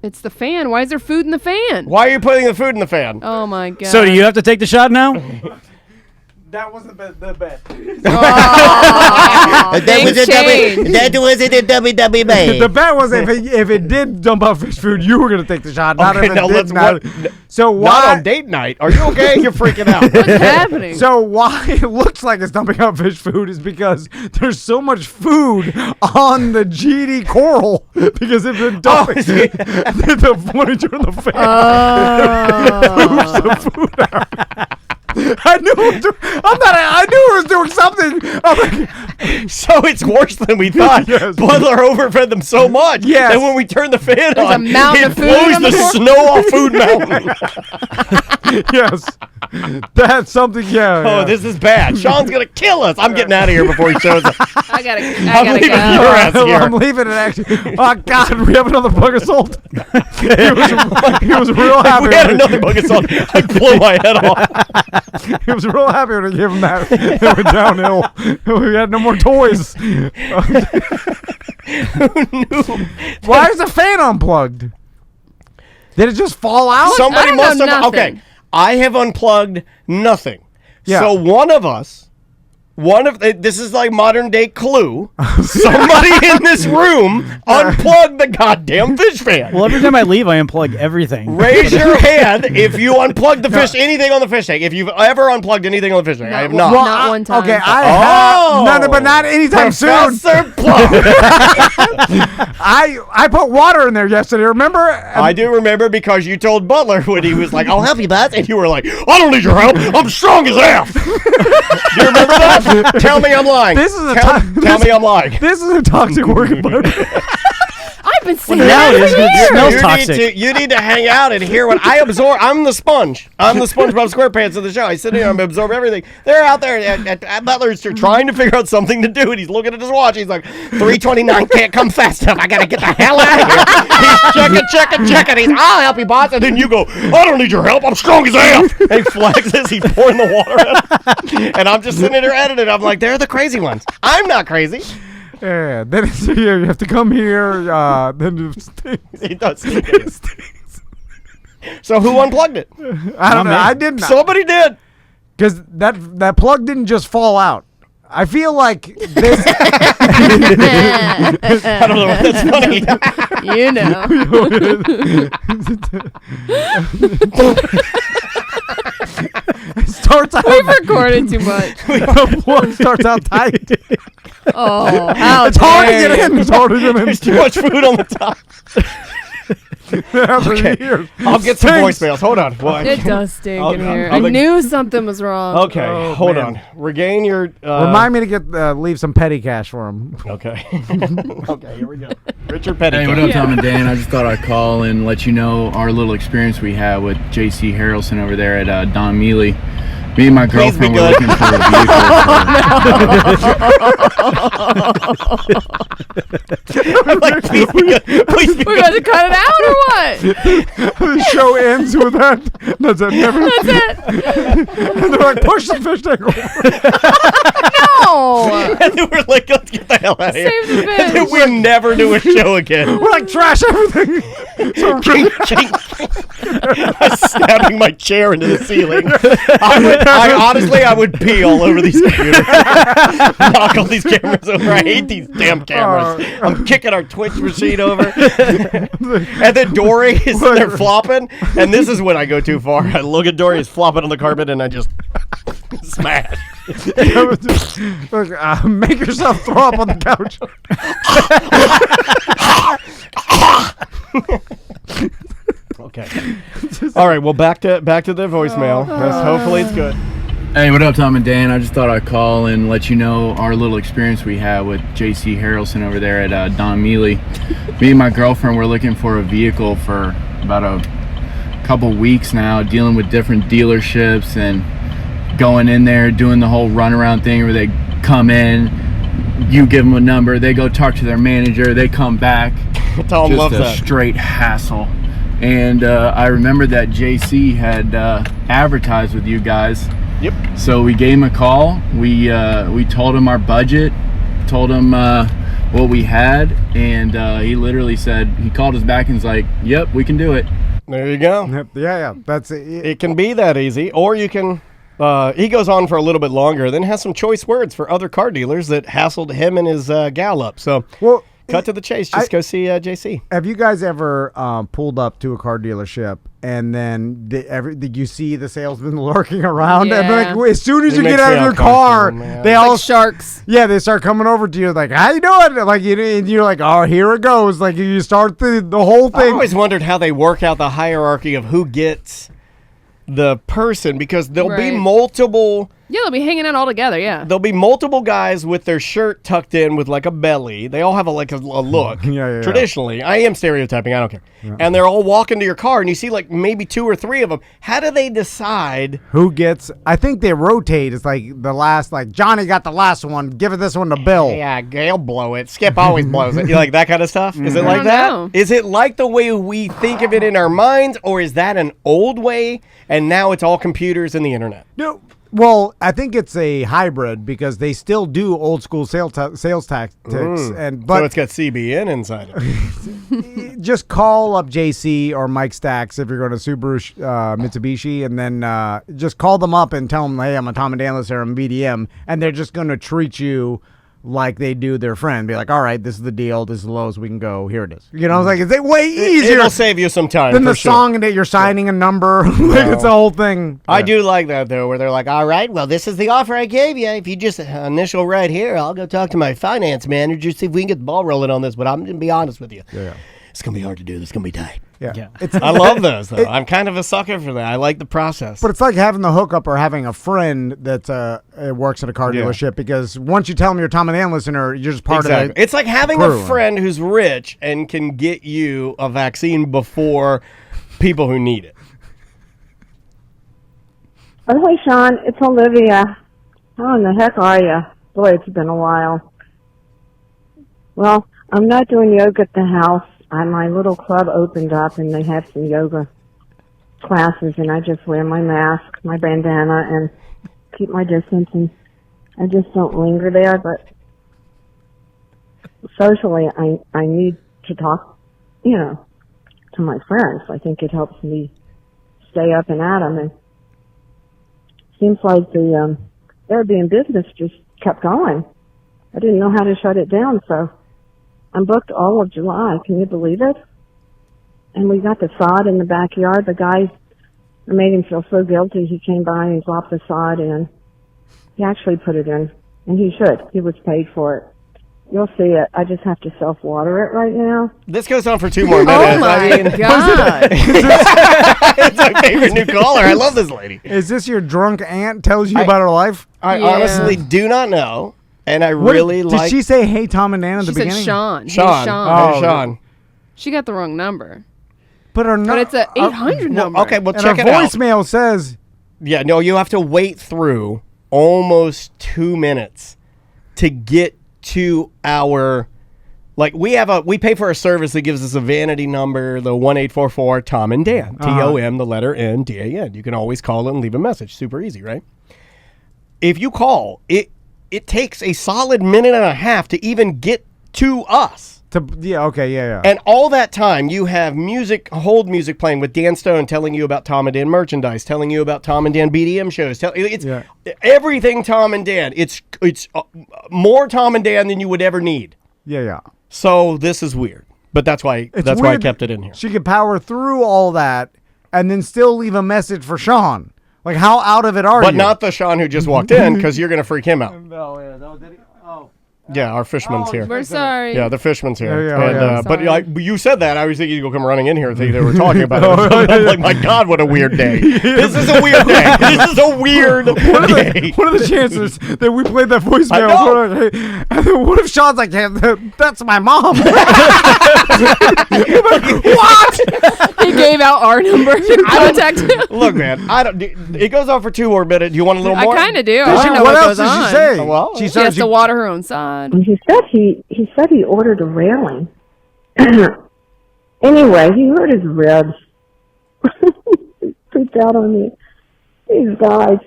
It's the fan. Why is there food in the fan? Why are you putting the food in the fan? Oh my god. So do you have to take the shot now? That wasn't the bet. Oh, That was a dummy man. The bet was if it did dump out fish food, you were gonna take the shot. Not Okay, if it now did let's not. what- So Not why? on date night. Are you okay? You're freaking out. What's happening? So why it looks like it's dumping out fish food is because there's so much food on the GD coral because it's been dumping when you turn the fan. Moves the food out. I knew it was I knew it was doing something. I'm like, So it's worse than we thought. Yes. Butler overfed them so much Yes. that when we turn the fan There's a on, mountain it of food blows on the the floor? snow off Food Mountain. yes, that's something. Yeah. Oh, this is bad. Sean's gonna kill us. I'm getting out of here before he shows up. I gotta leaving your ass go. here. I'm leaving it actually. Oh God, we have another bug of salt. he was real happy. If we had another bug of salt, I'd blow my head off. He was real happy when I gave him that. It went downhill. We had no more toys. Why is the fan unplugged? Did it just fall out? Somebody I must know have. nothing. Okay, I have unplugged nothing. Yeah. So this is like modern day Clue. Somebody in this room unplugged the goddamn fish fan. Well, every time I leave, I unplug everything. Raise your hand if you unplugged the fish, anything on the fish tank. If you've ever unplugged anything on the fish tank, I have not. Well, Not one time. Okay, I have none, but not anytime soon. Professor Plum. I put water in there yesterday. Remember? I do remember because you told Butler when he was like, "I'll help you, bud," and you were like, "I don't need your help. I'm strong as F." Do you remember that? Tell me I'm lying. Tell me I'm lying. This is a toxic work environment. I've been saying now that it is, for 'cause it years. smells You toxic. you need to hang out and hear what I absorb. I'm the sponge. I'm the SpongeBob SquarePants of the show. I sit here and absorb everything. They're out there at Butler's trying to figure out something to do, and he's looking at his watch. He's like, 3:29 can't come fast enough. I gotta get the hell out of here. He's checking. He's, I'll help you, boss. And then you go, I don't need your help. I'm strong as F. And he flexes. He's pouring the water in. And I'm just sitting there editing. I'm like, they're the crazy ones. I'm not crazy. Yeah, then it's here. You have to come here. Then it stinks. He does stink. So who unplugged it? I don't know. I didn't. Somebody did. Because that plug didn't just fall out. I feel like this. I don't know if that's funny. You know. It starts out. We've recorded too much. The plug starts out tight. Oh, how It's hard to dare get you. in. It's hard to get in. There's too much food on the top. After Okay. years. I'll get some Stinks. voicemails. Hold on. Well, It does stink in here. I'll I knew something was wrong. Okay, Oh, hold man. on. Regain your. Remind me to get leave some petty cash for him. Okay. Okay, here we go. Richard Petty. Hey, what up, Tom and Dan? I just thought I'd call and let you know our little experience we had with JC Harrelson over there at Don Mealy. Me and my Please be girlfriend were good. looking for a vehicle. I'm like, please be good. Please be We're good. going to cut it out or what? The show ends with that. That's it. Never. That's it. And they're like, push the fish tank over. No. And then we're like, let's get the hell out of here. Save the And then fish. we never do a show again. We're like, trash everything. So I'm snapping my chair into the ceiling. I would pee all over these computers. Knock all these cameras over. I hate these damn cameras. I'm kicking our Twitch machine over. And then Dory is sitting there flopping. And this is when I go too far. I look at Dory, he's flopping on the carpet, and I just smash. Look, make yourself throw up on the couch. Okay. All right. Well, back to the voicemail. Hopefully it's good. Hey, what up, Tom and Dan? I just thought I'd call and let you know our little experience we had with JC Harrelson over there at Don Mealy. Me and my girlfriend were looking for a vehicle for about a couple weeks now, dealing with different dealerships and going in there, doing the whole runaround thing where they come in, you give them a number, they go talk to their manager, they come back. Tom Just loves a that. straight hassle. And I remember that JC had advertised with you guys. Yep. So we gave him a call. We told him our budget, told him what we had, and he literally said, he called us back and was like, "Yep, we can do it." There you go. Yeah. That's it. It can be that easy, or you can. He goes on for a little bit longer, then has some choice words for other car dealers that hassled him and his gal up. So, Well, cut to the chase. Just go see JC. have you guys ever pulled up to a car dealership and then did you see the salesman lurking around? And Yeah. like, as soon as It you get makes out me of your car, uncomfortable, man. they all Like sharks. yeah, they start coming over to you like, "How you doing?" Like and you're like, "Oh, here it goes!" Like you start the whole I thing. always wondered how they work out the hierarchy of who gets the person, because there'll be Right. multiple Yeah, they'll be hanging out all together. Yeah. There'll be multiple guys with their shirt tucked in with like a belly. They all have a look. Yeah. Traditionally, I am stereotyping. I don't care. Yeah. And they're all walking to your car, and you see like maybe 2 or 3 of them. How do they decide who gets? I think they rotate. It's like the last, like Johnny got the last one. Give it this one to Bill. Yeah, Gail blow it. Skip always blows it. You like that kind of stuff? Is it like that? Know. Is it like the way we think of it in our minds, or is that an old way? And now it's all computers and the internet. No. Well, I think it's a hybrid because they still do old school sales tactics, but so it's got CBN inside it. Just call up JC or Mike Stacks if you're going to Subaru Mitsubishi, and then just call them up and tell them, hey, I'm a Tom and Dan listener, I'm BDM, and they're just going to treat you like they do their friend. Be like, all right, this is the deal. This is the lowest we can go. Here it is. You know, it's like, it's way easier. It'll save you some time. Than the song that you're signing a number. Like, it's the whole thing. I do like that, though, where they're like, all right, well, this is the offer I gave you. If you just initial right here, I'll go talk to my finance manager, see if we can get the ball rolling on this. But I'm going to be honest with you. Yeah. It's going to be hard to do. It's going to be tight. Yeah. I love those, though. I'm kind of a sucker for that. I like the process. But it's like having the hookup or having a friend that works at a car dealership, because once you tell them you're a Tom and Dan listener, you're just part of it. It's like having a friend who's rich and can get you a vaccine before people who need it. Oh, hey, Sean. It's Olivia. How in the heck are you? Boy, it's been a while. Well, I'm not doing yoga at the house. My little club opened up, and they have some yoga classes, and I just wear my mask, my bandana, and keep my distance, and I just don't linger there. But socially, I need to talk, to my friends. I think it helps me stay up and at them, and it seems like the Airbnb business just kept going. I didn't know how to shut it down, so I'm booked all of July. Can you believe it? And we got the sod in the backyard. The guy, I made him feel so guilty. He came by and dropped the sod in. He actually put it in, and he should. He was paid for it. You'll see it. I just have to self-water it right now. This goes on for 2 more minutes. Oh, my God. It's my favorite new caller. I love this lady. Is this your drunk aunt tells you about her life? I honestly do not know. And I really like... Did she say, hey, Tom and Dan at the beginning? She said Sean. Sean. Hey, Sean. Hey, Sean. She got the wrong number. But it's an 800 number. Okay, well, and check her it out. voicemail says... Yeah, no, you have to wait through almost 2 minutes to get to our... Like, we pay for a service that gives us a vanity number, the 1-844 Tom and Dan. T-O-M, the letter N, D-A-N. You can always call it and leave a message. Super easy, right? If you call, it takes a solid minute and a half to even get to us. And all that time, you have hold music playing with Dan Stone telling you about Tom and Dan merchandise, telling you about Tom and Dan BDM shows. It's everything Tom and Dan. It's more Tom and Dan than you would ever need. Yeah. So this is weird, but that's why I kept it in here. She could power through all that and then still leave a message for Sean. Like, how out of it are you? But not the Sean who just walked in, because you're going to freak him out. Yeah, our Fishman's here. We're sorry. Yeah, the Fishman's here. Yeah, but you said that. I was thinking you'd come running in here and think they were talking about it. I'm like, my God, what a weird day. This is a weird day. This is a weird day. What are the chances that we played that voicemail? And then what if Sean's like, hey, that's my mom? What? He gave out our number to contact him. Look, man, it goes on for 2 more minutes. Do you want a little more? I kind of do. I don't know what what else goes did on. she say? Well, she has to water her own sod. And he said he ordered a railing. Anyway, he hurt his ribs. He freaked out on me. These guys.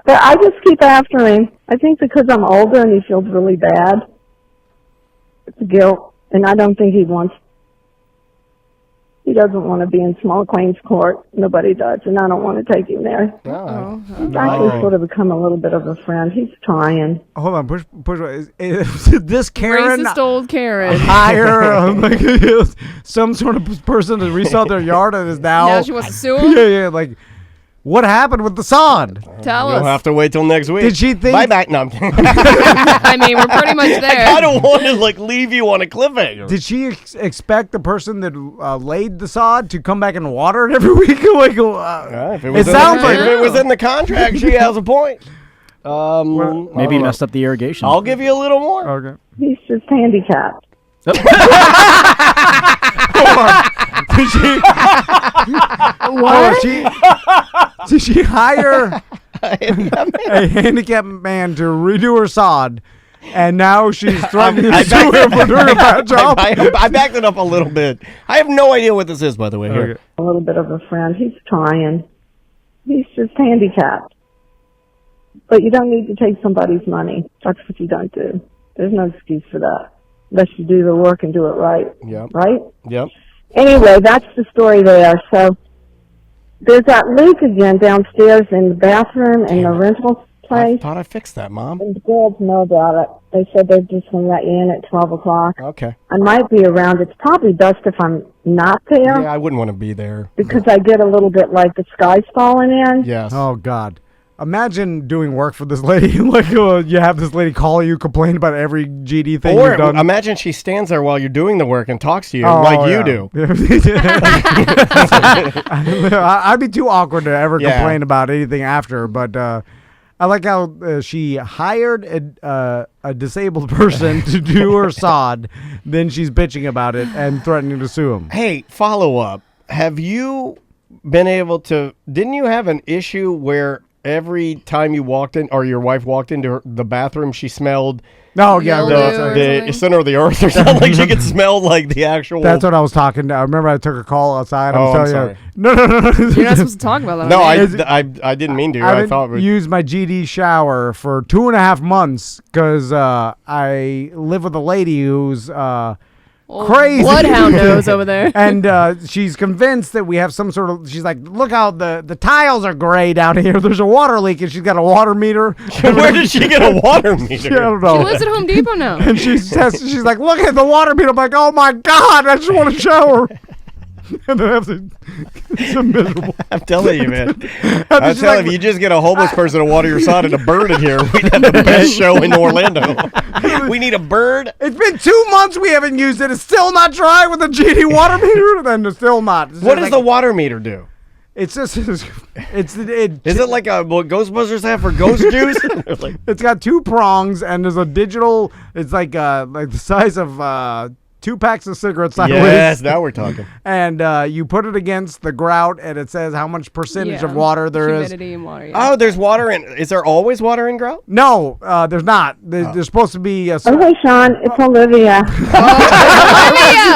But I just keep after him. I think because I'm older and he feels really bad. It's guilt. And I don't think he doesn't want to be in small claims court. Nobody does, and I don't want to take him there. He's actually sort of become a little bit of a friend. He's trying. Hold on, push. Is this Karen? Racist old Karen. Hire some sort of person to resell their yard and is now. Now she wants to sue him? Yeah, like What happened with the sod? Tell We'll us. have to wait till next week. Did she think? Bye bye. No, I'm kidding. I mean, we're pretty much there. I don't want to leave you on a cliffhanger. Did she expect the person that laid the sod to come back and water it every week? If it was it sounds like if it was in the contract, she has a point. Maybe he messed up the irrigation. I'll give you a little more. Okay. He's just handicapped. Did she? What? Did she hire a handicapped man to redo her sod, and now she's threatening to sue him for doing a bad job? I backed it up a little bit. I have no idea what this is, by the way. Here. A little bit of a friend. He's trying. He's just handicapped. But you don't need to take somebody's money. That's what you don't do. There's no excuse for that. Unless you do the work and do it right. Yep. Right? Yep. Anyway, that's the story there. So there's that leak again downstairs in the bathroom in the rental I place. thought I fixed that, Mom. And the girls know about it. They said they're just going to let you in at 12 o'clock. Okay. I might be around. It's probably best if I'm not there. Yeah, I wouldn't want to be there. Because I get a little bit like the sky's falling in. Yes. Oh God. Imagine doing work for this lady. You have this lady call you, complain about every GD thing Or you've done. imagine she stands there while you're doing the work and talks to you you do. I'd be too awkward to ever Yeah. complain about anything after. But I like how she hired a disabled person to do her sod. Then she's bitching about it and threatening to sue him. Hey, follow up. Have you been able to? Didn't you have an issue where every time you walked in, or your wife walked into the bathroom, she smelled? Oh yeah, the center of the earth or something. Like she could smell like the actual. That's what I was talking to. I remember I took a call outside. I'm sorry. No. You're not supposed to talk about that. No, man. I didn't mean to. I thought haven't used my GD shower for 2.5 months because I live with a lady who's crazy bloodhound nose over there. And she's convinced that we have some sort of. She's like, look how the tiles are gray down here. There's a water leak, and she's got a water meter. Where did she get a water meter? I don't know. She lives at Home Depot now. And she's like, look at the water meter. I'm like, oh my God, I just want to shower. And then I have to. It's so miserable. I'm telling you, man. I'm telling you, you just get a homeless person to water your sod and a bird in here. We'd have the best show in Orlando. We need a bird. It's been 2 months we haven't used it. It's still not dry with the GD water meter. Then it's still not. What does the water meter do? It's just Is it like what Ghostbusters have for ghost juice? It's got 2 prongs and there's a digital. It's like the size of 2 packs of cigarettes sideways. Yes, now we're talking. And you put it against the grout, and it says how much percentage of water there is. Humidity and water. Yeah. Oh, there's water in. Is there always water in grout? No, there's not. There's supposed to be. Oh, hey, Sean. It's Olivia.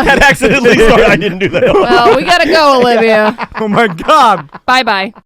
That accidentally started. I didn't do that. Well, we gotta go, Olivia. Oh my God. Bye-bye.